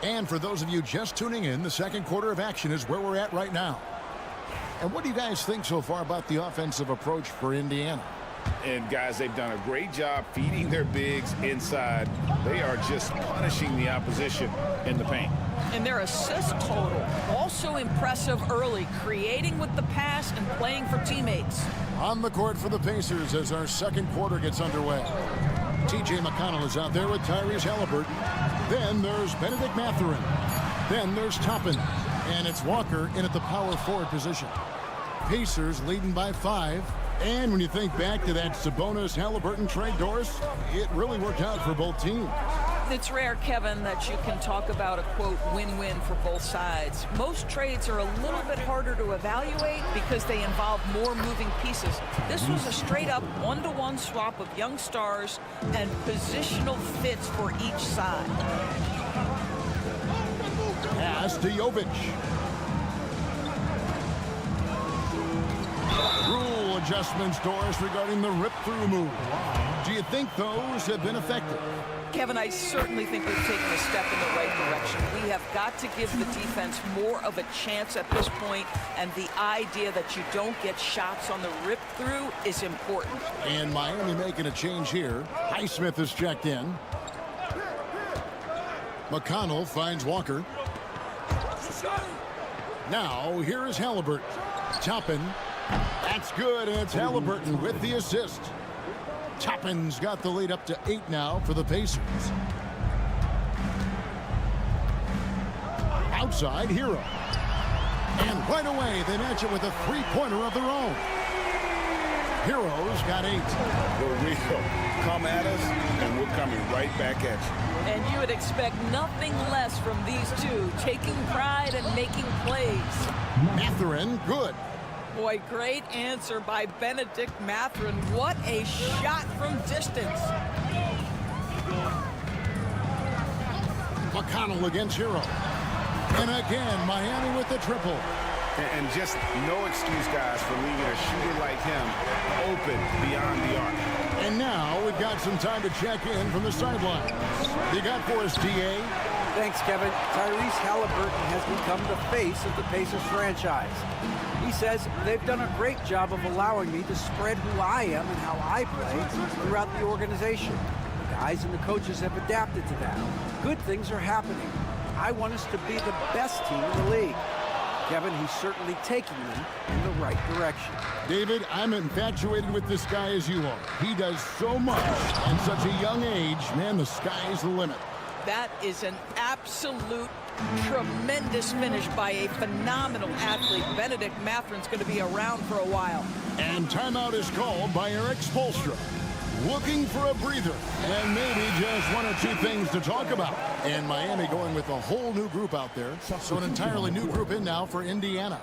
And for those of you just tuning in, the second quarter of action is where we're at right now. And what do you guys think so far about the offensive approach for Indiana? And guys, they've done a great job feeding their bigs inside. They are just punishing the opposition in the paint. And their assist total also impressive early, creating with the pass and playing for teammates. On the court for the Pacers as our second quarter gets underway. T.J. McConnell is out there with Tyrese Halliburton. Then there's Benedict Mathurin. Then there's Toppin. And it's Walker in at the power forward position. Pacers leading by 5. And when you think back to that Sabonis-Halliburton trade, Doris, it really worked out for both teams. It's rare, Kevin, that you can talk about a, quote, win-win for both sides. Most trades are a little bit harder to evaluate because they involve more moving pieces. This was a straight-up one-to-one swap of young stars and positional fits for each side. Pass to Jovic. Rule adjustments, Doris, regarding the rip-through move. Do you think those have been effective? Kevin, I certainly think we've taken a step in the right direction. We have got to give the defense more of a chance at this point, and the idea that you don't get shots on the rip-through is important. And Miami making a change here. Highsmith is checked in. McConnell finds Walker. Now, here is Halliburton. Toppin. That's good, and it's Halliburton with the assist. Toppin's got the lead up to 8 now for the Pacers. Outside, Hero. And right away, they match it with a three-pointer of their own. Hero's got 8. The real. Come at us, and we're coming right back at you. And you would expect nothing less from these two, taking pride and making plays. Mathurin, good. Boy, great answer by Benedict Mathurin. What a shot from distance. McConnell against Hero. And again, Miami with the triple. And just no excuse, guys, for leaving a shooter like him open beyond the arc. And now we've got some time to check in from the sidelines. You got for us, DA? Thanks, Kevin. Tyrese Halliburton has become the face of the Pacers franchise. He says they've done a great job of allowing me to spread who I am and how I play throughout the organization. The guys and the coaches have adapted to that. Good things are happening. I want us to be the best team in the league. Kevin, he's certainly taking them in the right direction. David, I'm infatuated with this guy as you are. He does so much at such a young age. Man, the sky's the limit. That is an absolute tremendous finish by a phenomenal athlete. Benedict Mathurin's going to be around for a while. And timeout is called by Eric Spoelstra. Looking for a breather and maybe just one or two things to talk about. And Miami going with a whole new group out there. So an entirely new group in now for Indiana.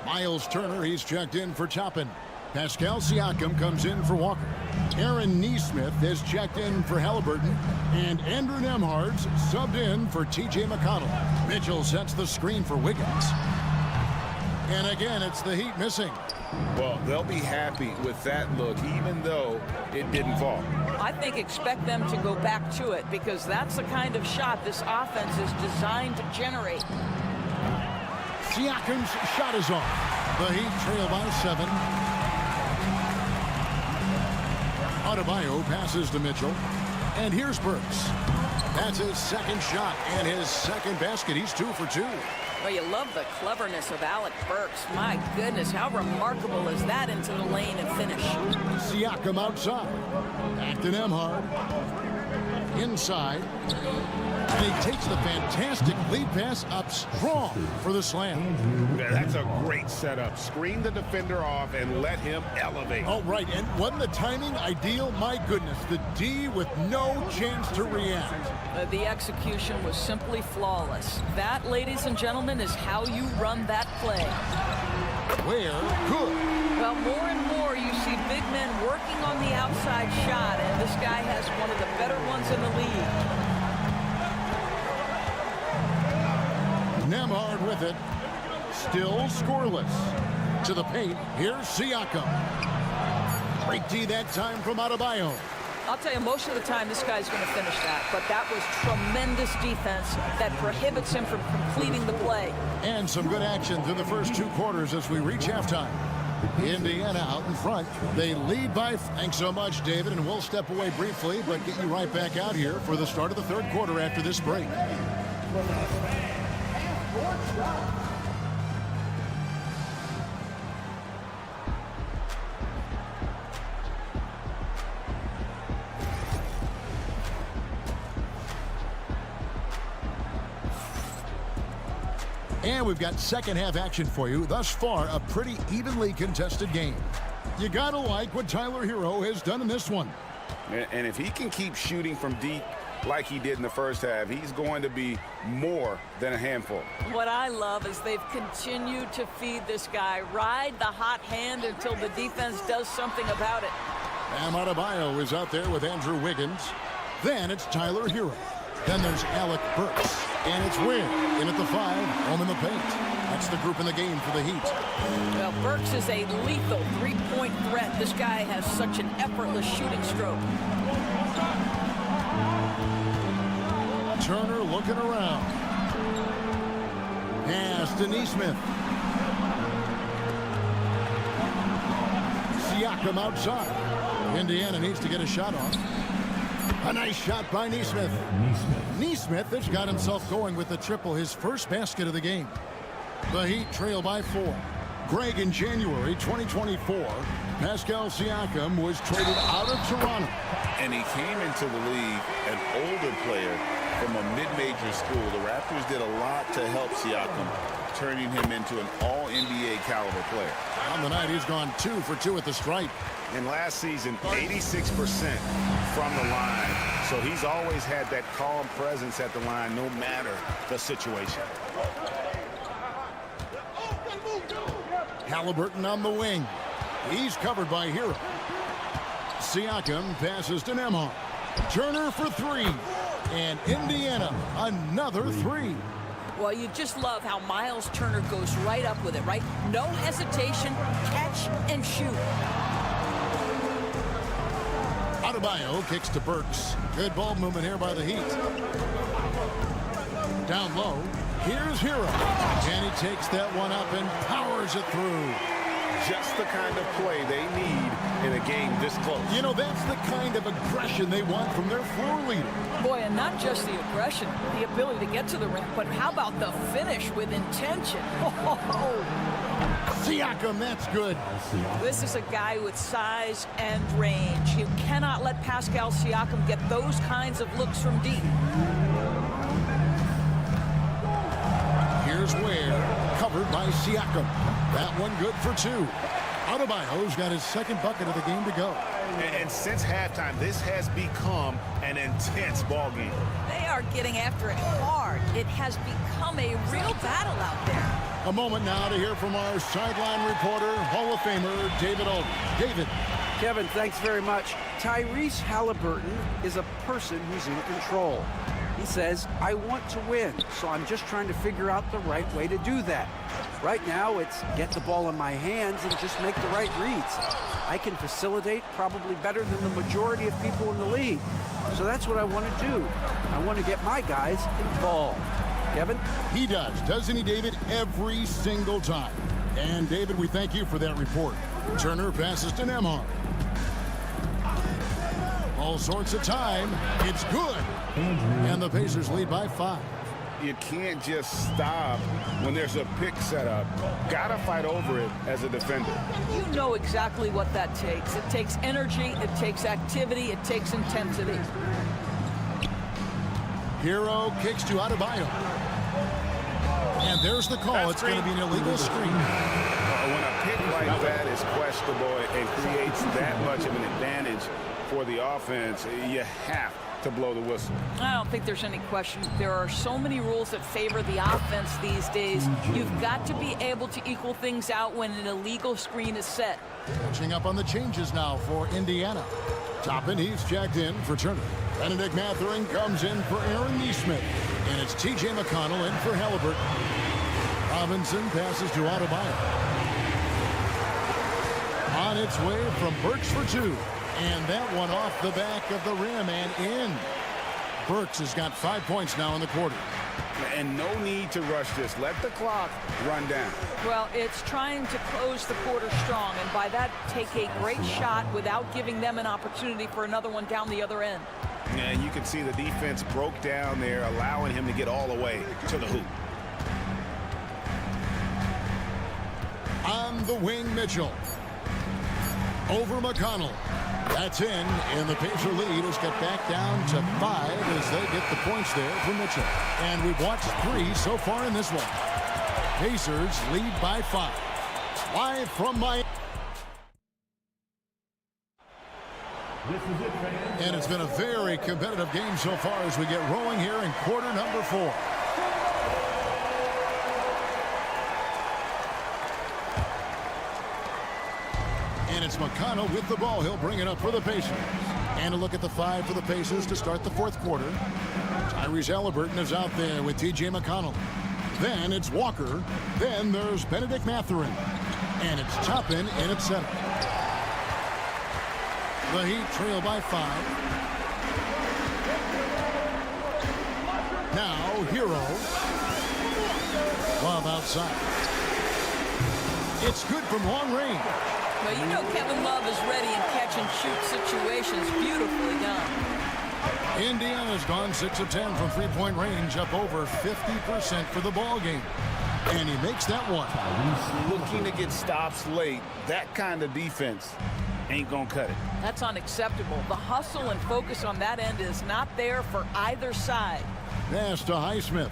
Miles Turner, he's checked in for Toppin. Pascal Siakam comes in for Walker. Aaron Nesmith has checked in for Halliburton. And Andrew Nembhard's subbed in for T.J. McConnell. Mitchell sets the screen for Wiggins. And again, it's the Heat missing. Well, they'll be happy with that look, even though it didn't fall. I think expect them to go back to it because that's the kind of shot this offense is designed to generate. Siakam's shot is off. The Heat trail by 7. Adebayo passes to Mitchell. And here's Burks. That's his second shot and his second basket. He's 2 for 2. Well, you love the cleverness of Alec Burks. My goodness, how remarkable is that into the lane and finish? Siakam outside. Back to Nembhard. Inside. And he takes the fantastic lead pass up strong for the slam. Yeah, that's a great setup. Screen the defender off and let him elevate. Oh, right. And wasn't the timing ideal? My goodness. The D with no chance to react. The execution was simply flawless. That, ladies and gentlemen, is how you run that play. Where? Good. Well, more and more you see big men working on the outside shot, and this guy has one of the better ones in the league. Nembhard with it. Still scoreless. To the paint. Here's Siakam. Great D that time from Adebayo. I'll tell you, most of the time this guy's going to finish that, but that was tremendous defense that prohibits him from completing the play. And some good action through the first 2 quarters as we reach halftime. Indiana out in front. They lead by... Thanks so much, David, and we'll step away briefly, but get you right back out here for the start of the 3rd quarter after this break. And we've got second half action for you. Thus far, a pretty evenly contested game. You gotta like what Tyler Hero has done in this one. And if he can keep shooting from deep like he did in the first half, he's going to be more than a handful. What I love is they've continued to feed this guy. Ride the hot hand until the defense does something about it. Bam Adebayo is out there with Andrew Wiggins. Then it's Tyler Hero. Then there's Alec Burks. And it's Wynn in at the 5, home in the paint. That's the group in the game for the Heat. Well, Burks is a lethal three-point threat. This guy has such an effortless shooting stroke. Turner looking around. Pass to Neesmith. Siakam outside. Indiana needs to get a shot off. A nice shot by Neesmith. Neesmith has got himself going with the triple, his first basket of the game. The Heat trail by 4. Greg, in January 2024, Pascal Siakam was traded out of Toronto. And he came into the league an older player from a mid-major school. The Raptors did a lot to help Siakam, turning him into an all-NBA caliber player. On the night, he's gone 2 for 2 at the stripe. And last season, 86% from the line. So he's always had that calm presence at the line, no matter the situation. Halliburton on the wing. He's covered by Hero. Siakam passes to Nembhard. Turner for 3. And Indiana, another 3. Well, you just love how Miles Turner goes right up with it, right? No hesitation, catch and shoot. Adebayo kicks to Burks. Good ball movement here by the Heat. Down low. Here's Hero. And he takes that one up and powers it through. Just the kind of play they need in a game this close. You know, that's the kind of aggression they want from their floor leader. Boy, and not just the aggression, the ability to get to the rim, but how about the finish with intention? Siakam, that's good. This is a guy with size and range. You cannot let Pascal Siakam get those kinds of looks from deep. Here's Ware, covered by Siakam. That one good for 2. Adebayo's got his second bucket of the game to go. And since halftime, this has become an intense ball game. They are getting after it hard. It has become a real battle out there. A moment now to hear from our sideline reporter, Hall of Famer David Aldridge. David. Kevin, thanks very much. Tyrese Halliburton is a person who's in control. He says, I want to win, so I'm just trying to figure out the right way to do that. Right now, it's get the ball in my hands and just make the right reads. I can facilitate probably better than the majority of people in the league. So that's what I want to do. I want to get my guys involved. Kevin? He does, doesn't he, David? Every single time. And, David, we thank you for that report. Turner passes to Nembhard. All sorts of time. It's good. And the Pacers lead by 5. You can't just stop when there's a pick set up. Gotta fight over it as a defender. You know exactly what that takes. It takes energy, it takes activity, it takes intensity. Hero kicks to Adebayo. And there's the call. It's going to be an illegal screen. When a pick like that is questionable and creates that much of an advantage for the offense, you have to blow the whistle. I don't think there's any question. There are so many rules that favor the offense these days. You've got to be able to equal things out when an illegal screen is set. Catching up on the changes now for Indiana. Toppin, he's checked in for Turner. Benedict Mathurin comes in for Aaron Neesmith. And it's T.J. McConnell in for Halliburton. Robinson passes to Adebayo. On its way from Burks for 2. And that one off the back of the rim and in. Burks has got 5 points now in the quarter. And no need to rush this. Let the clock run down. Well, it's trying to close the quarter strong, and by that, take a great shot without giving them an opportunity for another one down the other end. And you can see the defense broke down there, allowing him to get all the way to the hoop. On the wing, Mitchell. Over McConnell. That's in, and the Pacer lead has got back down to 5 as they get the points there for Mitchell. And we've watched 3 so far in this one. Pacers lead by 5. Live from Miami. And it's been a very competitive game so far as we get rolling here in quarter number 4. And it's McConnell with the ball. He'll bring it up for the Pacers. And a look at the 5 for the Pacers to start the 4th quarter. Tyrese Halliburton is out there with T.J. McConnell. Then it's Walker. Then there's Benedict Mathurin. And it's Toppin in at center. The Heat trail by 5. Now Hero. Love outside. It's good from long range. Well, you know Kevin Love is ready in catch-and-shoot situations. Beautifully done. Indiana's gone 6 of 10 from three-point range, up over 50% for the ball game. And he makes that one. Looking to get stops late. That kind of defense ain't gonna cut it. That's unacceptable. The hustle and focus on that end is not there for either side. Pass to Highsmith.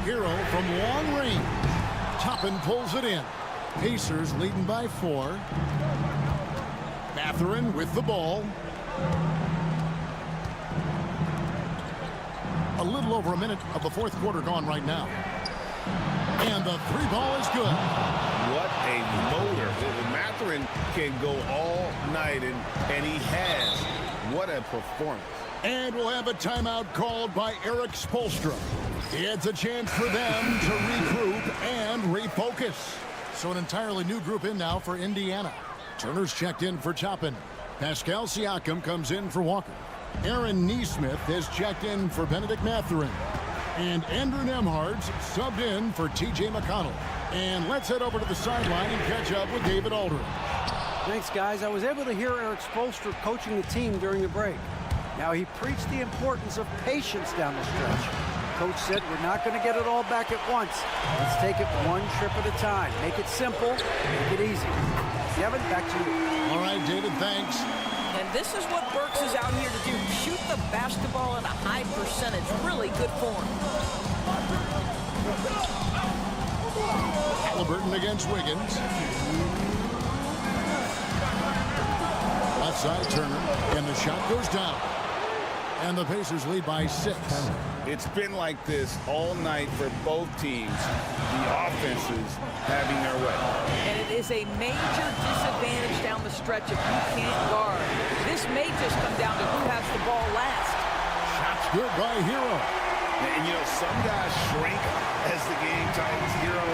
Hero from long range. Toppin pulls it in. Pacers leading by 4. Mathurin with the ball. A little over a minute of the 4th quarter gone right now. And the 3 ball is good. What a motor. Mathurin can go all night, and he has. What a performance. And we'll have a timeout called by Eric Spoelstra. It's a chance for them to regroup and refocus. So an entirely new group in now for Indiana. Turner's checked in for Toppin. Pascal Siakam comes in for Walker. Aaron Nesmith has checked in for Benedict Mathurin. And Andrew Nembhard's subbed in for T.J. McConnell. And let's head over to the sideline and catch up with David Aldridge. Thanks, guys. I was able to hear Eric Spoelstra coaching the team during the break. Now, he preached the importance of patience down the stretch. Coach said we're not going to get it all back at once. Let's take it one trip at a time. Make it simple, make it easy. Kevin, back to you. All right, David, thanks. And this is what Burks is out here to do. Shoot the basketball at a high percentage. Really good form. Halliburton against Wiggins. Left side, Turner. And the shot goes down. And the Pacers lead by 6. It's been like this all night for both teams. The offenses having their way. And it is a major disadvantage down the stretch if you can't guard. This may just come down to who has the ball last. Shots good by Hero. And you know, some guys shrink as the game tightens. Hero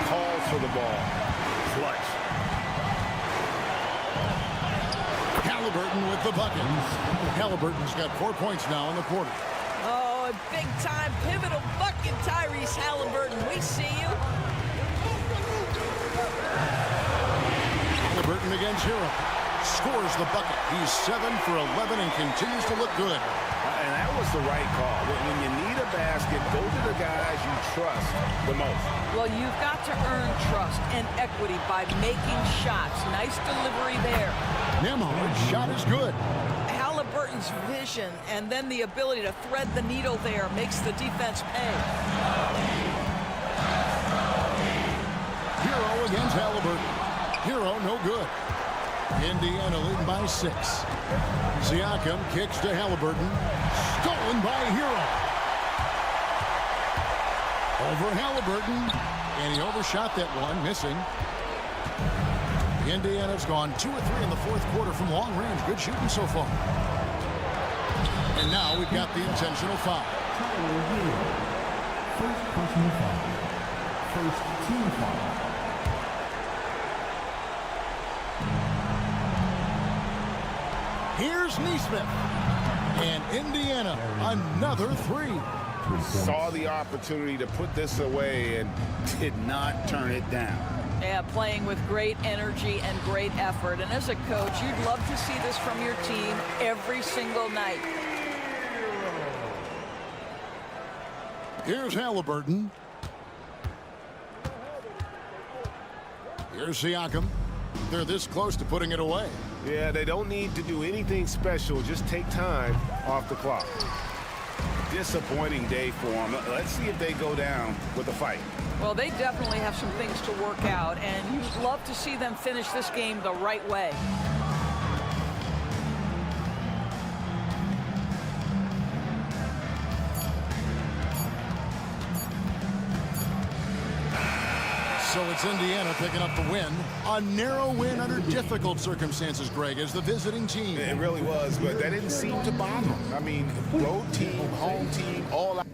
calls for the ball. Clutch. Halliburton with the bucket. Halliburton's got 4 points now in the quarter. Oh, a big-time pivotal bucket, Tyrese Halliburton. We see you. Halliburton against Hero. Scores the bucket. He's 7 for 11 and continues to look good. And that was the right call. When you need a basket, go to the guys you trust the most. Well, you've got to earn trust and equity by making shots. Nice delivery there. Nembhard's shot is good. Halliburton's vision and then the ability to thread the needle there makes the defense pay. Hero against Halliburton. Hero no good. Indiana leading by 6. Siakam kicks to Halliburton. Stolen by Hero. Over Halliburton. And he overshot that one, missing. Indiana's gone 2 or 3 in the 4th quarter from long range. Good shooting so far. And now we've got the intentional foul. First personal foul. First team foul. Here's Nesmith. And Indiana, another 3. Saw the opportunity to put this away and did not turn it down. Yeah, playing with great energy and great effort. And as a coach, you'd love to see this from your team every single night. Here's Halliburton. Here's Siakam. They're this close to putting it away. Yeah, they don't need to do anything special. Just take time off the clock. disappointing day for them. Let's see if they go down with a fight. Well, they definitely have some things to work out, and you'd love to see them finish this game the right way. So it's Indiana picking up the win. A narrow win under difficult circumstances, Greg, as the visiting team. It really was, but that didn't seem to bother them. I mean, road team, home team, all out.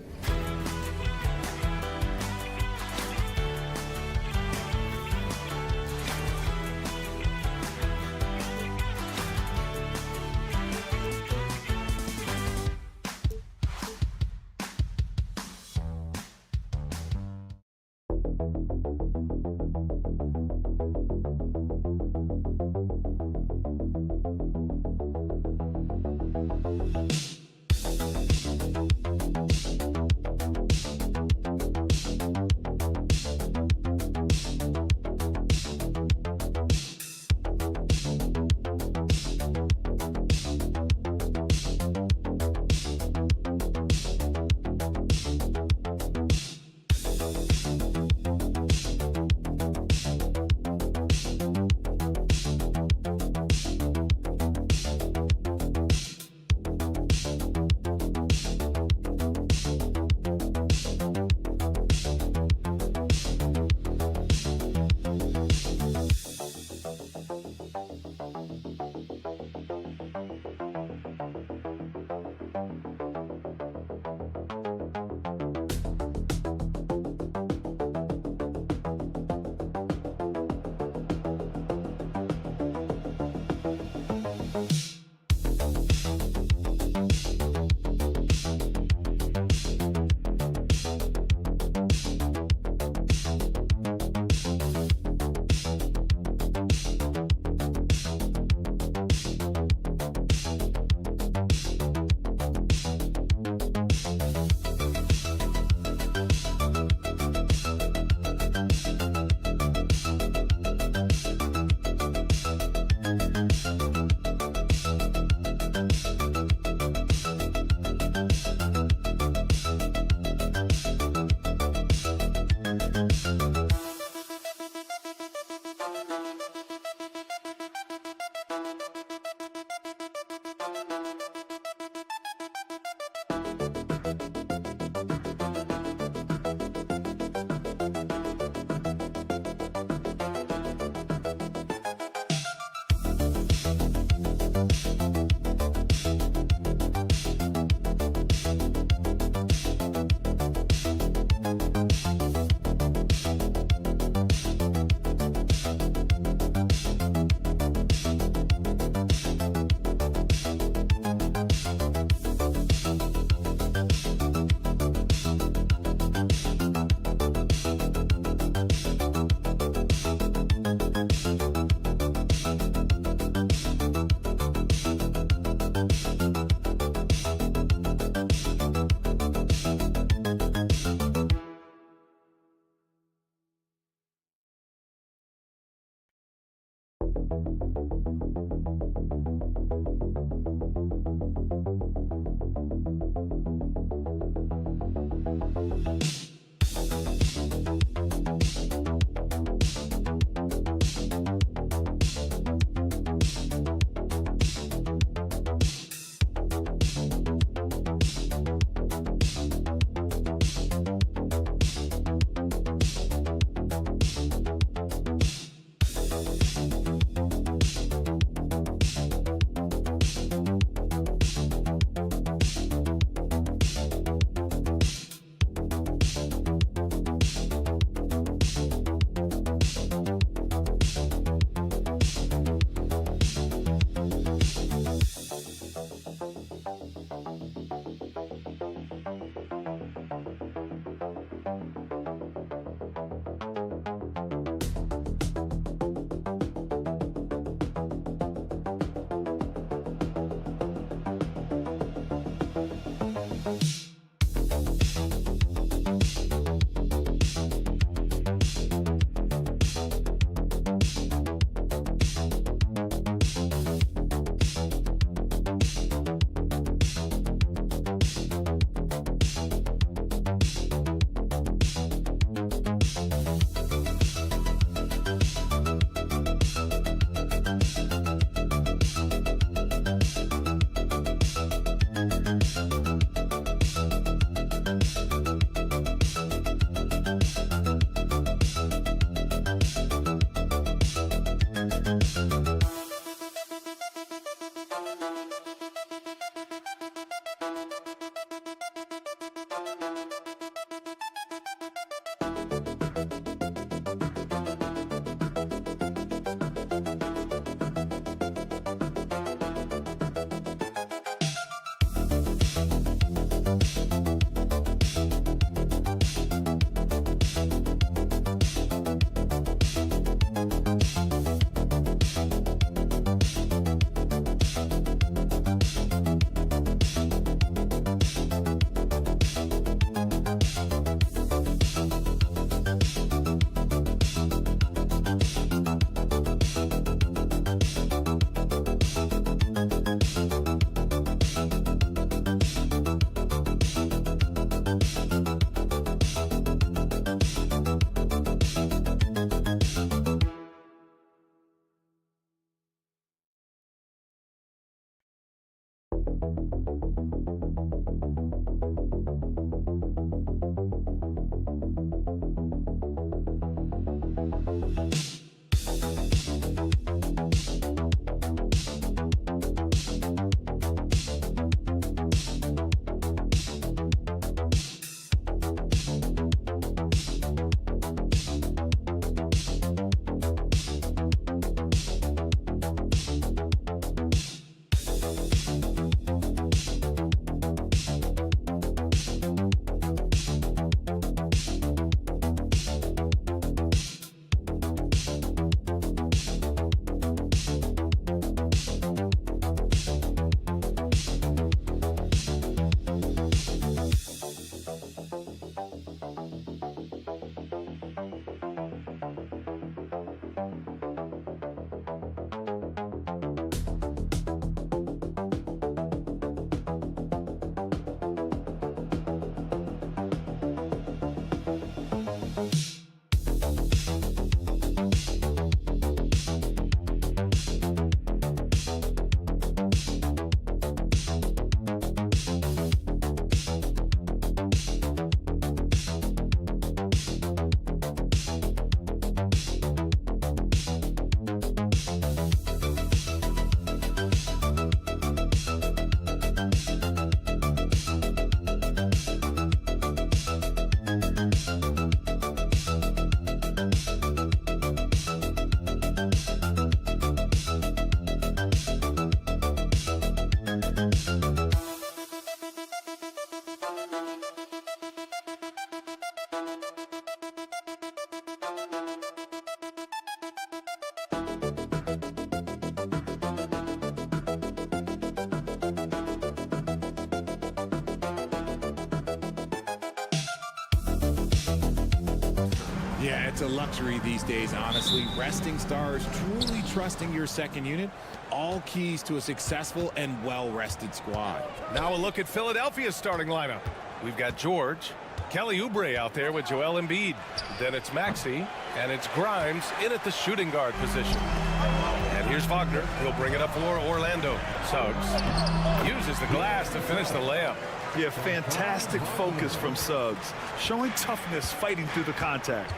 Yeah, it's a luxury these days, honestly. Resting stars, truly trusting your second unit, all keys to a successful and well-rested squad. Now a look at Philadelphia's starting lineup. We've got George, Kelly Oubre out there with Joel Embiid. Then it's Maxey, and it's Grimes in at the shooting guard position. And here's Wagner. He'll bring it up for Orlando. Suggs uses the glass to finish the layup. Yeah, fantastic focus from Suggs, showing toughness fighting through the contact.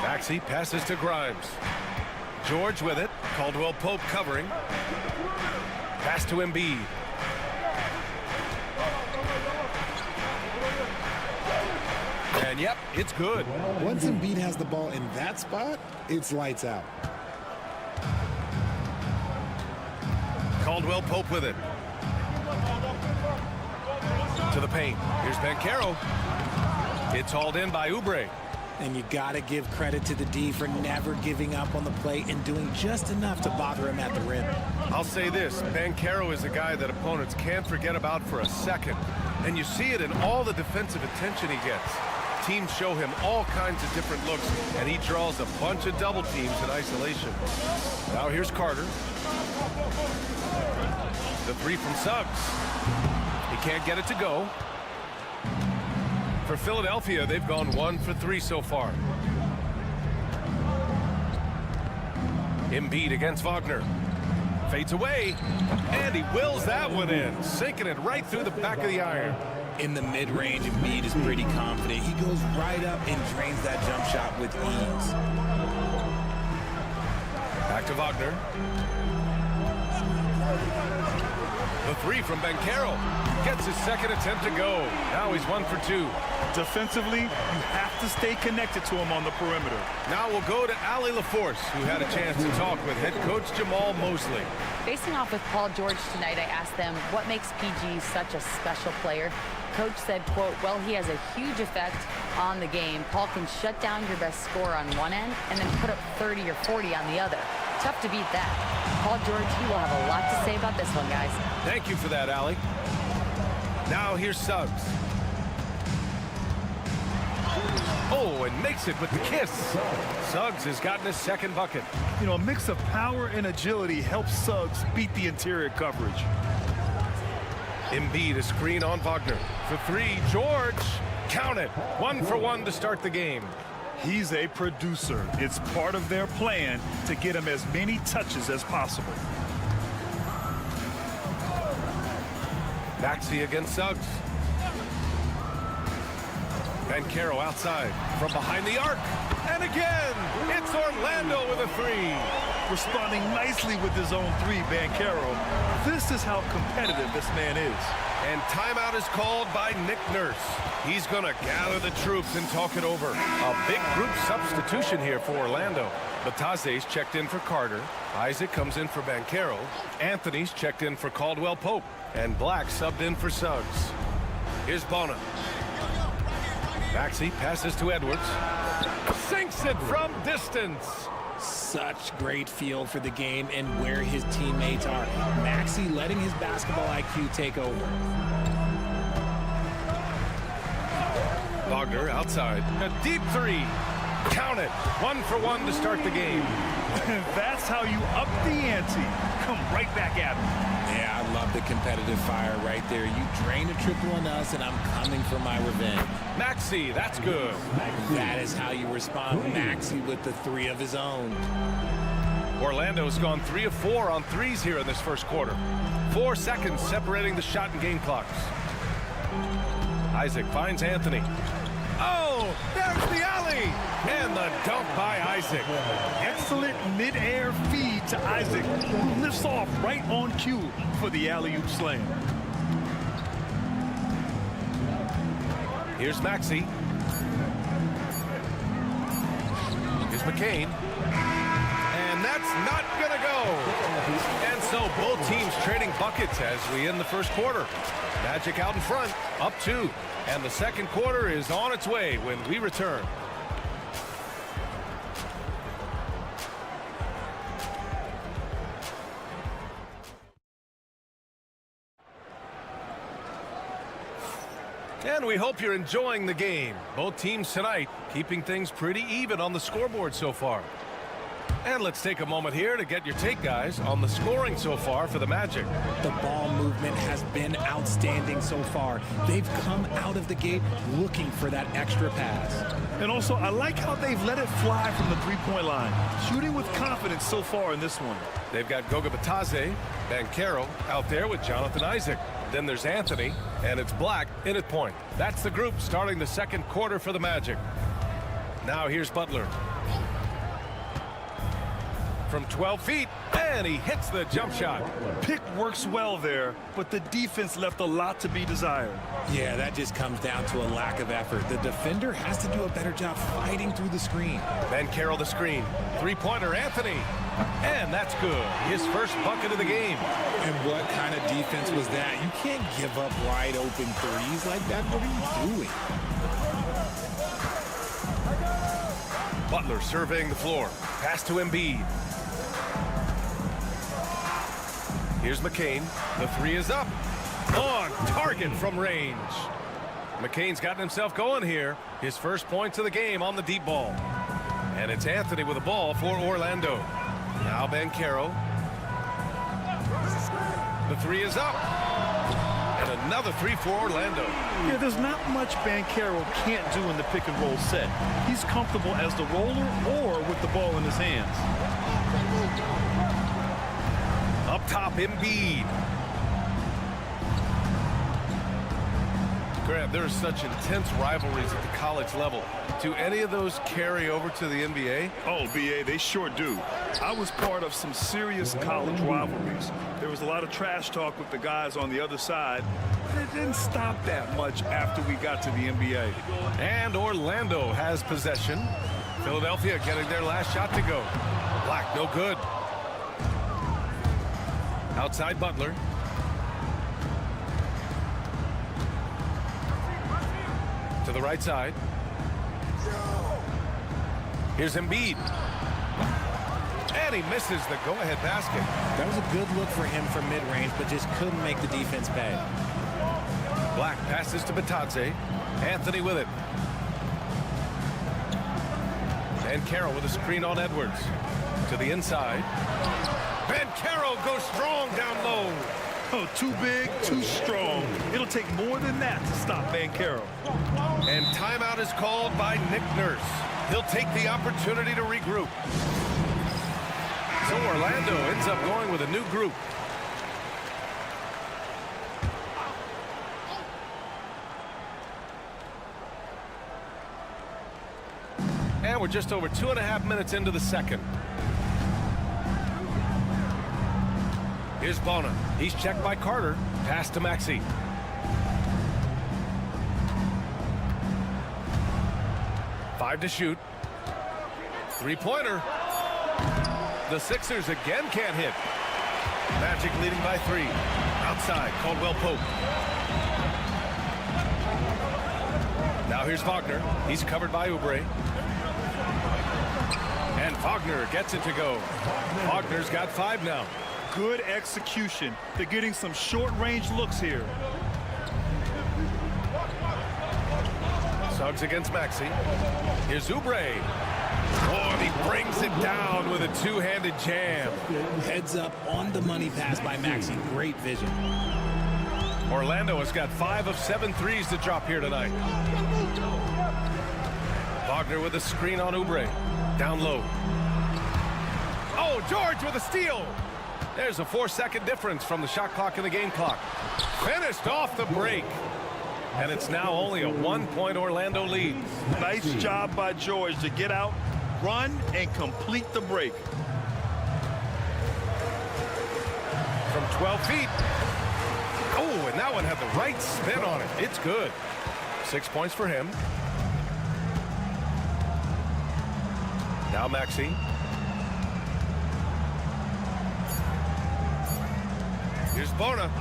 Maxey passes to Grimes. George with it. Caldwell Pope covering. Pass to Embiid. And yep, it's good. Once Embiid has the ball in that spot, it's lights out. Caldwell Pope with it. To the paint. Here's Banchero. It's hauled in by Oubre. And you got to give credit to the D for never giving up on the play and doing just enough to bother him at the rim. I'll say this, Banchero is a guy that opponents can't forget about for a second. And you see it in all the defensive attention he gets. Teams show him all kinds of different looks, and he draws a bunch of double teams in isolation. Now here's Carter. The three from Suggs. He can't get it to go. For Philadelphia, they've gone 1 for 3 so far. Embiid against Wagner. Fades away, and he wills that one in, sinking it right through the back of the iron. In the mid-range, Embiid is pretty confident. He goes right up and drains that jump shot with ease. Back to Wagner. The three from Banchero. Gets his second attempt to go. Now he's 1 for 2. Defensively, you have to stay connected to him on the perimeter. Now we'll go to Allie LaForce, who had a chance to talk with head coach Jamal Mosley. Facing off with Paul George tonight, I asked them what makes PG such a special player. Coach said, quote, well, he has a huge effect on the game. Paul can shut down your best scorer on one end and then put up 30 or 40 on the other. Tough to beat that. Paul George, he will have a lot to say about this one, guys. Thank you for that, Allie. Now here's Suggs. Oh, and makes it with the kiss. Suggs has gotten his second bucket. You know, a mix of power and agility helps Suggs beat the interior coverage. Embiid a screen on Wagner. For 3, George. Count it. 1 for 1 to start the game. He's a producer. It's part of their plan to get him as many touches as possible. Maxey against Suggs. Banchero outside from behind the arc. And again, it's Orlando with a 3. Responding nicely with his own 3, Banchero. This is how competitive this man is. And timeout is called by Nick Nurse. He's going to gather the troops and talk it over. A big group substitution here for Orlando. Batase's checked in for Carter. Isaac comes in for Banchero. Anthony's checked in for Caldwell Pope. And Black subbed in for Suggs. Here's Bona. Maxey passes to Edwards. Sinks it from distance. Such great feel for the game and where his teammates are. Maxey letting his basketball IQ take over. Wagner outside. A deep 3. Count it. 1 for 1 to start the game. That's how you up the ante. Come right back at him. Yeah, I love the competitive fire right there. You drain a triple on us, and I'm coming for my revenge. Maxey, that's good. That is how you respond. Maxey with the 3 of his own. Orlando's gone 3 of 4 on 3s here in this first quarter. 4 seconds separating the shot and game clocks. Isaac finds Anthony. Oh, there's the alley! And the dunk by Isaac. Excellent mid-air feed to Isaac, who lifts off right on cue for the alley-oop slam. Here's Maxey. Here's McCain. And that's not gonna go. And so both teams trading buckets as we end the first quarter. Magic out in front, up 2. And the second quarter is on its way when we return. And we hope you're enjoying the game. Both teams tonight keeping things pretty even on the scoreboard so far. And let's take a moment here to get your take, guys, on the scoring so far for the Magic. The ball movement has been outstanding so far. They've come out of the gate looking for that extra pass. And also, I like how they've let it fly from the three-point line. Shooting with confidence so far in this one. They've got Goga Bitadze, Banchero out there with Jonathan Isaac. Then there's Anthony, and it's Black in at point. That's the group starting the second quarter for the Magic. Now here's Butler. From 12 feet, and he hits the jump shot. Pick works well there, but the defense left a lot to be desired. Yeah, that just comes down to a lack of effort. The defender has to do a better job fighting through the screen. Banchero the screen. Three-pointer, Anthony. And that's good. His first bucket of the game. And what kind of defense was that? You can't give up wide open threes like that. What are you doing? Butler surveying the floor. Pass to Embiid. Here's McCain. The three is up. On target from range. McCain's gotten himself going here. His first points of the game on the deep ball. And it's Anthony with the ball for Orlando. Now Banchero. The three is up. And another three for Orlando. Yeah, there's not much Banchero can't do in the pick and roll set. He's comfortable as the roller or with the ball in his hands. Up top, Embiid. Grant, there are such intense rivalries at the college level. Do any of those carry over to the NBA? Oh, BA, they sure do. I was part of some serious college rivalries. There was a lot of trash talk with the guys on the other side, but it didn't stop that much after we got to the NBA. And Orlando has possession. Philadelphia getting their last shot to go. Black, no good. Outside Butler. To the right side. Here's Embiid. And he misses the go-ahead basket. That was a good look for him from mid-range, but just couldn't make the defense pay. Black passes to Bitadze. Anthony with it. Banchero with a screen on Edwards. To the inside. Banchero goes strong down low. Oh, too big, too strong. It'll take more than that to stop Banchero. And timeout is called by Nick Nurse. He'll take the opportunity to regroup. So Orlando ends up going with a new group. And we're just over 2.5 minutes into the second. Here's Bona. He's checked by Carter. Pass to Maxey. Five to shoot. Three-pointer. The Sixers again can't hit. Magic leading by 3. Outside, Caldwell Pope. Now here's Wagner. He's covered by Oubre. And Wagner gets it to go. Wagner's got 5 now. Good execution. They're getting some short-range looks here. Suggs against Maxey. Here's Oubre. Oh, and he brings it down with a two-handed jam. Heads up on the money pass by Maxey. Great vision. Orlando has got 5 of 7 threes to drop here tonight. Wagner with a screen on Oubre. Down low. Oh, George with a steal. There's a 4-second difference from the shot clock and the game clock. Finished off the break. And it's now only a 1-point Orlando lead. Nice job by George to get out, run, and complete the break. From 12 feet. Oh, and that one had the right spin on it. It's good. 6 points for him. Now Maxey. Here's Bona.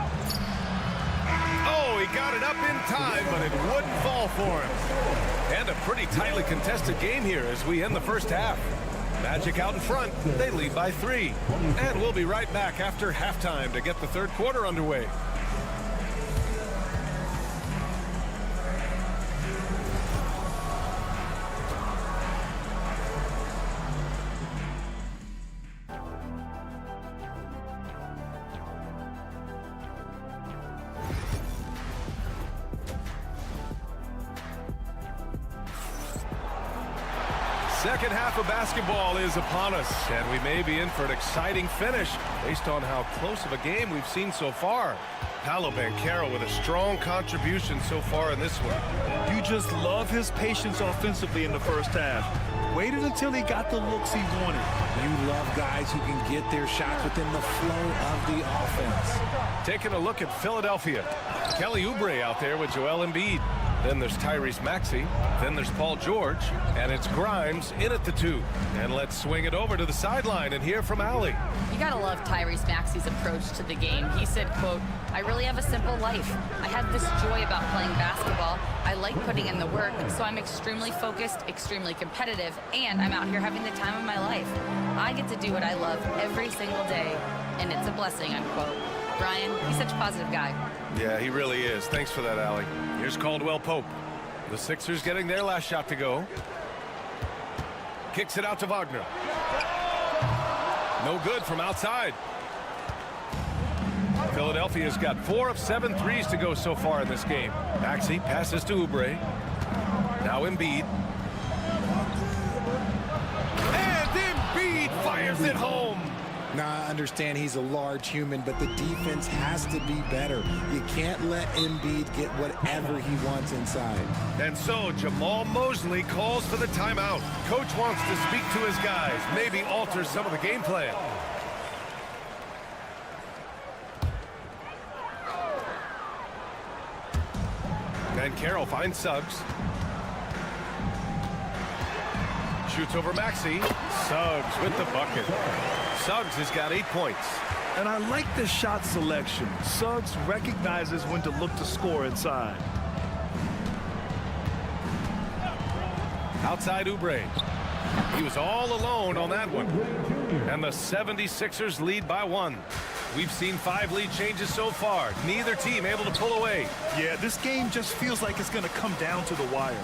Oh, he got it up in time, but it wouldn't fall for him. And a pretty tightly contested game here as we end the first half. Magic out in front. They lead by 3. And we'll be right back after halftime to get the third quarter underway. Second half of basketball is upon us, and we may be in for an exciting finish based on how close of a game we've seen so far. Paolo Banchero with a strong contribution so far in this one. You just love his patience offensively in the first half. Waited until he got the looks he wanted. You love guys who can get their shots within the flow of the offense. Taking a look at Philadelphia. Kelly Oubre out there with Joel Embiid. Then there's Tyrese Maxey. Then there's Paul George. And it's Grimes in at the 2. And let's swing it over to the sideline and hear from Allie. You gotta love Tyrese Maxey's approach to the game. He said, quote, "I really have a simple life. I have this joy about playing basketball. I like putting in the work, so I'm extremely focused, extremely competitive, and I'm out here having the time of my life. I get to do what I love every single day, and it's a blessing," unquote. Brian, he's such a positive guy. Yeah, he really is. Thanks for that, Allie. Here's Caldwell Pope. The Sixers getting their last shot to go. Kicks it out to Wagner. No good from outside. Philadelphia's got 4 of 7 threes to go so far in this game. Maxey passes to Oubre. Now Embiid. And Embiid fires it home. Now, I understand he's a large human, but the defense has to be better. You can't let Embiid get whatever he wants inside. And so Jamal Mosley calls for the timeout. Coach wants to speak to his guys, maybe alter some of the game plan. Banchero finds Suggs. Shoots over Maxey. Suggs with the bucket. Suggs has got 8 points. And I like the shot selection. Suggs recognizes when to look to score inside. Outside Oubre. He was all alone on that one. And the 76ers lead by 1. We've seen 5 lead changes so far. Neither team able to pull away. Yeah, this game just feels like it's going to come down to the wire.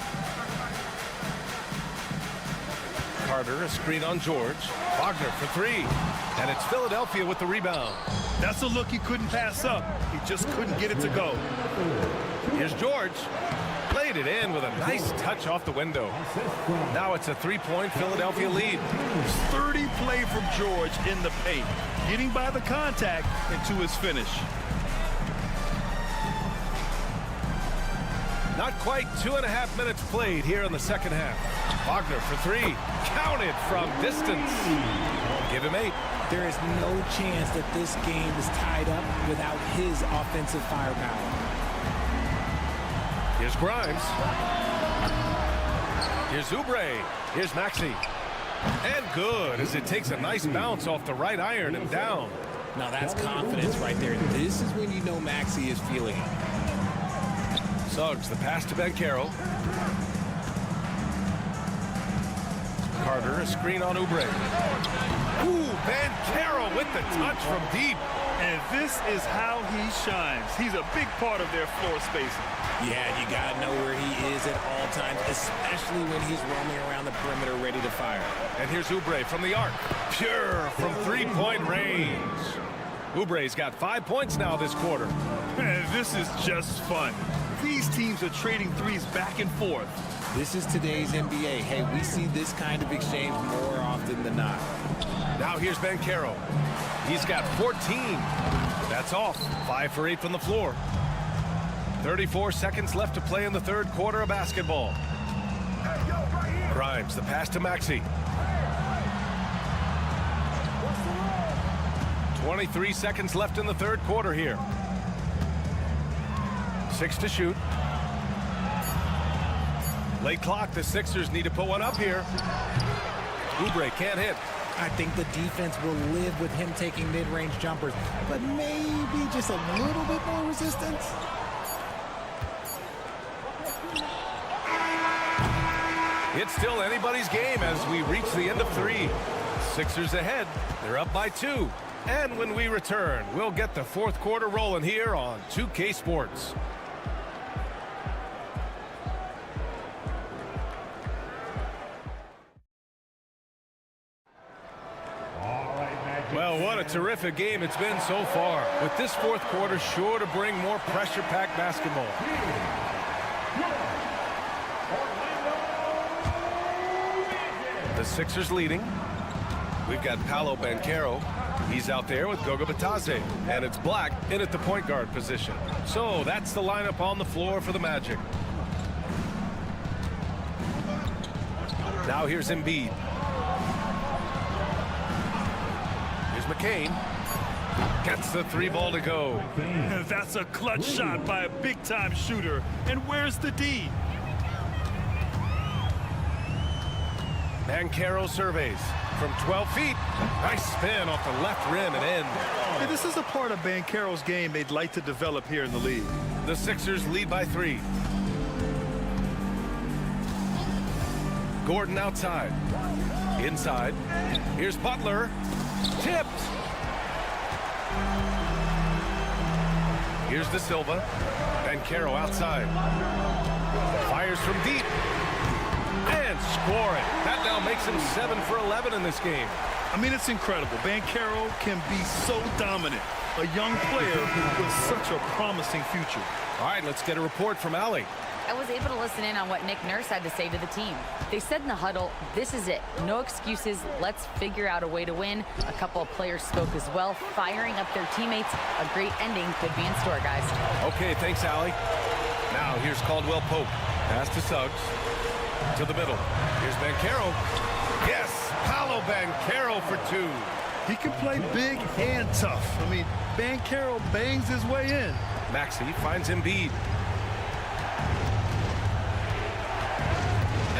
Carter, a screen on George. Wagner for 3. And it's Philadelphia with the rebound. That's a look he couldn't pass up. He just couldn't get it to go. Here's George. Played it in with a nice touch off the window. Now it's a 3-point Philadelphia lead. Sturdy play from George in the paint, getting by the contact and to his finish. Not quite 2.5 minutes played here in the second half. Wagner for 3. Counted from distance. Give him 8. There is no chance that this game is tied up without his offensive firepower. Here's Grimes. Here's Oubre. Here's Maxey. And good as it takes a nice bounce off the right iron and down. Now that's confidence right there. This is when you know Maxey is feeling it. Suggs, the pass to Banchero. Carter, a screen on Oubre. Ooh, Banchero with the touch from deep. And this is how he shines. He's a big part of their floor spacing. Yeah, you got to know where he is at all times, especially when he's roaming around the perimeter ready to fire. And here's Oubre from the arc. Pure from 3-point range. Oubre's got 5 points now this quarter. And this is just fun. These teams are trading threes back and forth. This is today's NBA. Hey, we see this kind of exchange more often than not. Now here's Banchero. He's got 14. That's off. 5 for 8 from the floor. 34 seconds left to play in the third quarter of basketball. Grimes, the pass to Maxey. 23 seconds left in the third quarter here. 6 to shoot. Late clock, the Sixers need to put one up here. Oubre can't hit. I think the defense will live with him taking mid-range jumpers, but maybe just a little bit more resistance. It's still anybody's game as we reach the end of 3. Sixers ahead. They're up by 2. And when we return, we'll get the fourth quarter rolling here on 2K Sports. Well, what a terrific game it's been so far. With this fourth quarter sure to bring more pressure-packed basketball. The The Sixers leading. We've got Paolo Banchero. He's out there with Goga Batadze. And it's Black in at the point guard position. So that's the lineup on the floor for the Magic. Now here's Embiid. Here's McCain. Gets the 3 ball to go. That's a clutch shot by a big-time shooter. And where's the D? Banchero surveys from 12 feet. Nice spin off the left rim and in. Hey, this is a part of Banchero's game they'd like to develop here in the league. The Sixers lead by 3. Gordon outside. Inside. Here's Butler. Tipped. Here's De Silva. Banchero outside. Fires from deep. And scoring. That now makes him 7 for 11 in this game. I mean, it's incredible. Banchero can be so dominant. A young player with such a promising future. All right, let's get a report from Allie. I was able to listen in on what Nick Nurse had to say to the team. They said in the huddle, this is it. No excuses. Let's figure out a way to win. A couple of players spoke as well, firing up their teammates. A great ending could be in store, guys. Okay, thanks, Allie. Now here's Caldwell Pope. Pass to Suggs. To the middle. Here's Banchero. Yes, Paolo Banchero for 2. He can play big and tough. I mean, Banchero bangs his way in. Maxey finds Embiid.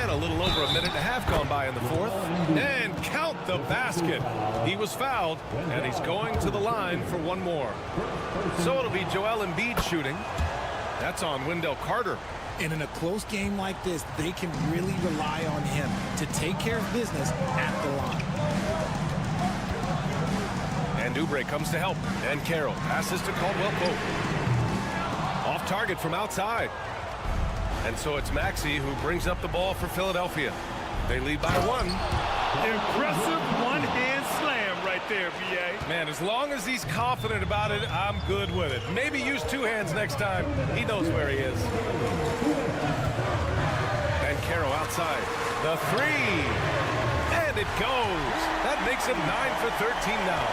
And a little over a minute and a half gone by in the fourth. And count the basket. He was fouled, and he's going to the line for 1 more. So it'll be Joel Embiid shooting. That's on Wendell Carter. And in a close game like this, they can really rely on him to take care of business at the line. And Oubre comes to help. And Carroll passes to Caldwell Pope. Off target from outside. And so it's Maxey who brings up the ball for Philadelphia. They lead by 1. Impressive one-hand slam right there, VA. Man, as long as he's confident about it, I'm good with it. Maybe use 2 hands next time. He knows where he is. And Banchero outside. The 3. And it goes. That makes him 9 for 13 now.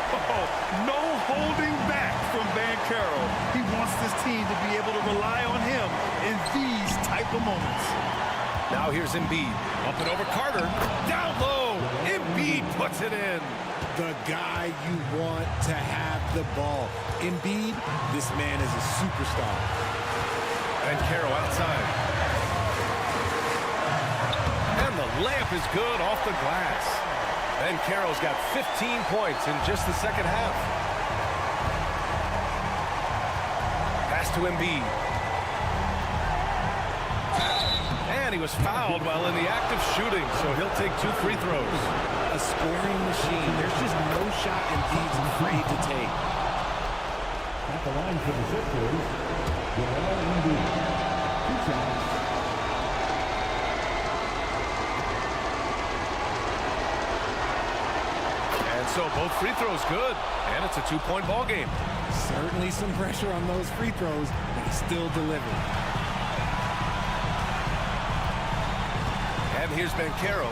Oh, no holding back from Banchero. He wants this team to be able to rely on him in these type of moments. Now here's Embiid. Up and over Carter. Down low. Embiid puts it in. The guy you want to have the ball. Embiid, this man is a superstar. Banchero outside. And the layup is good off the glass. Banchero's got 15 points in just the second half. Pass to Embiid. And he was fouled while in the act of shooting, so he'll take 2 free throws. A scoring machine. There's just no shot Embiid's afraid to take. At the line for the Sixers, Joel Embiid. 2 shots. So both free throws good, and it's a 2-point ball game. Certainly some pressure on those free throws, but he still delivered. And here's Banchero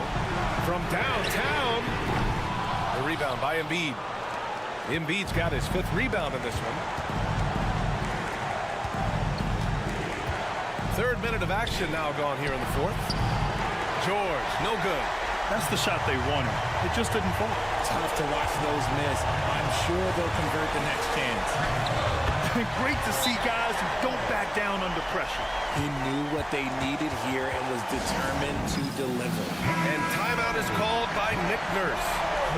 from downtown. The rebound by Embiid. Embiid's got his 5th rebound in this one. 3rd minute of action now gone here in the 4th. George, no good. That's the shot they wanted. It just didn't fall. Tough to watch those miss. I'm sure they'll convert the next chance. Great to see guys who don't back down under pressure. He knew what they needed here and was determined to deliver. And timeout is called by Nick Nurse.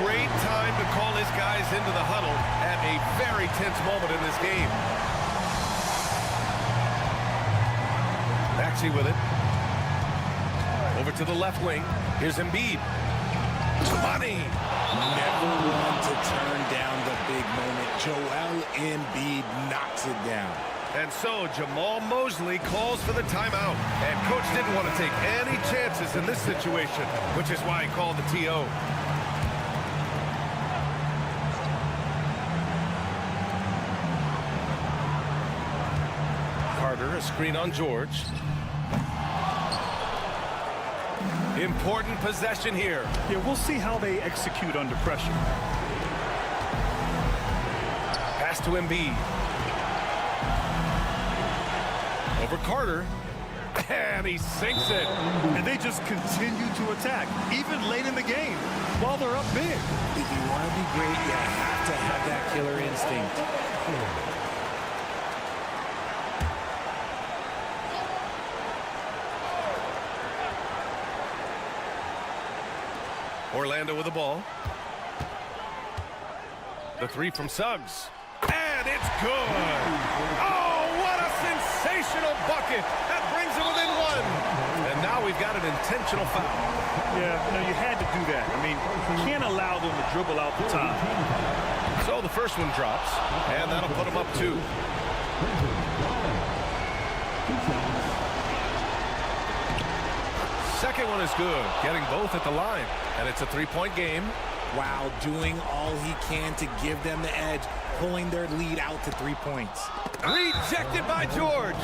Great time to call his guys into the huddle at a very tense moment in this game. Maxey with it. Over to the left wing. Here's Embiid. Money. Never one to turn down the big moment. Joel Embiid knocks it down. And so Jamal Mosley calls for the timeout. And coach didn't want to take any chances in this situation, which is why he called the TO. Carter, a screen on George. important possession here. Yeah, we'll see how they execute under pressure. Pass to Embiid. Over Carter. And he sinks it. And they just continue to attack, even late in the game, while they're up big. If you want to be great, you have to have that killer instinct. Orlando with the ball. The three from Suggs. And it's good. Oh, what a sensational bucket. That brings it within one. And now we've got an intentional foul. Yeah, you had to do that. I mean, you can't allow them to dribble out the top. So the first one drops, and that'll put them up 2. Second one is good, getting both at the line. And it's a 3-point game. Wow, doing all he can to give them the edge, pulling their lead out to 3 points. Rejected by George.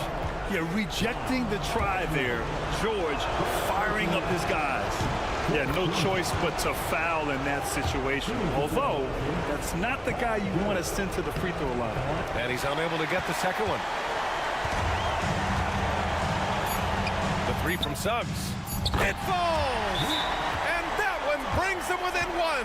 Yeah, rejecting the try there. George firing up his guys. Yeah, no choice but to foul in that situation. Although, that's not the guy you want to send to the free throw line. And he's unable to get the second one. The three from Suggs. It falls! And that one brings them within 1.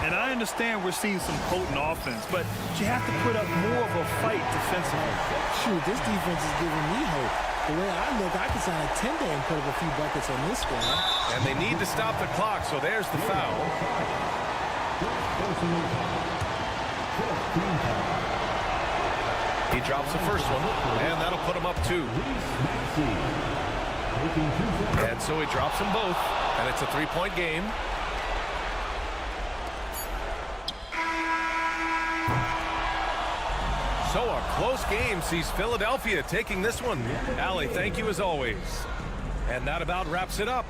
And I understand we're seeing some potent offense, but you have to put up more of a fight defensively. Shoot, this defense is giving me hope. The way I look, I can sign a 10-day and put up a few buckets on this squad. And they need to stop the clock, so there's the foul. He drops the first one, and that'll put him up 2. And so he drops them both, and it's a 3-point game. So a close game sees Philadelphia taking this one. Allie, thank you as always. And that about wraps it up.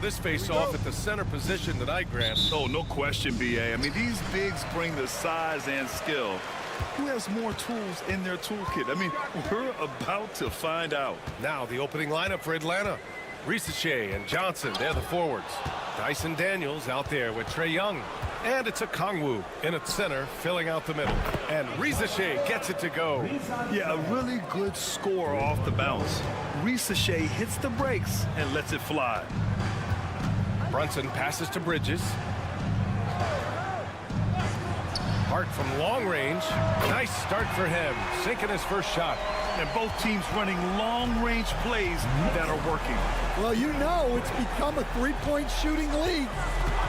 this face-off at the center position that I grant. Oh, no question, B.A. I mean, these bigs bring the size and skill. Who has more tools in their toolkit? I mean, we're about to find out. Now the opening lineup for Atlanta. Risache and Johnson, they're the forwards. Dyson Daniels out there with Trae Young. And it's a Kongwu in at center, filling out the middle. And Risache gets it to go. Yeah, a really good score off the bounce. Risache hits the brakes and lets it fly. Brunson passes to Bridges. Hart from long range. Nice start for him, sinking his first shot. And both teams running long-range plays that are working. Well, you know it's become a three-point shooting league.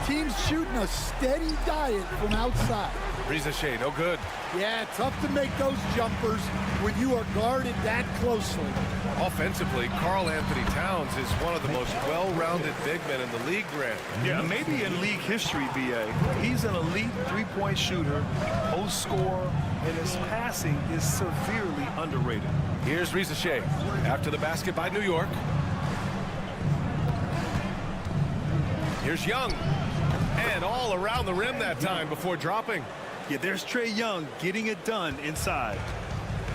Teams shooting a steady diet from outside. Ricochet, no good. Yeah, tough to make those jumpers when you are guarded that closely. Offensively, Karl Anthony Towns is one of the most well-rounded big men in the league, Grant. Yeah, maybe in league history, B.A. He's an elite three-point shooter, post scorer, and his passing is severely underrated. Here's Ricochet after the basket by New York. Here's Young. And all around the rim that time before dropping. Yeah, there's Trae Young getting it done inside.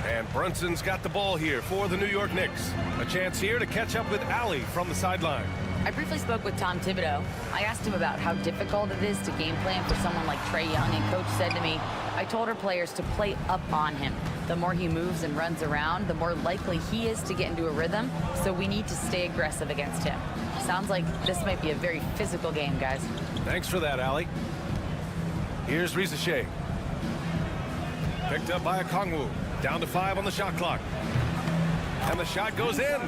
And Brunson's got the ball here for the New York Knicks. A chance here to catch up with Allie from the sideline. I briefly spoke with Tom Thibodeau. I asked him about how difficult it is to game plan for someone like Trae Young, and Coach said to me, I told our players to play up on him. The more he moves and runs around, the more likely he is to get into a rhythm, so we need to stay aggressive against him. Sounds like this might be a very physical game, guys. Thanks for that, Allie. Here's Ricochet. Picked up by Okongwu. Down to 5 on the shot clock. And the shot goes in.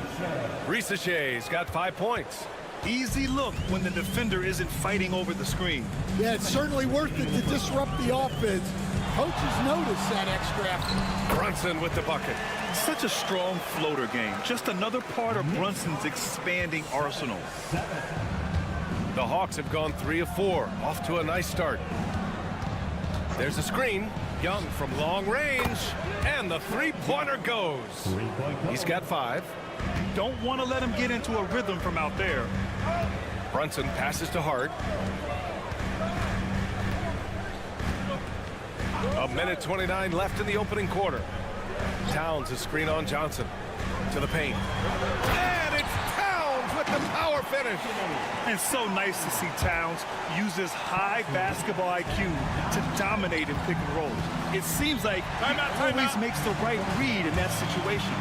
Ricochet's got 5 points. Easy look when the defender isn't fighting over the screen. Yeah, it's certainly worth it to disrupt the offense. Coaches notice that extra effort. Brunson with the bucket. Such a strong floater game. Just another part of Brunson's expanding arsenal. The Hawks have gone 3 of 4. Off to a nice start. There's a screen. Young from long range. And the three-pointer goes. He's got 5. Don't want to let him get into a rhythm from out there. Brunson passes to Hart. A minute 29 left in the opening quarter. Towns a screen on Johnson. To the paint. And it's Towns with the power finish. And so nice to see Towns use his high basketball IQ to dominate in pick and rolls. It seems like he always makes the right read in that situation.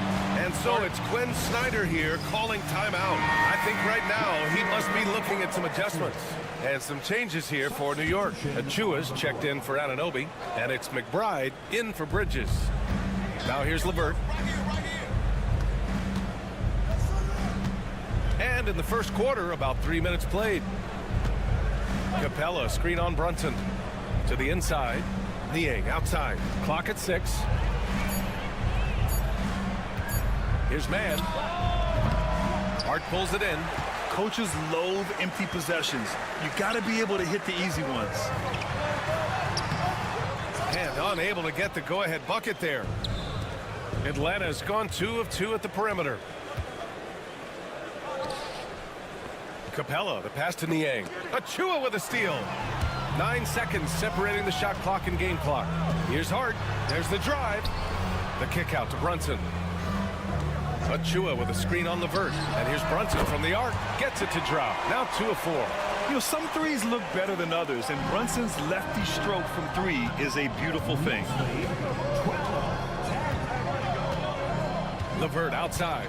And so it's Quinn Snyder here calling timeout. I think right now he must be looking at some adjustments. And some changes here for New York. Achua's checked in for Anunoby, and it's McBride in for Bridges. Now here's LeVert. And in the first quarter, about 3 minutes played. Capella, screen on Brunson. To the inside. Niang outside. Clock at 6. Here's Mann. Hart pulls it in. Coaches loathe empty possessions. You got to be able to hit the easy ones. And unable to get the go-ahead bucket there. Atlanta's gone 2 of 2 at the perimeter. Capella, the pass to Niang. Achua with a steal. 9 seconds separating the shot clock and game clock. Here's Hart. There's the drive. The kick out to Brunson. Achua with a screen on LeVert. And here's Brunson from the arc. Gets it to drop. Now 2 of 4. You know, some threes look better than others, and Brunson's lefty stroke from 3 is a beautiful thing. LeVert outside.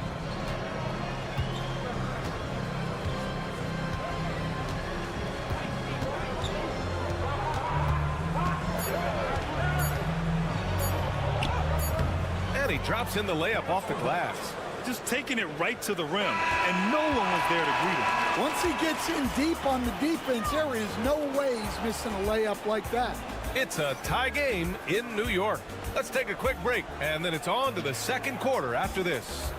And he drops in the layup off the glass. Just taking it right to the rim, and no one was there to greet him. Once he gets in deep on the defense, there is no way he's missing a layup like that. It's a tie game in New York. Let's take a quick break, and then it's on to the second quarter after this.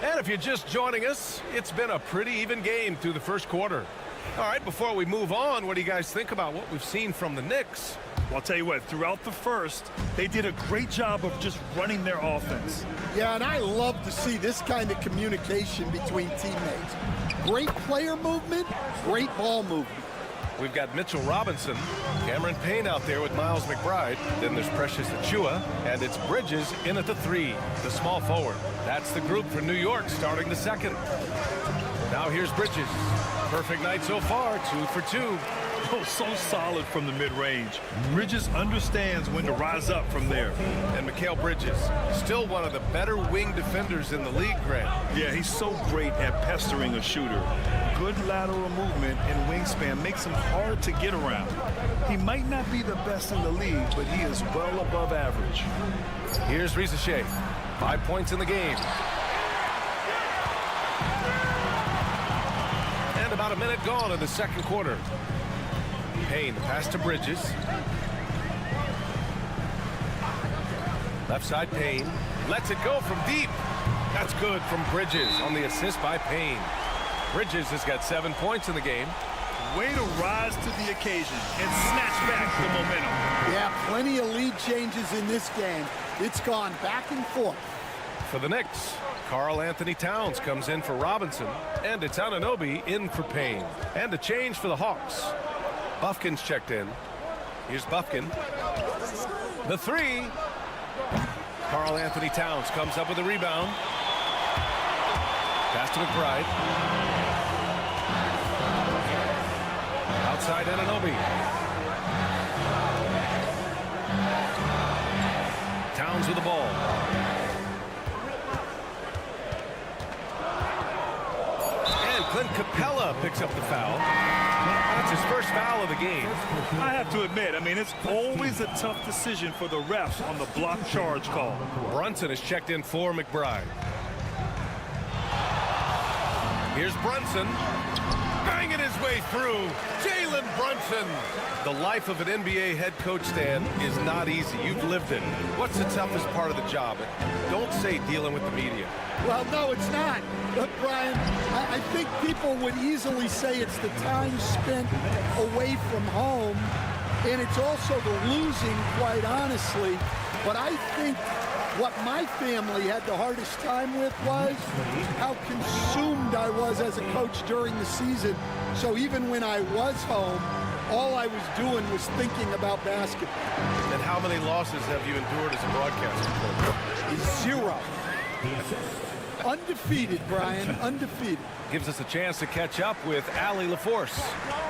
And if you're just joining us, it's been a pretty even game through the first quarter. All right, before we move on, what do you guys think about what we've seen from the Knicks? Well, I'll tell you what, throughout the first, they did a great job of just running their offense. Yeah, and I love to see this kind of communication between teammates. Great player movement, great ball movement. We've got Mitchell Robinson, Cameron Payne out there with Miles McBride. Then there's Precious Achua, and it's Bridges in at the 3, the small forward. That's the group for New York starting the second. Now here's Bridges. Perfect night so far, 2 for 2. Oh, so solid from the mid-range. Bridges understands when to rise up from there. And Mikal Bridges, still one of the better wing defenders in the league, Grant. Yeah, he's so great at pestering a shooter. good lateral movement and wingspan makes him hard to get around. He might not be the best in the league, but he is well above average. Here's Risache. 5 points in the game. And about a minute gone in the second quarter. Payne, pass to Bridges. Left side, Payne. Lets it go from deep. That's good from Bridges on the assist by Payne. Bridges has got 7 points in the game. Way to rise to the occasion and snatch back the momentum. Yeah, plenty of lead changes in this game. It's gone back and forth. For the Knicks, Karl Anthony Towns comes in for Robinson, and it's Anunoby in for Payne. And a change for the Hawks. Bufkin's checked in. Here's Bufkin. The three. Karl Anthony Towns comes up with a rebound. Pass to McBride. Outside Anunoby. Towns with the ball. And Clint Capella picks up the foul. That's his first foul of the game. I have to admit, it's always a tough decision for the refs on the block charge call. Brunson is checked in for McBride. Here's Brunson. Banging his way through. Jalen Brunson. The life of an NBA head coach, Stan, is not easy. You've lived it. What's the toughest part of the job? Don't say dealing with the media. Well, no, it's not. But, Brian, I think people would easily say it's the time spent away from home, and it's also the losing, quite honestly. But I think what my family had the hardest time with was how consumed I was as a coach during the season. So even when I was home, all I was doing was thinking about basketball. And how many losses have you endured as a broadcaster coach? 0. Undefeated, Brian, undefeated. Gives us a chance to catch up with Allie LaForce.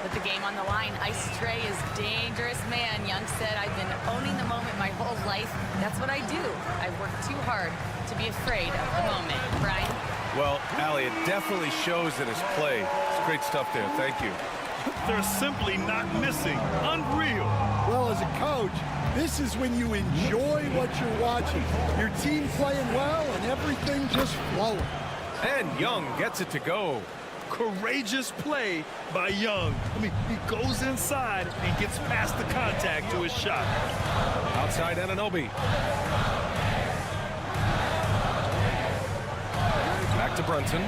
With the game on the line, Ice Trey is dangerous, man. Young said, I've been owning the moment my whole life. That's what I do. I work too hard to be afraid of the moment. Brian? Well, Allie, it definitely shows in his play. It's great stuff there. Thank you. They're simply not missing. Unreal. Well, as a coach, this is when you enjoy what you're watching. Your team playing well and everything just flowing. And Young gets it to go. Courageous play by Young. He goes inside and gets past the contact to his shot. Outside Anunoby. Back to Brunson.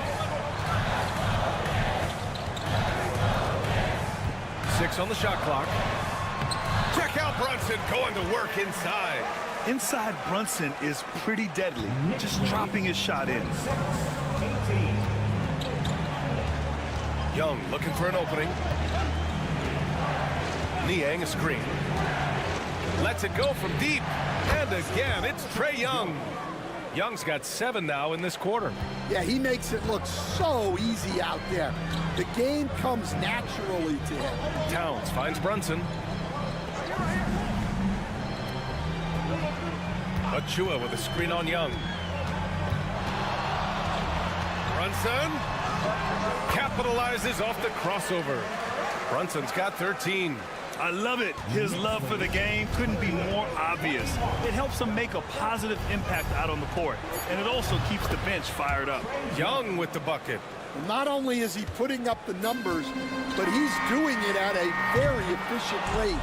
6 on the shot clock. Check out Brunson going to work inside. Inside Brunson is pretty deadly, just dropping his shot in. Young looking for an opening. Niang a screen. Lets it go from deep. And again, it's Trae Young. Young's got 7 now in this quarter. Yeah, he makes it look so easy out there. The game comes naturally to him. Towns finds Brunson. Achua with a screen on Young. Brunson capitalizes off the crossover. Brunson's got 13. I love it. His love for the game couldn't be more obvious. It helps him make a positive impact out on the court, and it also keeps the bench fired up. Young with the bucket. Not only is he putting up the numbers, but he's doing it at a very efficient rate.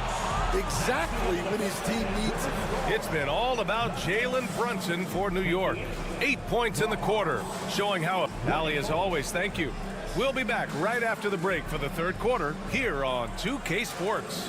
Exactly when his team needs it. It's been all about Jalen Brunson for New York. 8 points in the quarter, showing how Allie, as always, thank you. We'll be back right after the break for the third quarter here on 2K Sports.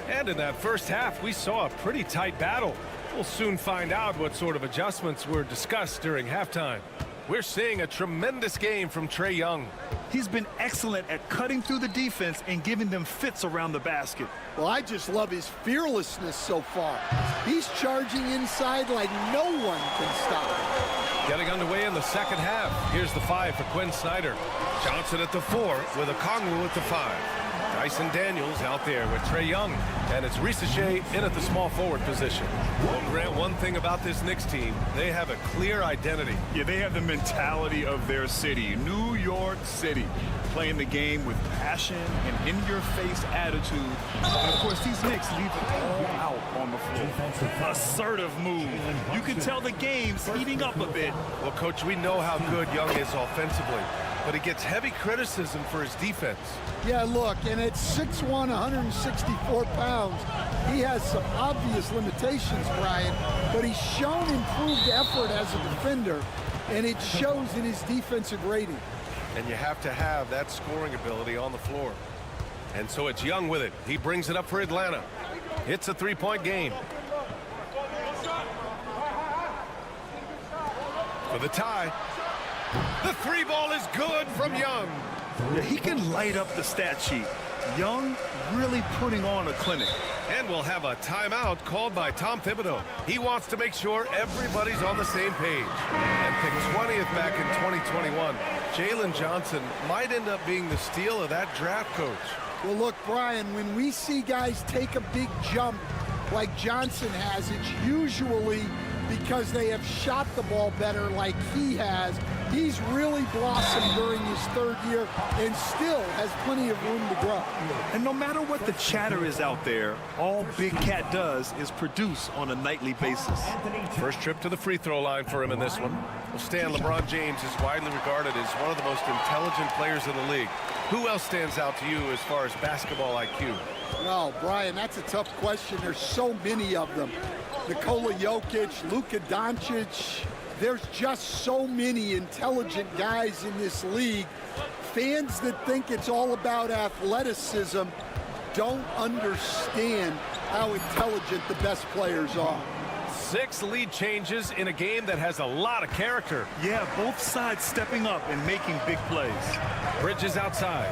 And in that first half, we saw a pretty tight battle. We'll soon find out what sort of adjustments were discussed during halftime. We're seeing a tremendous game from Trae Young. He's been excellent at cutting through the defense and giving them fits around the basket. Well, I just love his fearlessness so far. He's charging inside like no one can stop him. Getting underway in the second half. Here's the 5 for Quinn Snyder. Johnson at the 4 with Okongwu at the 5. Dyson Daniels out there with Trae Young. And it's Risache in at the small forward position. Well, Grant, one thing about this Knicks team, they have a clear identity. Yeah, they have the mentality of their city, New York City. Playing the game with passion and in-your-face attitude. And, of course, these Knicks leave it all out on the floor. Assertive move. You can tell the game's heating up a bit. Well, Coach, we know how good Young is offensively, but he gets heavy criticism for his defense. Yeah, look, and at 6'1", 164 pounds, he has some obvious limitations, Brian, but he's shown improved effort as a defender, and it shows in his defensive rating. And you have to have that scoring ability on the floor. And so it's Young with it. He brings it up for Atlanta. It's a three-point game. For the tie. The three ball is good from Young. Yeah, he can light up the stat sheet. Young really putting on a clinic. And we'll have a timeout called by Tom Thibodeau. He wants to make sure everybody's on the same page. And pick 20th back in 2021. Jalen Johnson might end up being the steal of that draft, Coach. Well, look, Brian, when we see guys take a big jump like Johnson has, it's usually because they have shot the ball better like he has. He's really blossomed during his third year and still has plenty of room to grow. And no matter what the chatter is out there, all Big Cat does is produce on a nightly basis. First trip to the free throw line for him in this one. Well, Stan, LeBron James is widely regarded as one of the most intelligent players in the league. Who else stands out to you as far as basketball IQ? Well, Brian, that's a tough question. There's so many of them. Nikola Jokic, Luka Doncic. There's just so many intelligent guys in this league. Fans that think it's all about athleticism don't understand how intelligent the best players are. 6 lead changes in a game that has a lot of character. Yeah, both sides stepping up and making big plays. Bridges outside.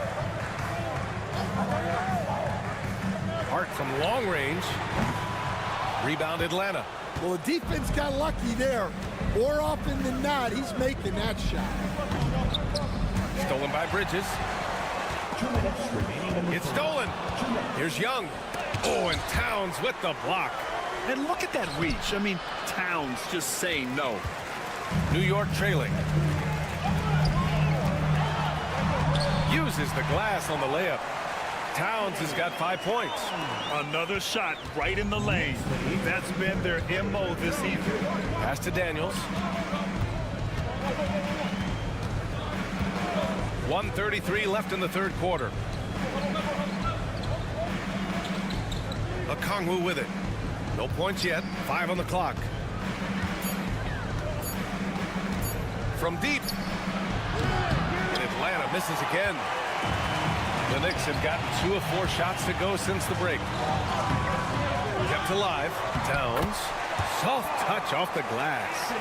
Hart from long range. Rebound Atlanta. Well, the defense got lucky there. More often than not, he's making that shot. Stolen by Bridges. It's stolen. Here's Young. Oh, and Towns with the block. And look at that reach. I mean, Towns just saying no. New York trailing. Uses the glass on the layup. Towns has got 5 points. Another shot right in the lane. That's been their MO this evening. Pass to Daniels. 1:33 left in the third quarter. Okongwu with it. No points yet. 5 on the clock. From deep. And Atlanta misses again. The Knicks have gotten 2 of 4 shots to go since the break. Kept alive. Towns. Soft touch off the glass.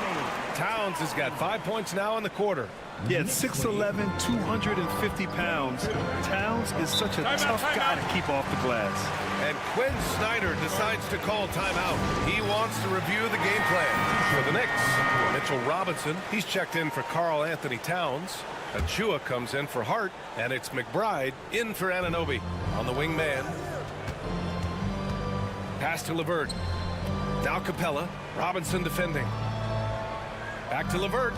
Towns has got 5 points now in the quarter. Yeah, 6'11", 250 pounds. Towns is such a tough guy to keep off the glass. And Quinn Snyder decides to call timeout. He wants to review the game plan. For the Knicks, Mitchell Robinson, he's checked in for Karl Anthony Towns. Achua comes in for Hart, and it's McBride in for Anunoby on the wing man. Pass to LeVert. Now Capella. Robinson defending. Back to LeVert.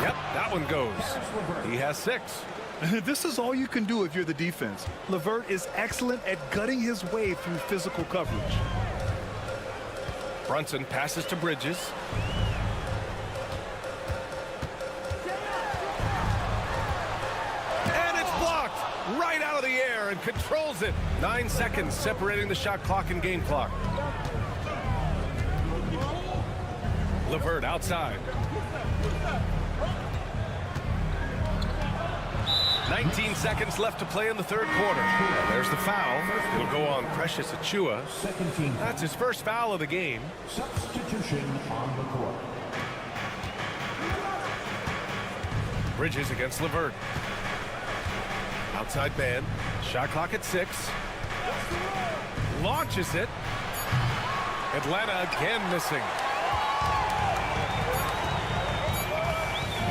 Yep, that one goes. He has 6. This is all you can do if you're the defense. LeVert is excellent at gutting his way through physical coverage. Brunson passes to Bridges. And it's blocked right out of the air and controls it. 9 seconds separating the shot clock and game clock. LeVert outside. 19 seconds left to play in the third quarter. And there's the foul. It'll go on Precious Achua. That's his first foul of the game. Substitution on the court. Bridges against LeVert. Outside man. Shot clock at 6. Launches it. Atlanta again missing.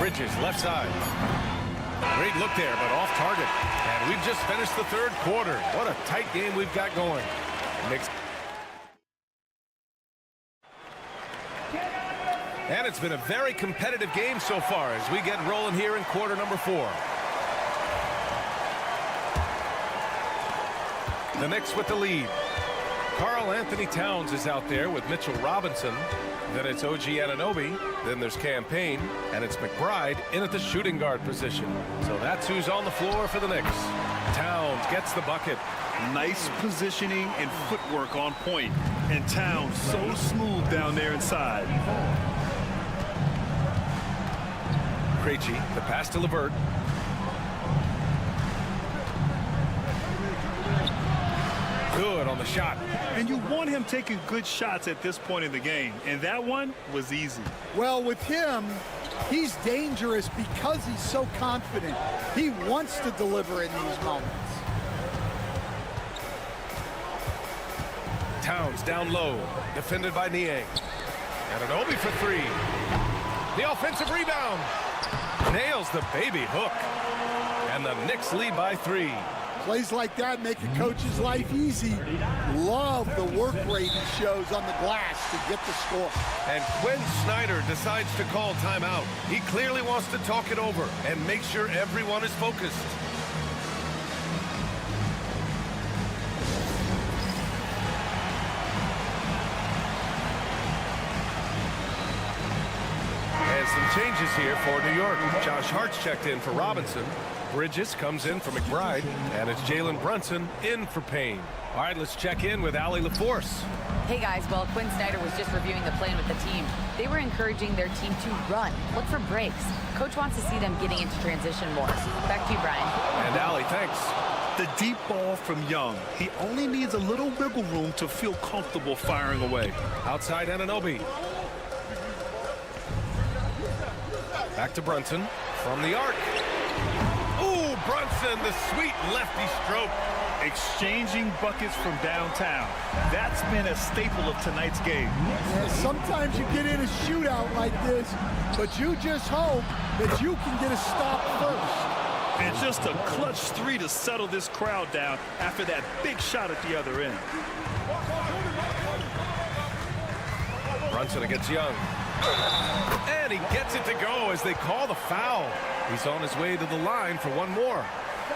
Bridges, left side. Great look there, but off target. And we've just finished the third quarter. What a tight game we've got going. Knicks. And it's been a very competitive game so far as we get rolling here in quarter number 4. The Knicks with the lead. Karl Anthony Towns is out there with Mitchell Robinson. Then it's OG Anunoby. Then there's Campaign. And it's McBride in at the shooting guard position. So that's who's on the floor for the Knicks. Towns gets the bucket. Nice positioning and footwork on point. And Towns so smooth down there inside. Krejci, the pass to LeVert. Good on the shot. And you want him taking good shots at this point in the game. And that one was easy. Well, with him, he's dangerous because he's so confident. He wants to deliver in these moments. Towns down low, defended by Niang. Anunoby for 3. The offensive rebound. Nails the baby hook. And the Knicks lead by 3. Plays like that make a coach's life easy. Love the work rate he shows on the glass to get the score. And Quinn Snyder decides to call timeout. He clearly wants to talk it over and make sure everyone is focused. And some changes here for New York. Josh Hart's checked in for Robinson. Bridges comes in for McBride, and it's Jalen Brunson in for Payne. All right, let's check in with Allie LaForce. Hey guys, well, Quinn Snyder was just reviewing the plan with the team. They were encouraging their team to run, look for breaks. Coach wants to see them getting into transition more. Back to you, Brian. And Allie, thanks. The deep ball from Young. He only needs a little wiggle room to feel comfortable firing away. Outside Anunoby. Back to Brunson from the arc. Ooh, Brunson, the sweet lefty stroke. Exchanging buckets from downtown. That's been a staple of tonight's game. Yeah, sometimes you get in a shootout like this, but you just hope that you can get a stop first. And just a clutch 3 to settle this crowd down after that big shot at the other end. Brunson against Young. And he gets it to go as they call the foul. He's on his way to the line for one more.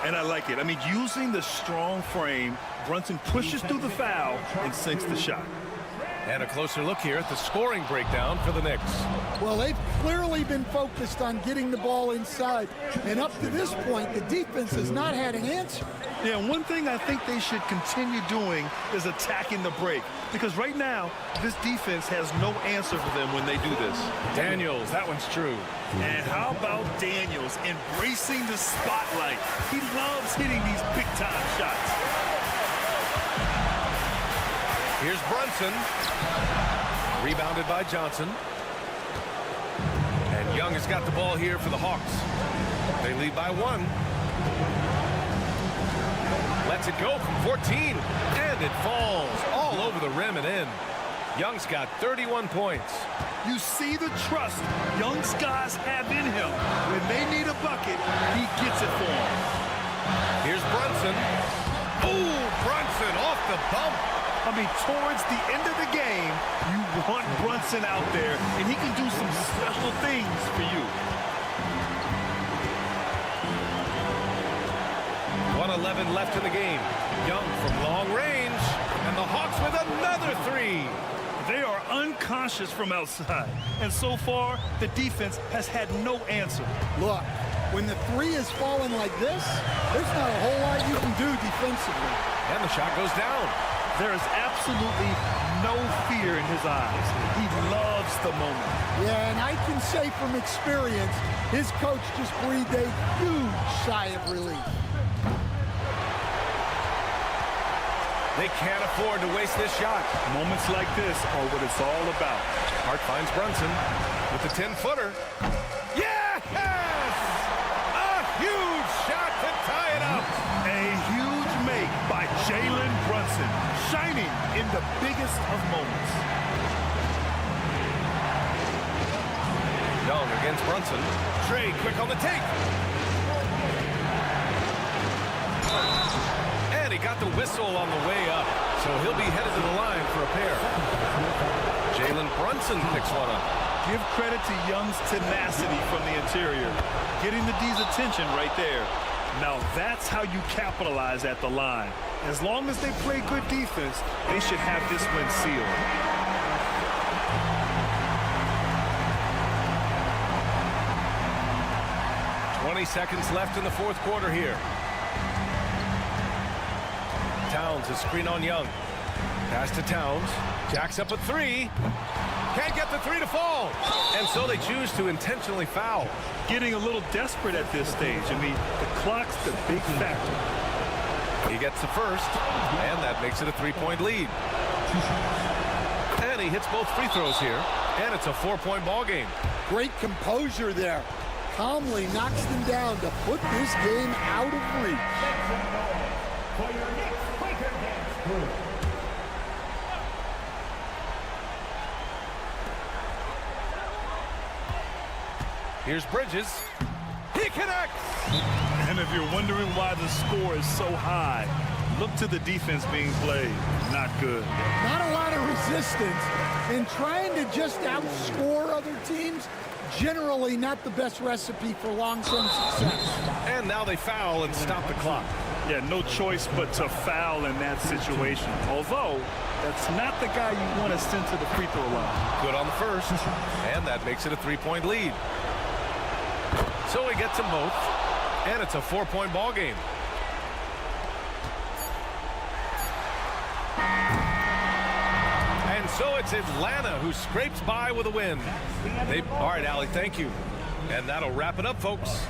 And I like it. I mean, using the strong frame, Brunson pushes through the foul and sinks the shot. And a closer look here at the scoring breakdown for the Knicks. Well, they've clearly been focused on getting the ball inside. And up to this point, the defense has not had an answer. Yeah, one thing I think they should continue doing is attacking the break. Because right now, this defense has no answer for them when they do this. Daniels, that one's true. And how about Daniels embracing the spotlight? He loves hitting these big-time shots. Here's Brunson. Rebounded by Johnson. And Young has got the ball here for the Hawks. They lead by 1. Lets it go from 14. And it falls all over the rim and in. Young's got 31 points. You see the trust Young's guys have in him. When they need a bucket, he gets it for them. Here's Brunson. Ooh, Brunson off the bump. I mean, towards the end of the game, you want Brunson out there, and he can do some special things for you. 1:11 left in the game. Young from long range, and the Hawks with another 3. They are unconscious from outside, and so far, the defense has had no answer. Look, when the 3 is falling like this, there's not a whole lot you can do defensively. And the shot goes down. There is absolutely no fear in his eyes. He loves the moment. Yeah, and I can say from experience, his coach just breathed a huge sigh of relief. They can't afford to waste this shot. Moments like this are what it's all about. Hart finds Brunson with the 10-footer. Yes! A huge shot to tie it up. A huge make by Jalen Brunson, shining in the biggest of moments. Young against Brunson. Trey quick on the take. And he got the whistle on the way up, so he'll be headed to the line for a pair. Jalen Brunson picks one up. Give credit to Young's tenacity from the interior. Getting the D's attention right there. Now that's how you capitalize at the line. As long as they play good defense, they should have this win sealed. Seconds left in the fourth quarter here. Towns is screen on Young. Pass to Towns. Jacks up a three. Can't get the three to fall. And so they choose to intentionally foul. Getting a little desperate at this stage. I mean, the clock's the big factor. He gets the first, and that makes it a 3-point lead. And he hits both free throws here, and it's a 4-point ball game. Great composure there. Calmly knocks them down to put this game out of reach. Here's Bridges. He connects! And if you're wondering why the score is so high, look to the defense being played. Not good. Not a lot of resistance, and trying to just outscore other teams, generally not the best recipe for long-term success. And now they foul and stop the clock. Yeah, no choice but to foul in that situation. Although, that's not the guy you want to send to the free throw line. Good on the first, and that makes it a 3-point lead. So he gets them both, and it's a 4-point ball game. And so it's Atlanta who scrapes by with a win. All right, Allie, thank you. And that'll wrap it up, folks.